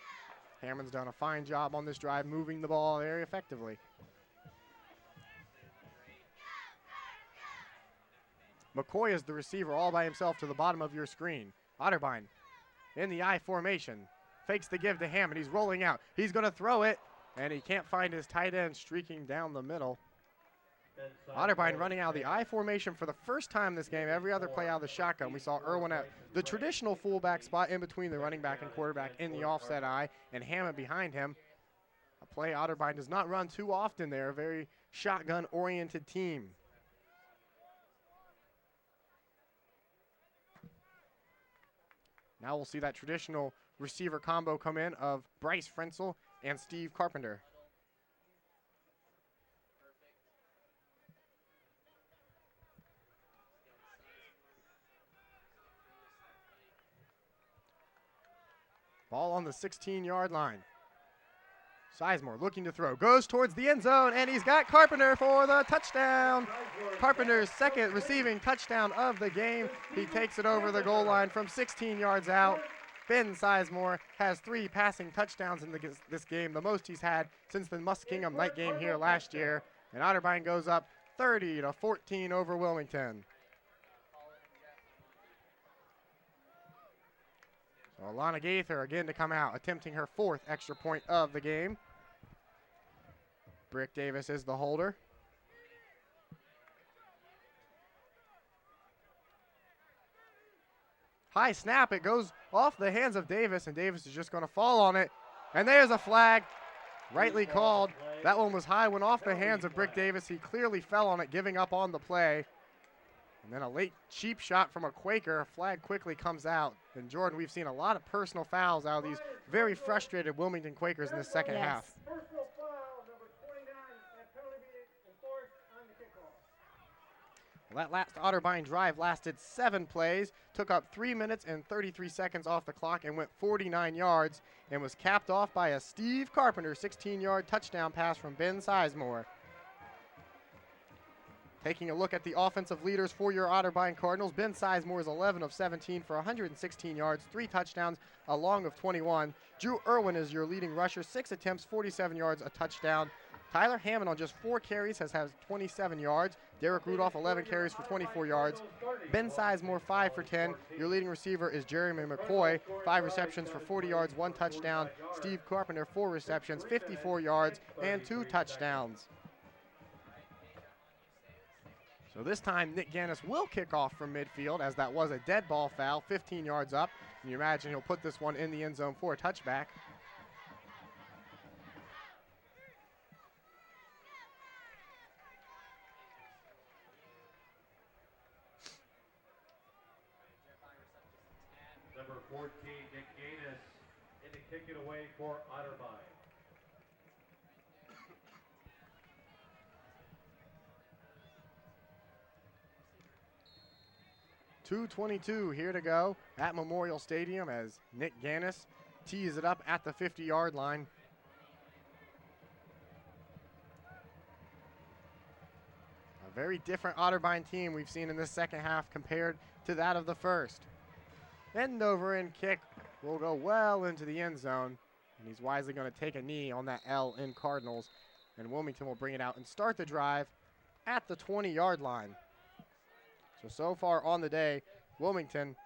Hammond's done a fine job on this drive, moving the ball very effectively. McCoy is the receiver all by himself to the bottom of your screen. Otterbein in the I formation. Fakes the give to Hammond. He's rolling out. He's going to throw it, and he can't find his tight end streaking down the middle. Otterbein running out of the I formation for the first time this game. Every other play out of the shotgun. We saw Irwin at the traditional fullback spot in between the running back and quarterback in the offset I, and Hammond behind him. A play Otterbein does not run too often there. A very shotgun-oriented team. Now we'll see that traditional receiver combo come in of Bryce Frenzel and Steve Carpenter. Ball on the 16-yard line. Sizemore looking to throw, goes towards the end zone, and he's got Carpenter for the touchdown. Carpenter's second receiving touchdown of the game. He takes it over the goal line from 16 yards out. Ben Sizemore has 3 passing touchdowns in this game, the most he's had since the Muskingum night game here last year. And Otterbein goes up 30-14 over Wilmington. So Alana Gaither again to come out, attempting her 4th extra point of the game. Brick Davis is the holder. High snap, it goes off the hands of Davis, and Davis is just going to fall on it. And there's a flag, rightly called. That one was high, went off the hands of Brick Davis. He clearly fell on it, giving up on the play. And then a late cheap shot from a Quaker. A flag quickly comes out. And Jordan, we've seen a lot of personal fouls out of these very frustrated Wilmington Quakers in the second half. Personal foul, number 29, and penalty being enforced on the kickoff. Well, that last Otterbein drive lasted 7 plays, took up 3 minutes and 33 seconds off the clock, and went 49 yards, and was capped off by a Steve Carpenter 16-yard touchdown pass from Ben Sizemore. Taking a look at the offensive leaders for your Otterbein Cardinals, Ben Sizemore is 11 of 17 for 116 yards, 3 touchdowns, a long of 21. Drew Irwin is your leading rusher, 6 attempts, 47 yards, a touchdown. Tyler Hammond on just 4 carries has 27 yards. Derek Rudolph, 11 carries for 24 yards. Ben Sizemore, 5 for 10. Your leading receiver is Jeremy McCoy, 5 receptions for 40 yards, 1 touchdown. Steve Carpenter, 4 receptions, 54 yards, and 2 touchdowns. So this time, Nick Gannis will kick off from midfield, as that was a dead ball foul, 15 yards up. And you imagine he'll put this one in the end zone for a touchback. Number 14, Nick Gannis, in to kick it away for Otterbein. 2:22 here to go at Memorial Stadium as Nick Gannis tees it up at the 50-yard line. A very different Otterbein team we've seen in this second half compared to that of the first. End over and kick will go well into the end zone, and he's wisely going to take a knee on that L in Cardinals, and Wilmington will bring it out and start the drive at the 20-yard line. So far on the day, Wilmington,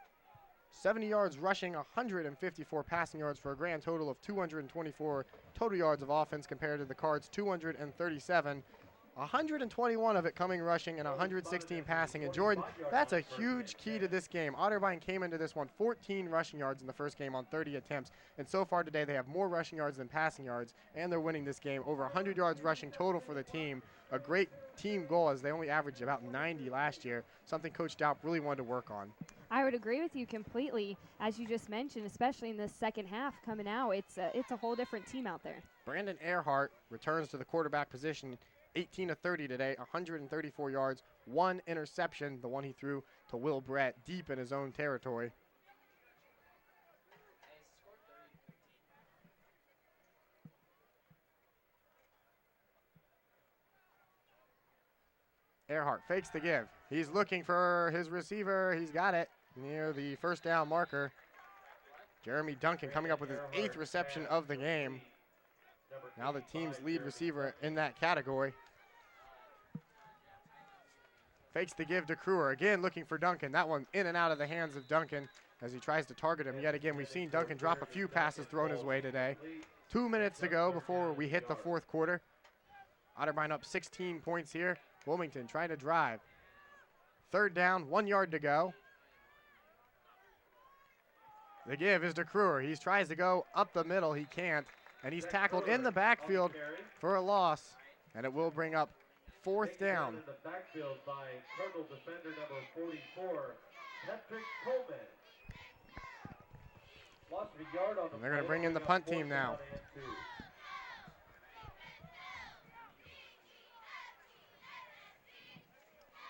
70 yards rushing, 154 passing yards for a grand total of 224 total yards of offense compared to the Cards' 237. 121 of it coming rushing and 116 passing. And Jordan, that's a huge key to this game. Otterbein came into this one 14 rushing yards in the first game on 30 attempts. And so far today, they have more rushing yards than passing yards, and they're winning this game. Over 100 yards rushing total for the team. A great team goal, as they only averaged about 90 last year, something Coach Daup really wanted to work on. I would agree with you completely. As you just mentioned, especially in this second half coming out, it's a whole different team out there. Brandon Earhart returns to the quarterback position, 18 of 30 today, 134 yards, 1 interception, the one he threw to Will Brett deep in his own territory. Earhart fakes the give. He's looking for his receiver. He's got it near the first down marker. Jeremy Duncan coming up with his 8th reception of the game. Now the team's lead receiver in that category. Fakes the give to Kruer. Again, looking for Duncan. That one in and out of the hands of Duncan as he tries to target him yet again. We've seen Duncan drop a few passes thrown his way today. 2 minutes to go before we hit the fourth quarter. Otterbein up 16 points here. Wilmington trying to drive. Third down, 1 yard to go. The give is to Kruer. He tries to go up the middle. He can't. And he's tackled in the backfield for a loss. And it will bring up fourth down. In the backfield by Cardinal defender number 44, Patrick Coleman. Lost a yard on the And they're going to bring in the punt team now.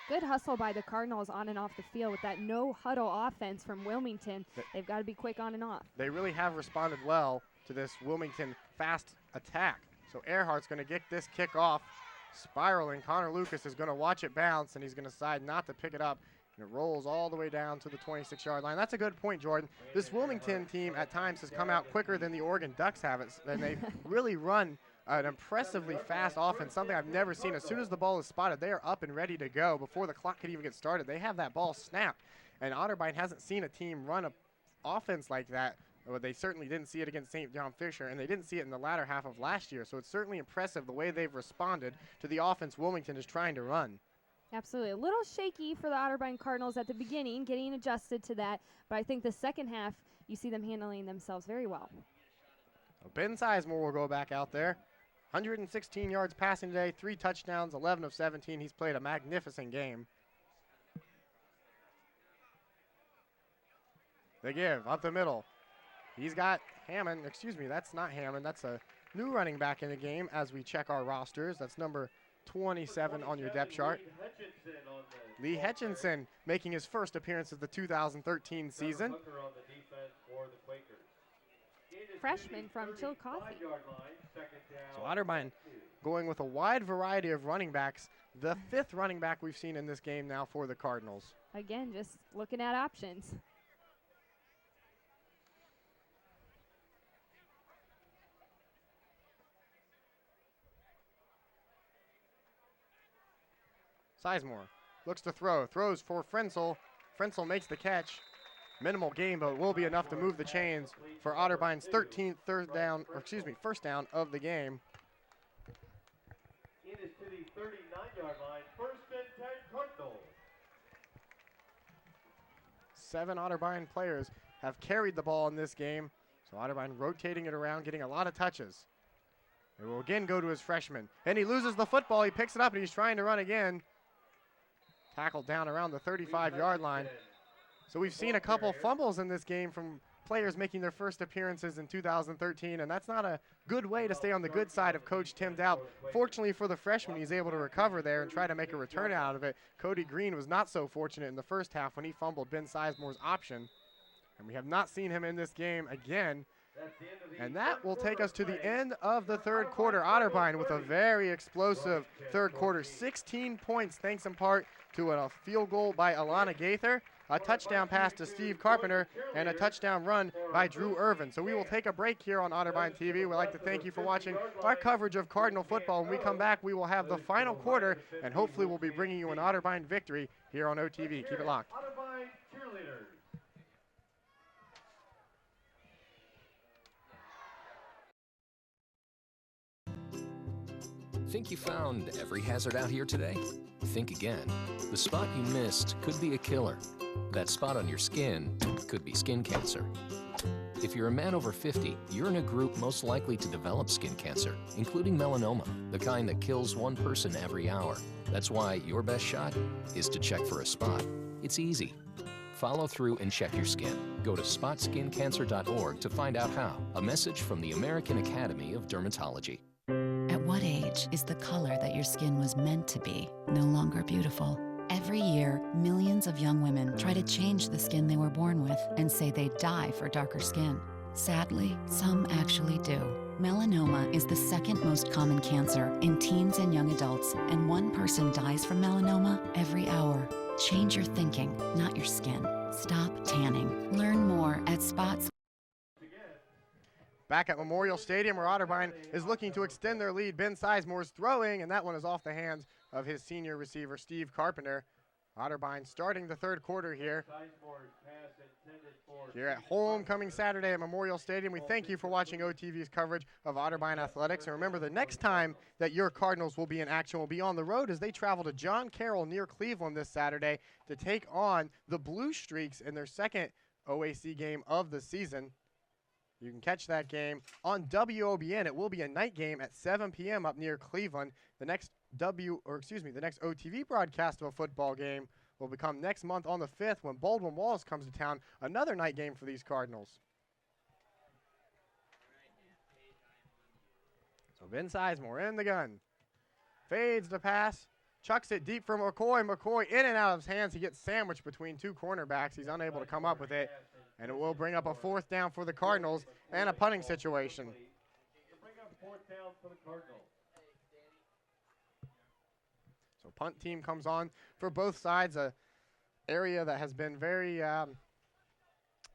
Good hustle by the Cardinals on and off the field with that no-huddle offense from Wilmington. They've got to be quick on and off. They really have responded well to this Wilmington fast attack. So Earhart's going to get this kick off. Spiraling, Connor Lucas is going to watch it bounce, and he's going to decide not to pick it up. And it rolls all the way down to the 26-yard line. That's a good point, Jordan. This Wilmington team at times has come out quicker than the Oregon Ducks have it, and they've really run an impressively fast offense, something I've never seen. As soon as the ball is spotted, they are up and ready to go before the clock can even get started. They have that ball snapped, and Otterbein hasn't seen a team run an offense like that. Well, they certainly didn't see it against St. John Fisher, and they didn't see it in the latter half of last year. So it's certainly impressive the way they've responded to the offense Wilmington is trying to run. Absolutely. A little shaky for the Otterbein Cardinals at the beginning, getting adjusted to that. But I think the second half, you see them handling themselves very well. Ben Sizemore will go back out there. 116 yards passing today, 3 touchdowns, 11 of 17. He's played a magnificent game. They give up the middle. He's got Hammond. Excuse me, that's not Hammond. That's a new running back in the game as we check our rosters. That's number 27 on your depth chart. Lee Hutchinson making his first appearance of the 2013 season. Freshman from Chillicothe. So Otterbein going with a wide variety of running backs. The 5th running back we've seen in this game now for the Cardinals. Again, just looking at options. Sizemore looks to throw, throws for Frenzel. Frenzel makes the catch. Minimal gain, but it will be enough to move the chains for Otterbein's 13th first down of the game. It is to the 39-yard line, 1st and 10 Cardinals. 7 Otterbein players have carried the ball in this game. So Otterbein rotating it around, getting a lot of touches. It will again go to his freshman. And he loses the football. He picks it up, and he's trying to run again. Tackled down around the 35-yard line. So we've seen a couple fumbles in this game from players making their first appearances in 2013, and that's not a good way to stay on the good side of Coach Tim Daup. Fortunately for the freshman, he's able to recover there and try to make a return out of it. Cody Green was not so fortunate in the first half when he fumbled Ben Sizemore's option. And we have not seen him in this game again. And that will take us to the end of the third quarter. Otterbein with a very explosive third quarter. 16 points thanks in part to a field goal by Alana Gaither, a touchdown pass to Steve Carpenter, and a touchdown run by Drew Irvin. So we will take a break here on Otterbein TV. We'd like to thank you for watching our coverage of Cardinal football. When we come back, we will have the final quarter, and hopefully we'll be bringing you an Otterbein victory here on OTV. Keep it locked. Otterbein cheerleaders. Think you found every hazard out here today? Think again. The spot you missed could be a killer. That spot on your skin could be skin cancer. If you're a man over 50, you're in a group most likely to develop skin cancer, including melanoma, the kind that kills 1 person every hour. That's why your best shot is to check for a spot. It's easy. Follow through and check your skin. Go to spotskincancer.org to find out how. A message from the American Academy of Dermatology. At what age is the color that your skin was meant to be no longer beautiful? Every year, millions of young women try to change the skin they were born with and say they die for darker skin. Sadly, some actually do. Melanoma is the 2nd most common cancer in teens and young adults, and 1 person dies from melanoma every hour. Change your thinking, not your skin. Stop tanning. Learn more at Spots. Back at Memorial Stadium, where Otterbein is looking to extend their lead. Ben Sizemore's throwing, and that one is off the hands of his senior receiver, Steve Carpenter. Otterbein starting the third quarter here. Sizemore's pass intended for Here at home, coming Saturday at Memorial Stadium. We thank you for watching OTV's coverage of Otterbein Athletics. And remember, the next time that your Cardinals will be in action will be on the road as they travel to John Carroll near Cleveland this Saturday to take on the Blue Streaks in their second OAC game of the season. You can catch that game on WOBN. It will be a night game at 7 p.m. up near Cleveland. The next the next OTV broadcast of a football game will become next month on the 5th when Baldwin Wallace comes to town. Another night game for these Cardinals. So Ben Sizemore in the gun. Fades the pass. Chucks it deep for McCoy. McCoy in and out of his hands. He gets sandwiched between two cornerbacks. He's unable to come up with it. And it will bring up a fourth down for the Cardinals and a punting situation. Bring up fourth down for the Cardinals. So punt team comes on for both sides, a area that has been very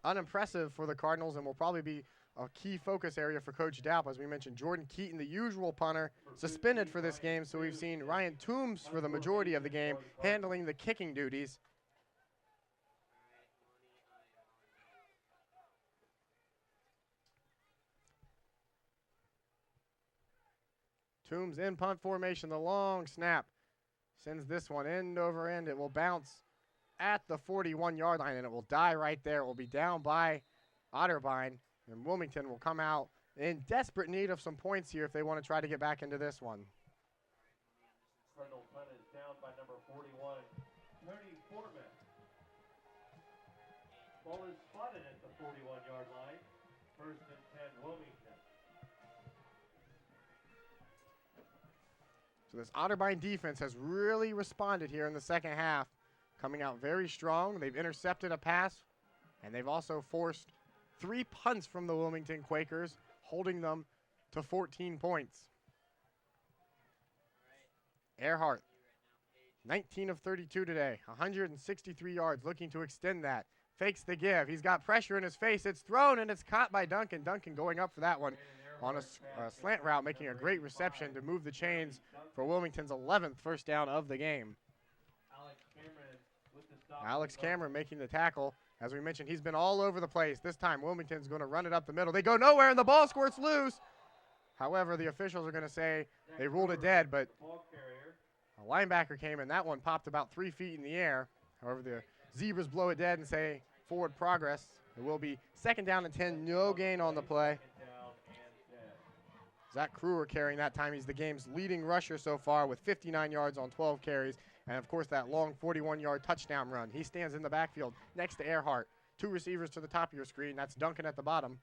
unimpressive for the Cardinals and will probably be a key focus area for Coach Daup. As we mentioned, Jordan Keaton, the usual punter, suspended for this game, so we've seen Ryan Toombs for the majority of the game handling the kicking duties. Toombs in punt formation, the long snap. Sends this one end over end. It will bounce at the 41-yard line, and it will die right there. It will be down by Otterbein, and Wilmington will come out in desperate need of some points here if they want to try to get back into this one. Cardinal punt is down by number 41, Tony Foreman. Ball is spotted at the 41-yard line. First and 10, Wilmington. So this Otterbein defense has really responded here in the second half, coming out very strong. They've intercepted a pass, and they've also forced 3 punts from the Wilmington Quakers, holding them to 14 points. Earhart, 19 of 32 today, 163 yards, looking to extend that. Fakes the give. He's got pressure in his face. It's thrown, and it's caught by Duncan. Duncan going up for that one on a slant route, making a great reception to move the chains for Wilmington's 11th first down of the game. Alex Cameron making the tackle. As we mentioned, he's been all over the place. This time, Wilmington's going to run it up the middle. They go nowhere, and the ball squirts loose. However, the officials are going to say they ruled it dead, but a linebacker came, and that one popped about 3 feet in the air. However, the Zebras blow it dead and say forward progress. It will be second down and 10, no gain on the play. Zach Kruger carrying that time. He's the game's leading rusher so far with 59 yards on 12 carries. And, of course, that long 41-yard touchdown run. He stands in the backfield next to Earhart. 2 receivers to the top of your screen. That's Duncan at the bottom.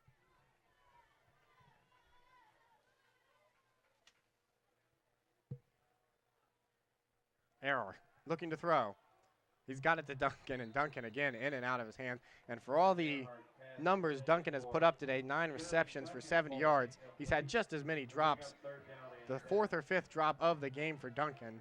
Earhart looking to throw. He's got it to Duncan, and Duncan again in and out of his hand. And for all the numbers Duncan has put up today, 9 receptions for 70 yards. He's had just as many drops. The 4th or 5th drop of the game for Duncan.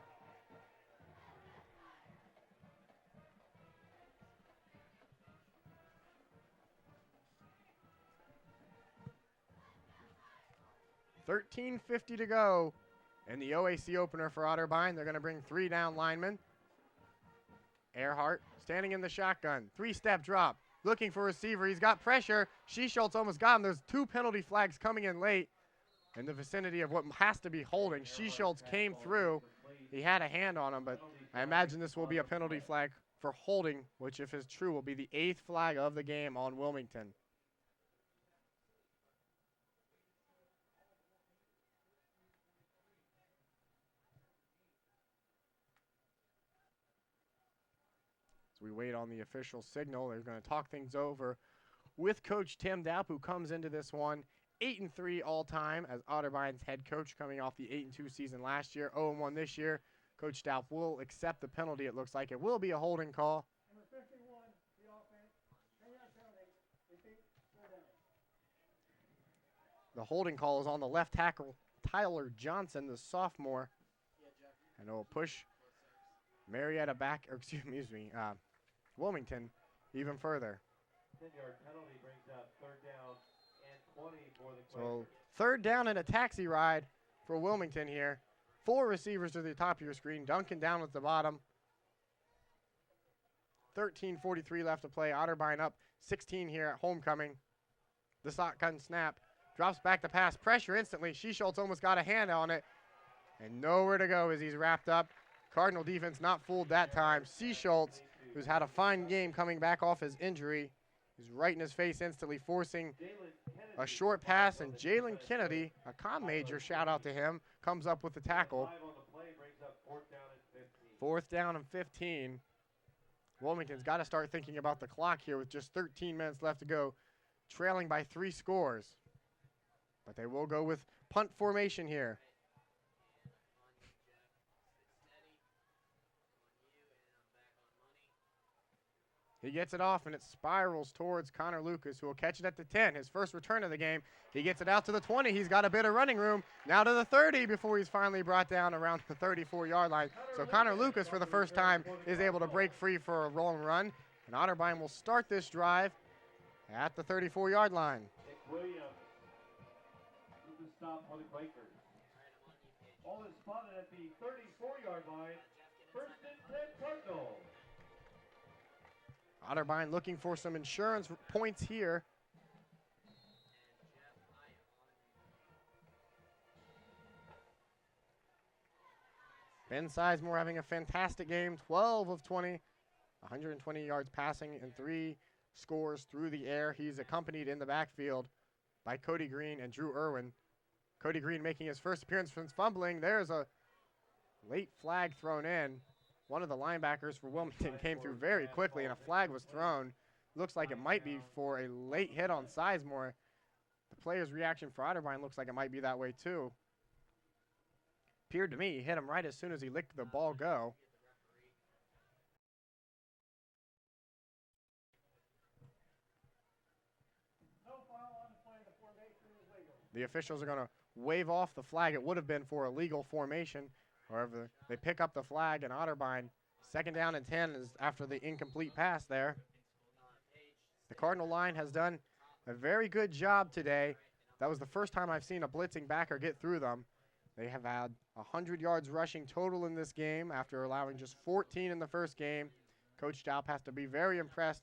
$13:50 to go in the OAC opener for Otterbein. They're going to bring 3 down linemen. Earhart standing in the shotgun. 3-step drop. Looking for a receiver. He's got pressure. Schultz almost got him. There's 2 penalty flags coming in late in the vicinity of what has to be holding. Schultz came through. He had a hand on him, but I imagine this will be a penalty flag for holding, which, if it's true, will be the 8th flag of the game on Wilmington. We wait on the official signal. They're going to talk things over with Coach Tim Daup, who comes into this one 8-3 all-time as Otterbein's head coach, coming off the 8-2 season last year, 0-1 this year. Coach Daup will accept the penalty. It looks like it will be a holding call. Number 51, the offense. Penalty. Repeat, third down. The holding call is on the left tackle, Tyler Johnson, the sophomore. And it will push Marietta back, or excuse me, Wilmington even further. 10-yard penalty brings up third down and 20 for the Quakers. So 3rd down and a taxi ride for Wilmington here. 4 receivers to the top of your screen. Duncan down at the bottom. 13:43 left to play. Otterbein up 16 here at homecoming. The shotgun snap. Drops back the pass. Pressure instantly. Schultz almost got a hand on it. And nowhere to go as he's wrapped up. Cardinal defense not fooled that time. Schultz, who's had a fine game coming back off his injury, is right in his face instantly, forcing a short pass. And Jalen Kennedy, a comm major, shout out to him, comes up with the tackle. 4th down and 15. Wilmington's got to start thinking about the clock here with just 13 minutes left to go, trailing by 3 scores. But they will go with punt formation here. He gets it off, and it spirals towards Connor Lucas, who will catch it at the 10, his first return of the game. He gets it out to the 20. He's got a bit of running room. Now to the 30 before he's finally brought down around the 34-yard line. So Connor Lucas, for the first time, is able to break free for a long run. And Otterbein will start this drive at the 34-yard line. Nick Williams with the stop for the Quakers. All is spotted at the 34-yard line. 1st and 10 Cardinals. Otterbein looking for some insurance points here. Ben Sizemore having a fantastic game, 12 of 20, 120 yards passing and 3 scores through the air. He's accompanied in the backfield by Cody Green and Drew Irwin. Cody Green making his first appearance since fumbling. There's a late flag thrown in. One of the linebackers for Wilmington came through very quickly, and a flag was thrown. Looks like it might be for a late hit on Sizemore. The player's reaction for Otterbein looks like it might be that way too. Appeared to me he hit him right as soon as he let the ball go. The officials are going to wave off the flag. It would have been for a legal formation. However, they pick up the flag, and Otterbein, 2nd down and 10 is after the incomplete pass there. The Cardinal line has done a very good job today. That was the first time I've seen a blitzing backer get through them. They have had 100 yards rushing total in this game after allowing just 14 in the first game. Coach Daup has to be very impressed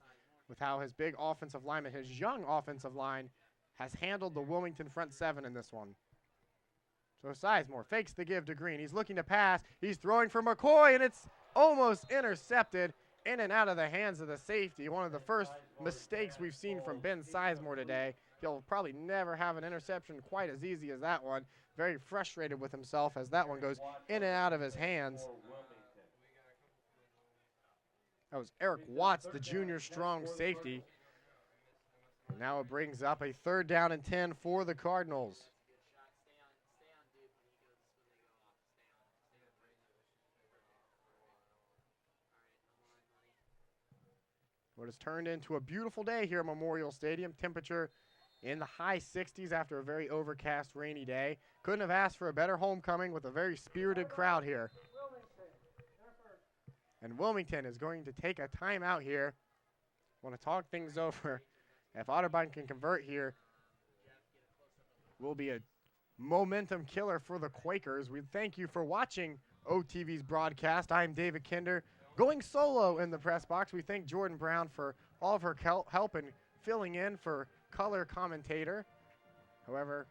with how his big offensive lineman, his young offensive line, has handled the Wilmington front 7 in this one. So Sizemore fakes the give to Green. He's looking to pass. He's throwing for McCoy, and it's almost intercepted in and out of the hands of the safety. One of the first mistakes we've seen from Ben Sizemore today. He'll probably never have an interception quite as easy as that one. Very frustrated with himself as that one goes in and out of his hands. That was Eric Watts, the junior strong safety. And now it brings up a 3rd down and 10 for the Cardinals. What has turned into a beautiful day here at Memorial Stadium. Temperature in the high 60s after a very overcast, rainy day. Couldn't have asked for a better homecoming with a very spirited crowd here. And Wilmington is going to take a timeout here. Want to talk things over. If Otterbein can convert here, will be a momentum killer for the Quakers. We thank you for watching OTV's broadcast. I'm David Kinder. Going solo in the press box, we thank Jordan Brown for all of her help in filling in for color commentator. However,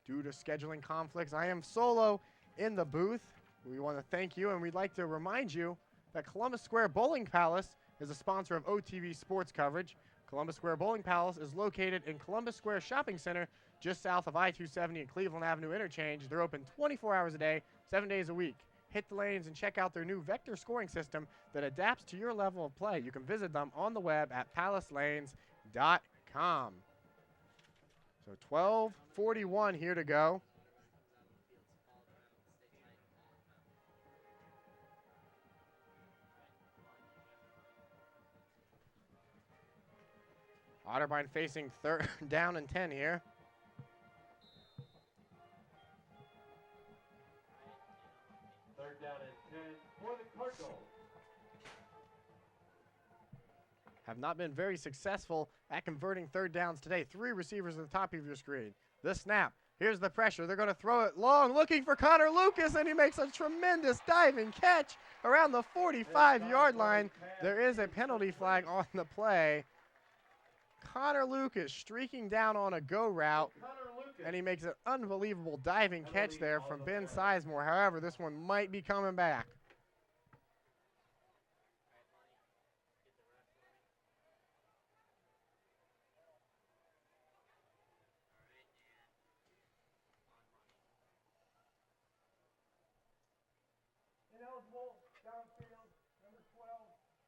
due to scheduling conflicts, I am solo in the booth. We want to thank you, and we'd like to remind you that Columbus Square Bowling Palace is a sponsor of OTV sports coverage. Columbus Square Bowling Palace is located in Columbus Square Shopping Center, just south of I-270 and Cleveland Avenue Interchange. They're open 24 hours a day, 7 days a week. Hit the lanes and check out their new vector scoring system that adapts to your level of play. You can visit them on the web at palacelanes.com. So 12:41 here to go. Otterbein facing 3rd down and 10 here. Down and 10 for the Cardinals. Have not been very successful at converting 3rd downs today. 3 receivers at the top of your screen. The snap. Here's the pressure. They're going to throw it long, looking for Connor Lucas, and he makes a tremendous diving catch around the 45-yard line. There is a penalty flag on the play. Connor Lucas streaking down on a go route, and he makes an unbelievable diving catch there from Ben Sizemore. However, this one might be coming back. Ineligible, downfield, number 12,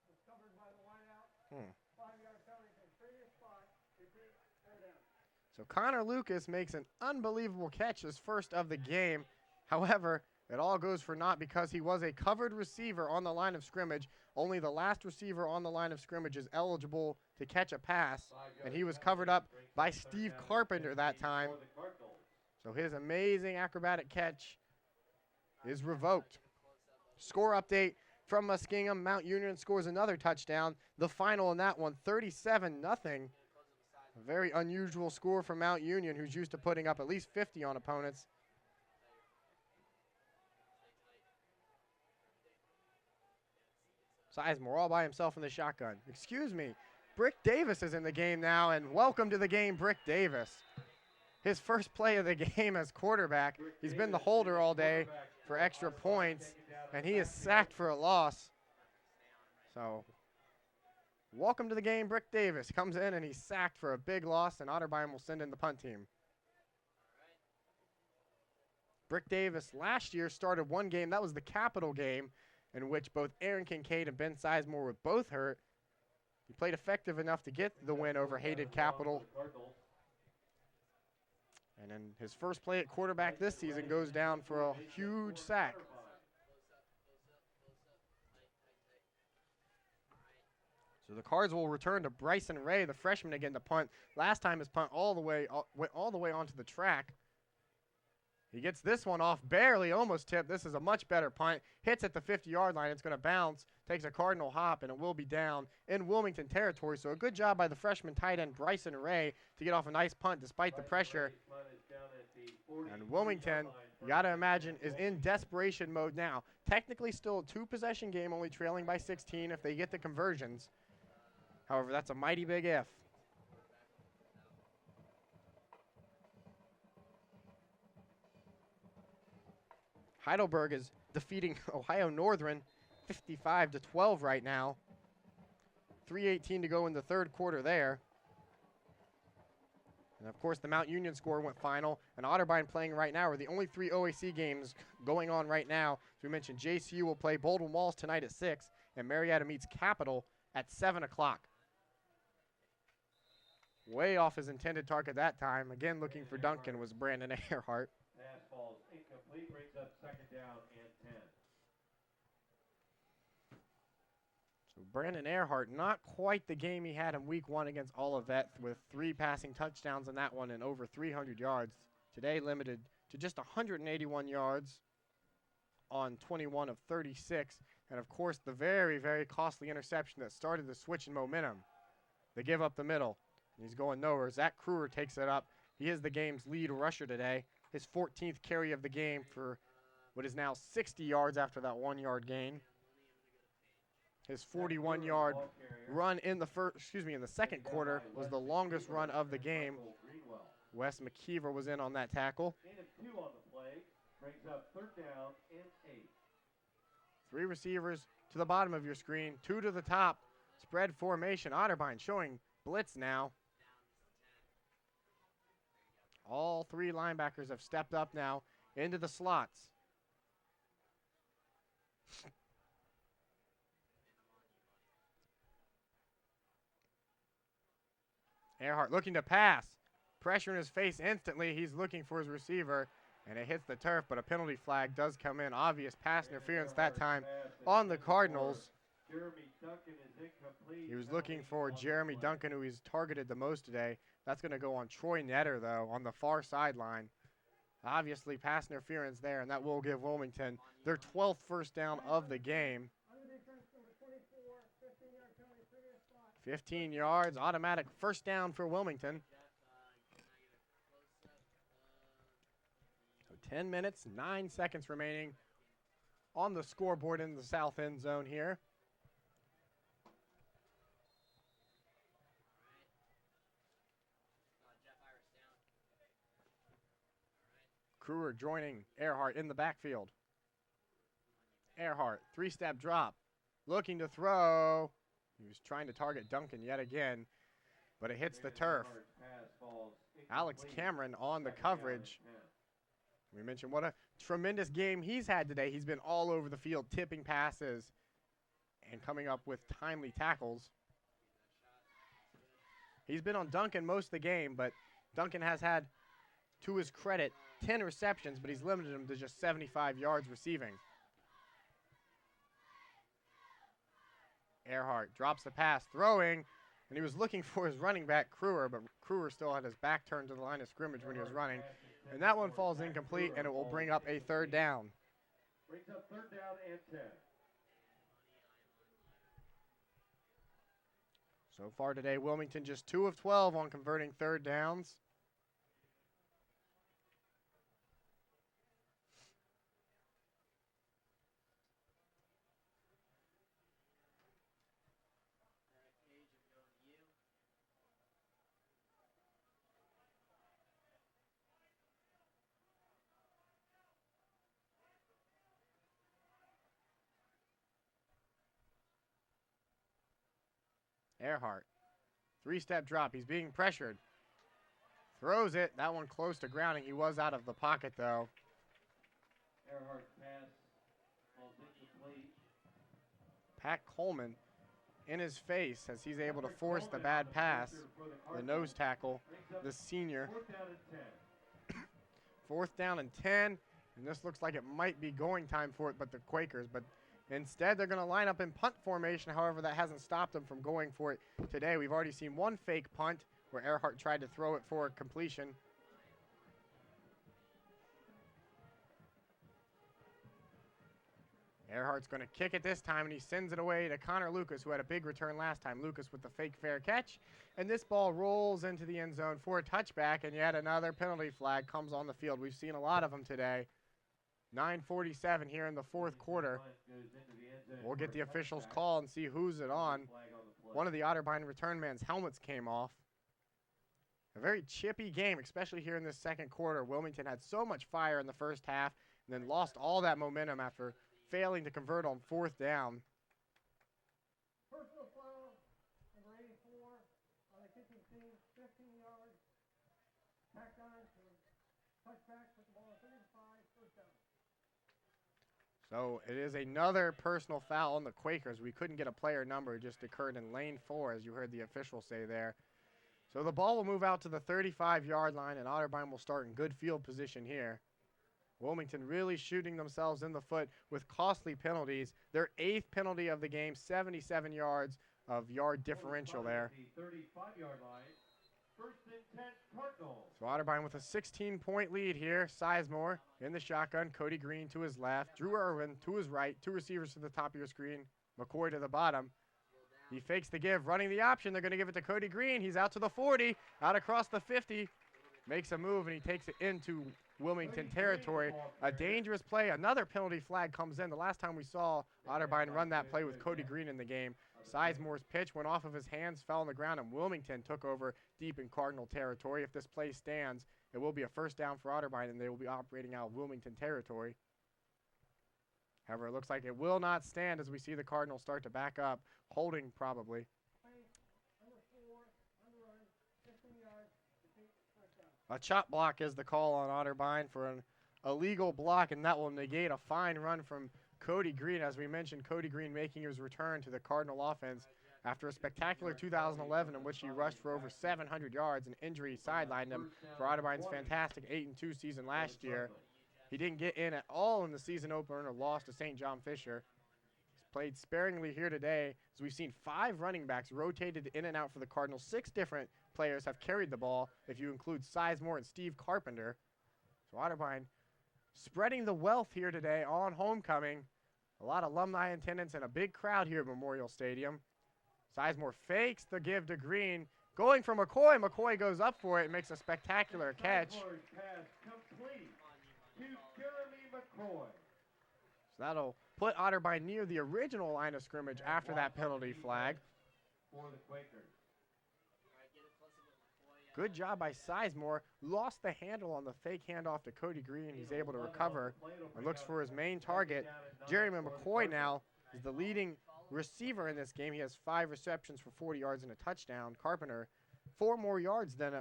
was covered by the wideout. 5-yard penalty from previous spot, repeat, third down. So Connor Lucas makes an unbelievable catch, his first of the game. However, it all goes for naught because he was a covered receiver on the line of scrimmage. Only the last receiver on the line of scrimmage is eligible to catch a pass, and he was covered up by Steve Carpenter that time. So his amazing acrobatic catch is revoked. Score update from Muskingum. Mount Union scores another touchdown. The final in that one, 37-0. A very unusual score for Mount Union, who's used to putting up at least 50 on opponents. Sizemore all by himself in the shotgun. Excuse me. Brick Davis is in the game now, and welcome to the game, Brick Davis. His first play of the game as quarterback. He's been the holder all day for extra points, and he is sacked for a loss. So, welcome to the game, Brick Davis. Comes in and he's sacked for a big loss, and Otterbein will send in the punt team. Brick Davis last year started one game. That was the Capital game, in which both Aaron Kincaid and Ben Sizemore were both hurt. He played effective enough to get the win over hated Capital. And then his first play at quarterback this season goes down for a huge sack. So the Cards will return to Bryson Ray, the freshman, again to punt. Last time his punt went all the way onto the track. He gets this one off, barely, almost tipped. This is a much better punt. Hits at the 50-yard line. It's going to bounce, takes a cardinal hop, and it will be down in Wilmington territory. So a good job by the freshman tight end Bryson Ray to get off a nice punt despite the pressure. And Wilmington, you got to imagine, is in desperation mode now. Technically still a two-possession game, only trailing by 16 if they get the conversions. However, that's a mighty big if. Heidelberg is defeating Ohio Northern 55-12 right now. 3:18 to go in the third quarter there. And of course, the Mount Union score went final, and Otterbein playing right now are the only three OAC games going on right now. As we mentioned, JCU will play Baldwin Walls tonight at 6, and Marietta meets Capital at 7 o'clock. Way off his intended target that time. Again, looking for Duncan was Brandon Earhart. Pass falls incomplete, brings up second down and 10. So Brandon Earhart, not quite the game he had in week 1 against Olivet, with 3 passing touchdowns in that one and over 300 yards. Today limited to just 181 yards on 21 of 36. And of course, the very, very costly interception that started the switch in momentum. They give up the middle, and he's going nowhere. Zach Kruger takes it up. He is the game's lead rusher today. His 14th carry of the game for what is now 60 yards after that 1-yard gain. His 41-yard run in the second quarter was the longest run of the game. Wes McKeever was in on that tackle. Gain of 2 on the play, brings up third down and 8. 3 receivers to the bottom of your screen, 2 to the top. Spread formation. Otterbein showing blitz now. All 3 linebackers have stepped up now into the slots. Earhart looking to pass. Pressure in his face instantly. He's looking for his receiver, and it hits the turf, but a penalty flag does come in. Obvious pass interference that time on the Cardinals. He was looking for Jeremy Duncan, who he's targeted the most today. That's going to go on Troy Netter, though, on the far sideline. Obviously, pass interference there, and that will give Wilmington their 12th first down of the game. 15 yards, automatic first down for Wilmington. 10 minutes, 9 seconds remaining on the scoreboard in the south end zone here. Kruger joining Earhart in the backfield. Earhart, 3-step drop, looking to throw. He was trying to target Duncan yet again, but it hits the turf. Alex Cameron on the coverage. We mentioned what a tremendous game he's had today. He's been all over the field, tipping passes and coming up with timely tackles. He's been on Duncan most of the game, but Duncan has had, to his credit, 10 receptions, but he's limited him to just 75 yards receiving. Earhart drops the pass, throwing, and he was looking for his running back, Kruger, but Kruger still had his back turned to the line of scrimmage when he was running. And that one falls incomplete, and it will bring up a 3rd down. Brings up 3rd down and 10. So far today, Wilmington just 2 of 12 on converting 3rd downs. Earhart, 3-step drop. He's being pressured. Throws it. That one close to grounding. He was out of the pocket, though. Earhart's pass falls incomplete. Pat Coleman in his face as he's able to force the bad pass. The nose tackle, the senior. 4th down and 10. And this looks like it might be going time for it, but the Quakers. But instead, they're going to line up in punt formation. However, that hasn't stopped them from going for it today. We've already seen one fake punt where Earhart tried to throw it for completion. Earhart's going to kick it this time, and he sends it away to Connor Lucas, who had a big return last time. Lucas with the fake fair catch, and this ball rolls into the end zone for a touchback, and yet another penalty flag comes on the field. We've seen a lot of them today. 9:47 here in the 4th quarter. We'll get the officials' call and see who's it on. One of the Otterbein return man's helmets came off. A very chippy game, especially here in this 2nd quarter. Wilmington had so much fire in the first half and then lost all that momentum after failing to convert on 4th down. Personal foul, number 84, on the kicking team, 15 yards. Tacked on to touchback, put the ball at 35, 1st down. So it is another personal foul on the Quakers. We couldn't get a player number. It just occurred in lane 4, as you heard the official say there. So the ball will move out to the 35-yard line, and Otterbein will start in good field position here. Wilmington really shooting themselves in the foot with costly penalties. Their 8th penalty of the game, 77 yards of yard differential there. 35-yard line. 1st and 10, Cardinals. So Otterbein with a 16-point lead here. Sizemore in the shotgun. Cody Green to his left. Drew Irwin to his right. 2 receivers to the top of your screen. McCoy to the bottom. He fakes the give, running the option. They're going to give it to Cody Green. He's out to the 40, out across the 50. Makes a move, and he takes it into Wilmington territory. A dangerous play. Another penalty flag comes in. The last time we saw Otterbein run that play with Cody Green in the game, Sizemore's pitch went off of his hands, fell on the ground, and Wilmington took over deep in Cardinal territory. If this play stands, it will be a 1st down for Otterbein, and they will be operating out of Wilmington territory. However, it looks like it will not stand as we see the Cardinals start to back up, holding probably. A chop block is the call on Otterbein for an illegal block, and that will negate a fine run from Cody Green. As we mentioned, Cody Green making his return to the Cardinal offense after a spectacular 2011 in which he rushed for over 700 yards and injury sidelined him for Otterbein's fantastic 8-2 season last year. He didn't get in at all in the season opener, lost to St. John Fisher. He's played sparingly here today, as we've seen 5 running backs rotated in and out for the Cardinals. 6 different players have carried the ball, if you include Sizemore and Steve Carpenter. So Otterbein spreading the wealth here today on homecoming. A lot of alumni attendance and a big crowd here at Memorial Stadium. Sizemore fakes the give to Green. Going for McCoy. McCoy goes up for it and makes a spectacular catch. Pass complete to McCoy. So that'll put Otterbein near the original line of scrimmage after that penalty flag. For the Quakers. Good job by Sizemore. Lost the handle on the fake handoff to Cody Green. He's able to recover and looks for his main target. Jeremy McCoy now is the leading receiver in this game. He has 5 receptions for 40 yards and a touchdown. Carpenter, 14 more yards than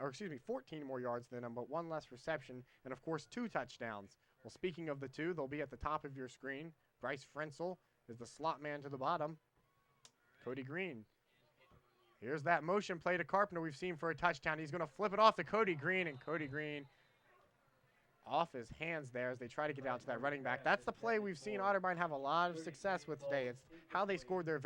him, but 1 less reception, and of course 2 touchdowns. Well, speaking of the 2, they'll be at the top of your screen. Bryce Frenzel is the slot man to the bottom. Cody Green. Here's that motion play to Carpenter we've seen for a touchdown. He's going to flip it off to Cody Green, and Cody Green off his hands there as they try to get out to that running back. That's the play we've seen Otterbein have a lot of success with today. It's how they scored their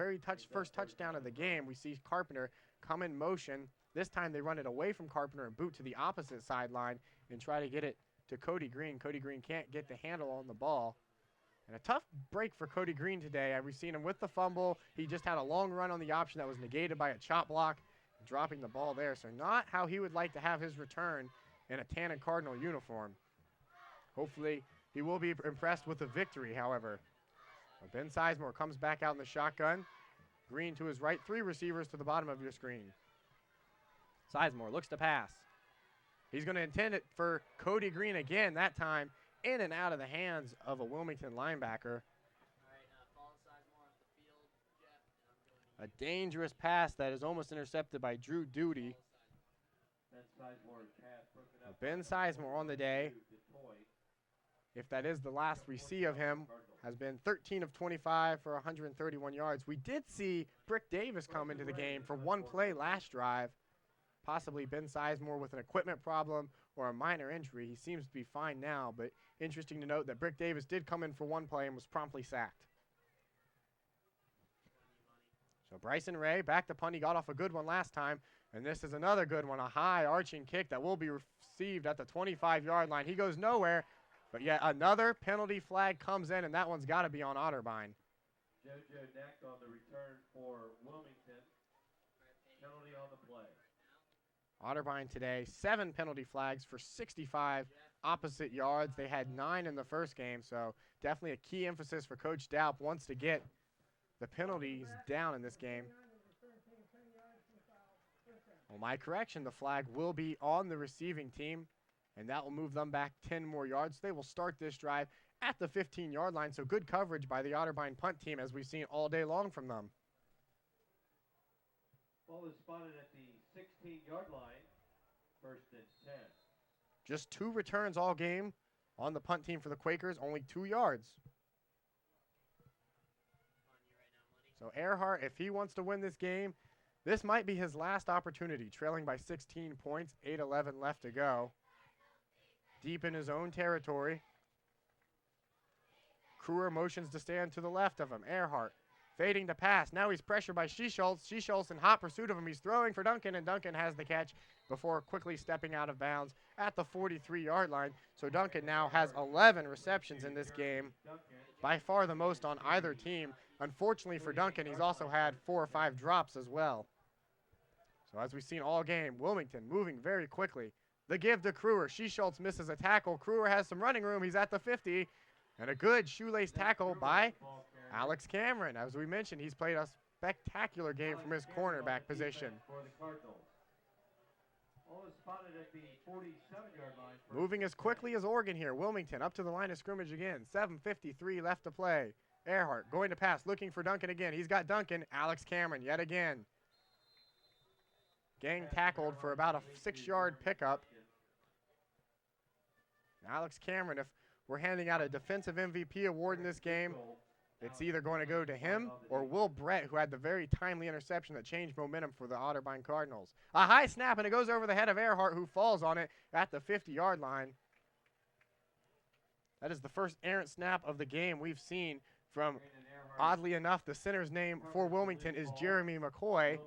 first touchdown of the game. We see Carpenter come in motion. This time they run it away from Carpenter and boot to the opposite sideline and try to get it to Cody Green. Cody Green can't get the handle on the ball. And a tough break for Cody Green today. We've seen him with the fumble. He just had a long run on the option that was negated by a chop block, dropping the ball there. So not how he would like to have his return in a tan and Cardinal uniform. Hopefully he will be impressed with the victory, however. Ben Sizemore comes back out in the shotgun. Green to his right, 3 receivers to the bottom of your screen. Sizemore looks to pass. He's going to intend it for Cody Green again, that time in and out of the hands of a Wilmington linebacker. A dangerous pass that is almost intercepted by Drew Duty. Ben Sizemore on the day, if that is the last we see of him, has been 13 of 25 for 131 yards. We did see Brick Davis come into the game for 1 play last drive. Possibly Ben Sizemore with an equipment problem or a minor injury. He seems to be fine now, but interesting to note that Brick Davis did come in for 1 play and was promptly sacked. So Bryson Ray back to punt. He got off a good one last time, and this is another good one, a high arching kick that will be received at the 25-yard line. He goes nowhere, but yet another penalty flag comes in, and that one's got to be on Otterbein. JoJo Neck on the return for Wilmington. Penalty on the play. Otterbein today, 7 penalty flags for 65 opposite yards. They had 9 in the first game, so definitely a key emphasis for Coach Daup wants to get the penalties down in this game. Well, my correction, the flag will be on the receiving team, and that will move them back 10 more yards. They will start this drive at the 15-yard line, so good coverage by the Otterbein punt team as we've seen all day long from them. Ball is spotted at the 16-yard line, 1st and 10. Just 2 returns all game on the punt team for the Quakers, only 2 yards. So Earhart, if he wants to win this game, this might be his last opportunity, trailing by 16 points, 8:11 left to go. Deep in his own territory. Kruer motions to stand to the left of him. Earhart fading to pass. Now he's pressured by Schultz. Schultz in hot pursuit of him. He's throwing for Duncan, and Duncan has the catch before quickly stepping out of bounds at the 43-yard line. So Duncan now has 11 receptions in this game, by far the most on either team. Unfortunately for Duncan, he's also had 4 or 5 drops as well. So as we've seen all game, Wilmington moving very quickly. The give to Kruer. Schultz misses a tackle. Kruer has some running room. He's at the 50. And a good shoelace tackle by Alex Cameron. As we mentioned, he's played a spectacular game from his cornerback position. Moving as quickly as Oregon here. Wilmington up to the line of scrimmage again. 7:53 left to play. Earhart going to pass, looking for Duncan again. He's got Duncan. Alex Cameron yet again. Gang tackled for about a 6-yard pickup. Alex Cameron, if we're handing out a defensive MVP award in this game, it's either going to go to him or Will Brett, who had the very timely interception that changed momentum for the Otterbein Cardinals. A high snap, and it goes over the head of Earhart, who falls on it at the 50-yard line. That is the first errant snap of the game we've seen from, oddly enough, the center's name for Wilmington is Jeremy McCoy.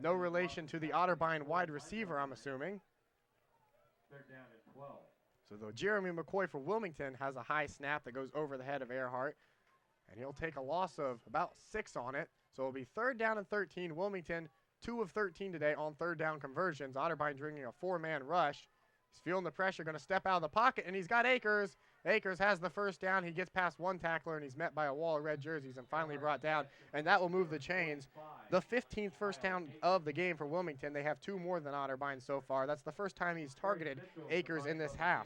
No relation to the Otterbein wide receiver, I'm assuming. They're down at 12. So the Jeremy McCoy for Wilmington has a high snap that goes over the head of Earhart, and he'll take a loss of about 6 on it. So it'll be 3rd down and 13. Wilmington 2 of 13 today on 3rd down conversions. Otterbein drinking a 4-man rush. He's feeling the pressure, going to step out of the pocket, and he's got Akers, Akers has the first down. He gets past one tackler, and he's met by a wall of red jerseys and finally brought down, and that will move the chains. The 15th first down of the game for Wilmington. They have 2 more than Otterbein so far. That's the first time he's targeted Akers in this half.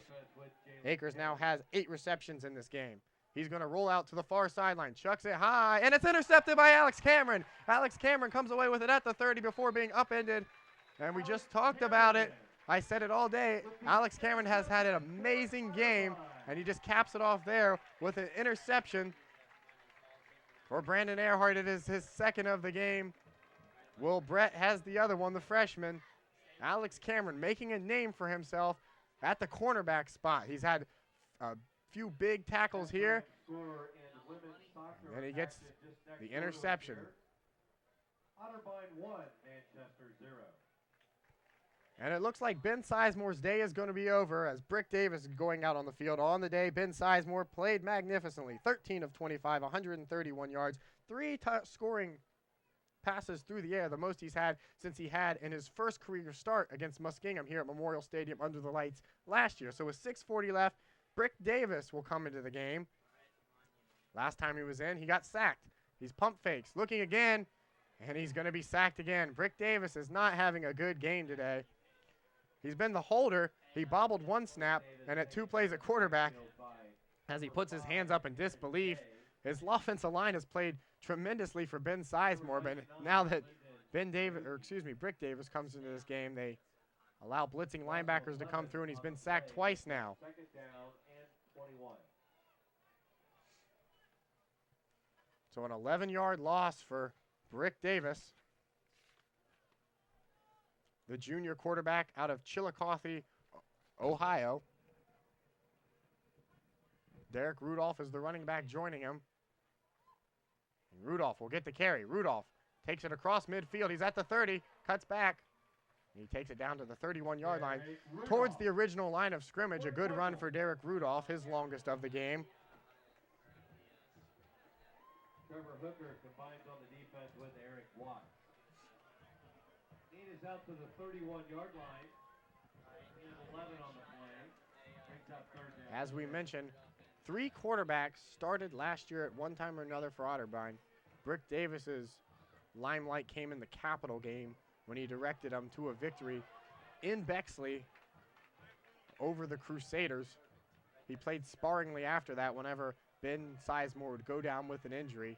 Akers now has 8 receptions in this game. He's going to roll out to the far sideline, chucks it high, and it's intercepted by Alex Cameron. Alex Cameron comes away with it at the 30 before being upended, and we just talked about it. I said it all day. Alex Cameron has had an amazing game, and he just caps it off there with an interception. For Brandon Earhart, it is his second of the game. Will Brett has the other one, the freshman. Alex Cameron making a name for himself at the cornerback spot. He's had a few big tackles here, and he gets the interception. Otterbein 1, Manchester 0. And it looks like Ben Sizemore's day is going to be over as Brick Davis is going out on the field. On the day, Ben Sizemore played magnificently. 13 of 25, 131 yards, 3 scoring passes through the air, the most he's had since he had in his first career start against Muskingum here at Memorial Stadium under the lights last year. So with 6:40 left, Brick Davis will come into the game. Last time he was in, he got sacked. He's pump fakes, looking again, and he's going to be sacked again. Brick Davis is not having a good game today. He's been the holder. He bobbled 1 snap, and at 2 plays at quarterback, as he puts his hands up in disbelief. His offensive line has played tremendously for Ben Sizemore, but now that Brick Davis comes into this game, they allow blitzing linebackers to come through, and he's been sacked twice now. Second down and 21. So an 11-yard loss for Brick Davis, the junior quarterback out of Chillicothe, Ohio. Derek Rudolph is the running back joining him. And Rudolph will get the carry. Rudolph takes it across midfield. He's at the 30, cuts back. He takes it down to the 31-yard line towards the original line of scrimmage. A good run for Derek Rudolph, his longest of the game. Trevor Hooker combines on the defense with Eric Watt. Need is out to the 31-yard line. 11 on the play. Brings up third down. As we mentioned, 3 quarterbacks started last year at one time or another for Otterbein. Brick Davis's limelight came in the Capital game when he directed them to a victory in Bexley over the Crusaders. He played sparingly after that whenever Ben Sizemore would go down with an injury.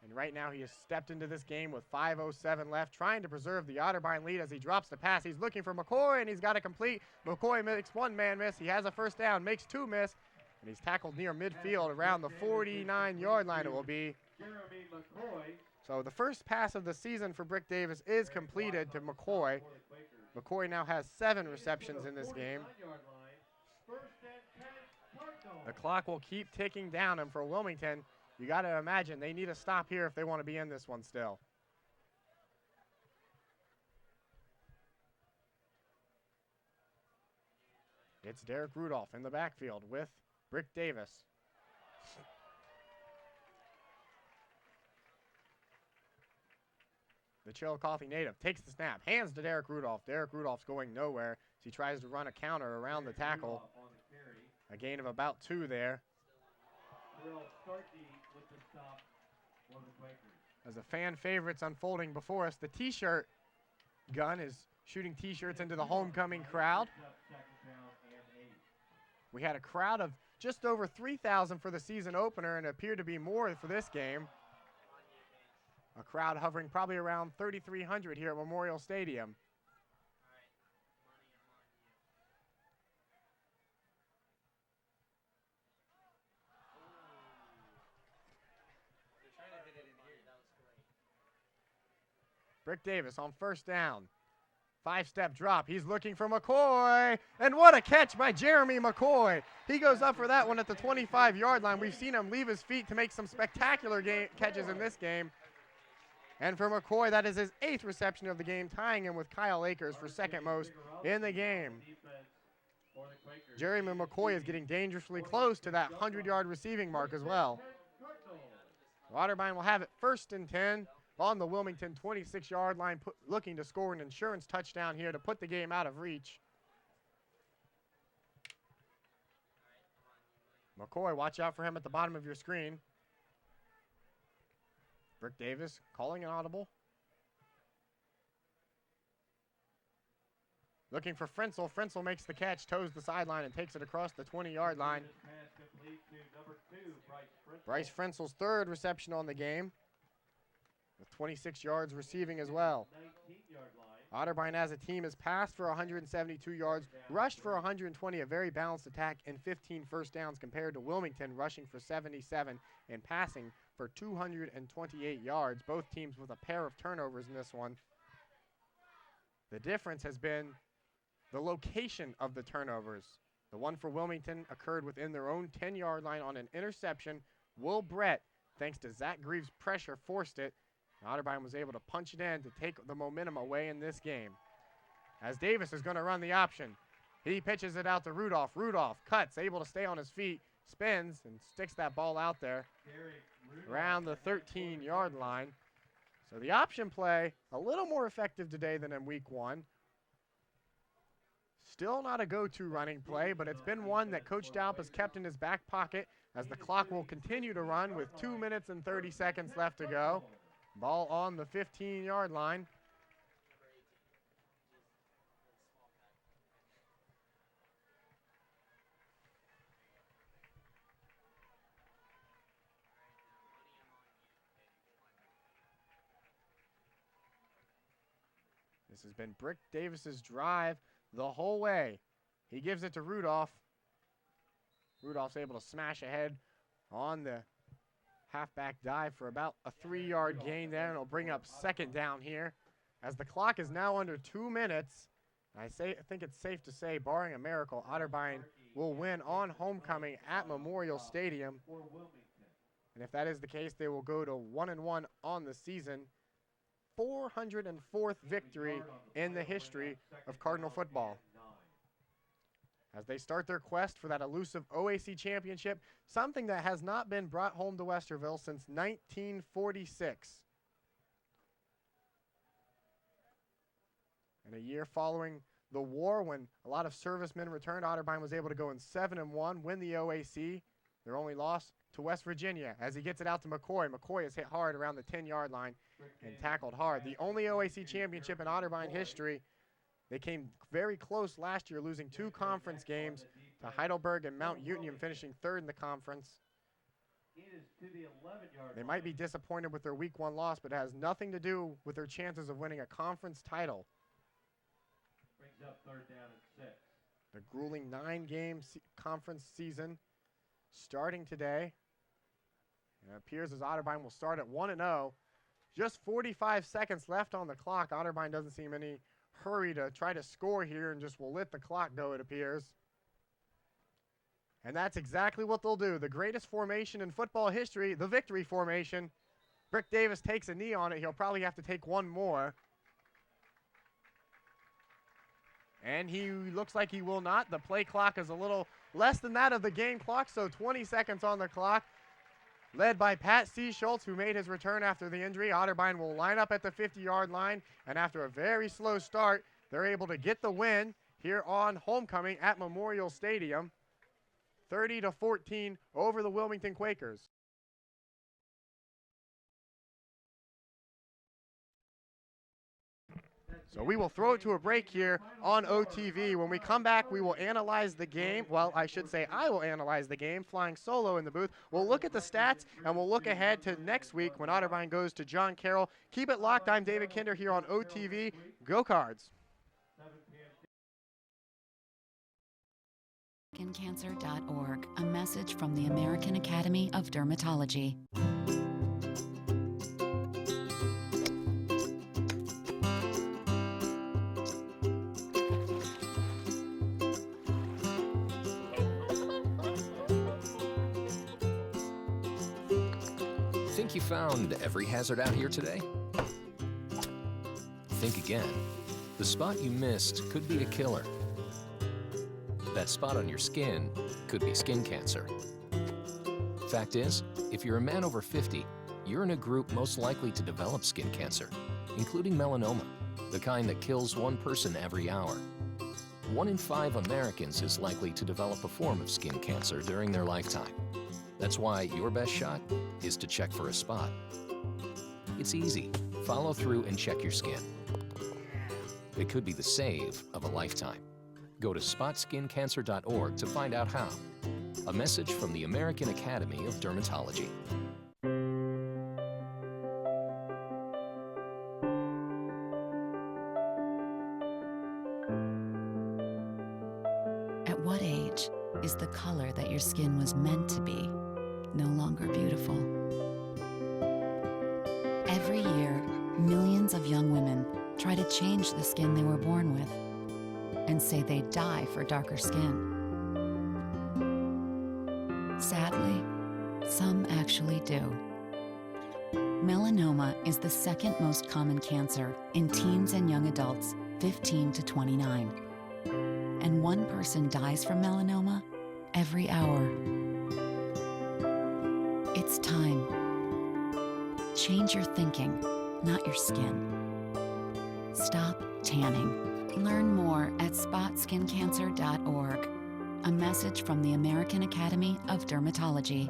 And right now he has stepped into this game with 5:07 left, trying to preserve the Otterbein lead as he drops the pass. He's looking for McCoy, and he's got it complete. McCoy makes 1 man miss. He has a first down, makes 2 miss, and he's tackled near midfield around the 49-yard line it will be. Jeremy McCoy. So the first pass of the season for Brick Davis is completed to McCoy. McCoy now has 7 receptions in this game. The clock will keep ticking down, and for Wilmington, you got to imagine they need a stop here if they want to be in this one still. It's Derek Rudolph in the backfield with Brick Davis. The Chillicothe native takes the snap, hands to Derek Rudolph. Derek Rudolph's going nowhere as he tries to run a counter around the tackle. A gain of about 2 there. As the fan favorites unfolding before us, the T-shirt gun is shooting T-shirts into the homecoming crowd. We had a crowd of just over 3,000 for the season opener and appeared to be more for this game. A crowd hovering probably around 3,300 here at Memorial Stadium. Brick Davis on first down. 5-step drop. He's looking for McCoy. And what a catch by Jeremy McCoy. He goes up for that one at the 25-yard line. We've seen him leave his feet to make some spectacular catches in this game. And for McCoy, that is his 8th reception of the game, tying him with Kyle Akers for second most in the game. Jeremy McCoy is getting dangerously close to that 100-yard receiving mark as well. Otterbein will have it 1st and 10. On the Wilmington 26-yard line, looking to score an insurance touchdown here to put the game out of reach. McCoy, watch out for him at the bottom of your screen. Brick Davis calling an audible. Looking for Frenzel. Frenzel makes the catch, toes the sideline, and takes it across the 20-yard line. Bryce Frenzel's third reception on the game, with 26 yards receiving as well. Otterbein as a team has passed for 172 yards, rushed for 120, a very balanced attack, and 15 first downs compared to Wilmington, rushing for 77 and passing for 228 yards. Both teams with a pair of turnovers in this one. The difference has been the location of the turnovers. The one for Wilmington occurred within their own 10-yard line on an interception. Will Brett, thanks to Zach Greaves' pressure, forced it. Otterbein was able to punch it in to take the momentum away in this game. As Davis is going to run the option, he pitches it out to Rudolph. Rudolph cuts, able to stay on his feet, spins, and sticks that ball out there around the 13-yard line. So the option play, a little more effective today than in week one. Still not a go-to running play, but it's been one that Coach Daup has kept in his back pocket as the clock will continue to run with 2 minutes and 30 seconds left to go. Ball on the 15-yard line. This has been Brick Davis's drive the whole way. He gives it to Rudolph. Rudolph's able to smash ahead on the halfback dive for about a 3-yard gain there, and it'll bring up second down here. As the clock is now under 2 minutes, I think it's safe to say, barring a miracle, Otterbein will win on homecoming at Memorial Stadium. And if that is the case, they will go to 1-1 on the season. 404th victory in the history of Cardinal football. As they start their quest for that elusive OAC championship, something that has not been brought home to Westerville since 1946. In a year following the war, when a lot of servicemen returned, Otterbein was able to go in 7-1, win the OAC. Their only loss to West Virginia as he gets it out to McCoy. McCoy is hit hard around the 10-yard line and tackled hard. The only OAC championship in Otterbein history. They came very close last year, losing 2 conference games to Heidelberg and Mount Union, finishing 3rd in the conference. They might be disappointed with their week 1 loss, but it has nothing to do with their chances of winning a conference title. Brings up 3rd down and 6. The grueling 9-game conference season starting today. It appears as Otterbein will start at 1-0. Just 45 seconds left on the clock. Otterbein doesn't seem any hurry to try to score here and just will let the clock go, it appears. And that's exactly what they'll do. The greatest formation in football history, the victory formation. Brick Davis takes a knee on it. He'll probably have to take one more. And he looks like he will not. The play clock is a little less than that of the game clock, so 20 seconds on the clock. Led by Pat C. Schultz, who made his return after the injury. Otterbein will line up at the 50-yard line, and after a very slow start, they're able to get the win here on homecoming at Memorial Stadium. 30-14 over the Wilmington Quakers. So we will throw it to a break here on OTV. When we come back, we will analyze the game. Well, I should say I will analyze the game, flying solo in the booth. We'll look at the stats, and we'll look ahead to next week when Otterbein goes to John Carroll. Keep it locked. I'm David Kinder here on OTV. Go Cards. SkinCancer.org, a message from the American Academy of Dermatology. Think you found every hazard out here today? Think again. The spot you missed could be a killer. That spot on your skin could be skin cancer. Fact is, if you're a man over 50, you're in a group most likely to develop skin cancer, including melanoma, the kind that kills 1 person every hour. 1 in 5 Americans is likely to develop a form of skin cancer during their lifetime. That's why your best shot is to check for a spot. It's easy. Follow through and check your skin. It could be the save of a lifetime. Go to spotskincancer.org to find out how. A message from the American Academy of Dermatology. At what age is the color that your skin was meant to be no longer beautiful? Every year, millions of young women try to change the skin they were born with and say they die for darker skin. Sadly, some actually do. Melanoma is the second most common cancer in teens and young adults 15 to 29. And one person dies from melanoma every hour. It's time. Change your thinking, not your skin. Stop tanning. Learn more at spotskincancer.org. A message from the American Academy of Dermatology.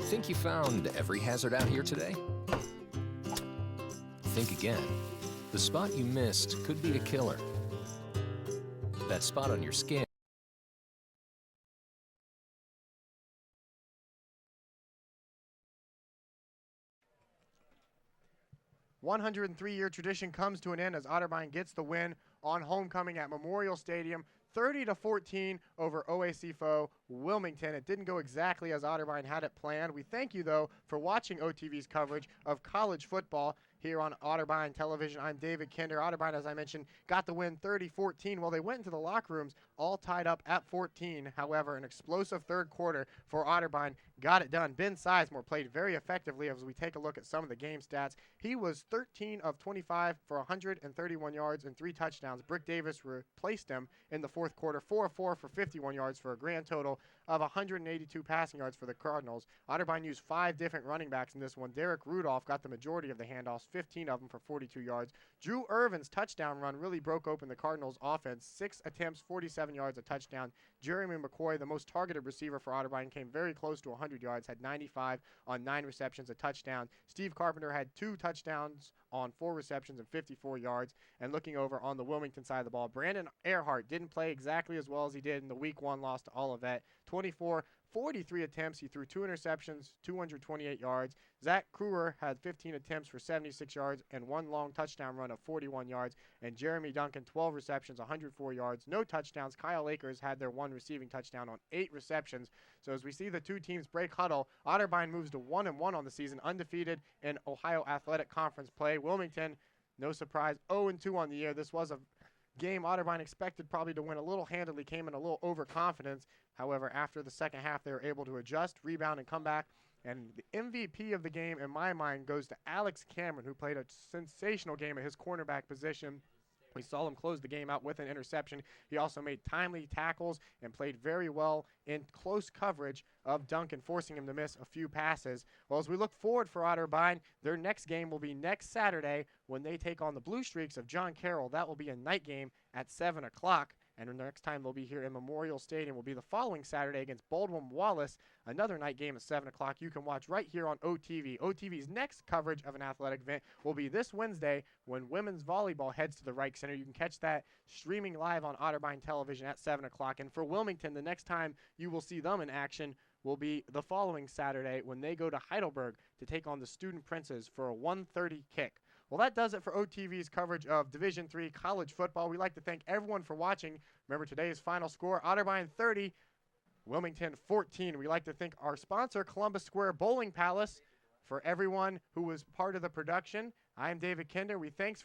Think you found every hazard out here today? Think again. The spot you missed could be a killer. That spot on your skin. 103-year tradition comes to an end as Otterbein gets the win on homecoming at Memorial Stadium, 30-14 over OAC foe Wilmington. It didn't go exactly as Otterbein had it planned. We thank you, though, for watching OTV's coverage of college football here on Otterbein Television. I'm David Kinder. Otterbein, as I mentioned, got the win 30-14. Well, they went into the locker rooms all tied up at 14. However, an explosive third quarter for Otterbein got it done. Ben Sizemore played very effectively as we take a look at some of the game stats. He was 13 of 25 for 131 yards and 3 touchdowns. Brick Davis replaced him in the fourth quarter, 4 of 4 for 51 yards for a grand total of 182 passing yards for the Cardinals. Otterbein used 5 different running backs in this one. Derek Rudolph got the majority of the handoffs, 15 of them for 42 yards. Drew Irvin's touchdown run really broke open the Cardinals' offense. 6 attempts, 47 yards, a touchdown. Jeremy McCoy, the most targeted receiver for Otterbein, came very close to 100 yards, had 95 on 9 receptions, a touchdown. Steve Carpenter had 2 touchdowns on 4 receptions and 54 yards. And looking over on the Wilmington side of the ball, Brandon Earhart didn't play exactly as well as he did in the Week 1 loss to Olivet. 43 attempts. He threw 2 interceptions, 228 yards. Zach Kruger had 15 attempts for 76 yards and 1 long touchdown run of 41 yards. And Jeremy Duncan, 12 receptions, 104 yards, no touchdowns. Kyle Akers had their 1 receiving touchdown on 8 receptions. So as we see the two teams break huddle, Otterbein moves to 1-1 on the season, undefeated in Ohio Athletic Conference play. Wilmington, no surprise, 0-2 on the year. This was a game Otterbein expected probably to win a little handily, came in a little overconfidence. However, after the second half, they were able to adjust, rebound, and come back. And the MVP of the game, in my mind, goes to Alex Cameron, who played a sensational game at his cornerback position. We saw him close the game out with an interception. He also made timely tackles and played very well in close coverage of Duncan, forcing him to miss a few passes. Well, as we look forward for Otterbein, their next game will be next Saturday when they take on the Blue Streaks of John Carroll. That will be a night game at 7 o'clock. And the next time they'll be here in Memorial Stadium will be the following Saturday against Baldwin Wallace, another night game at 7 o'clock. You can watch right here on OTV. OTV's next coverage of an athletic event will be this Wednesday when women's volleyball heads to the Reich Center. You can catch that streaming live on Otterbein Television at 7 o'clock. And for Wilmington, the next time you will see them in action will be the following Saturday when they go to Heidelberg to take on the Student Princes for a 1:30 kick. Well, that does it for OTV's coverage of Division III college football. We'd like to thank everyone for watching. Remember today's final score, Otterbein 30, Wilmington 14. We'd like to thank our sponsor, Columbus Square Bowling Palace, for everyone who was part of the production. I am David Kinder. We thank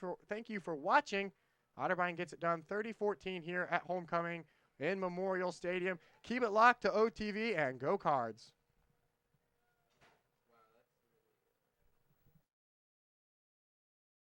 you for watching. Otterbein gets it done 30-14 here at homecoming in Memorial Stadium. Keep it locked to OTV and go Cards.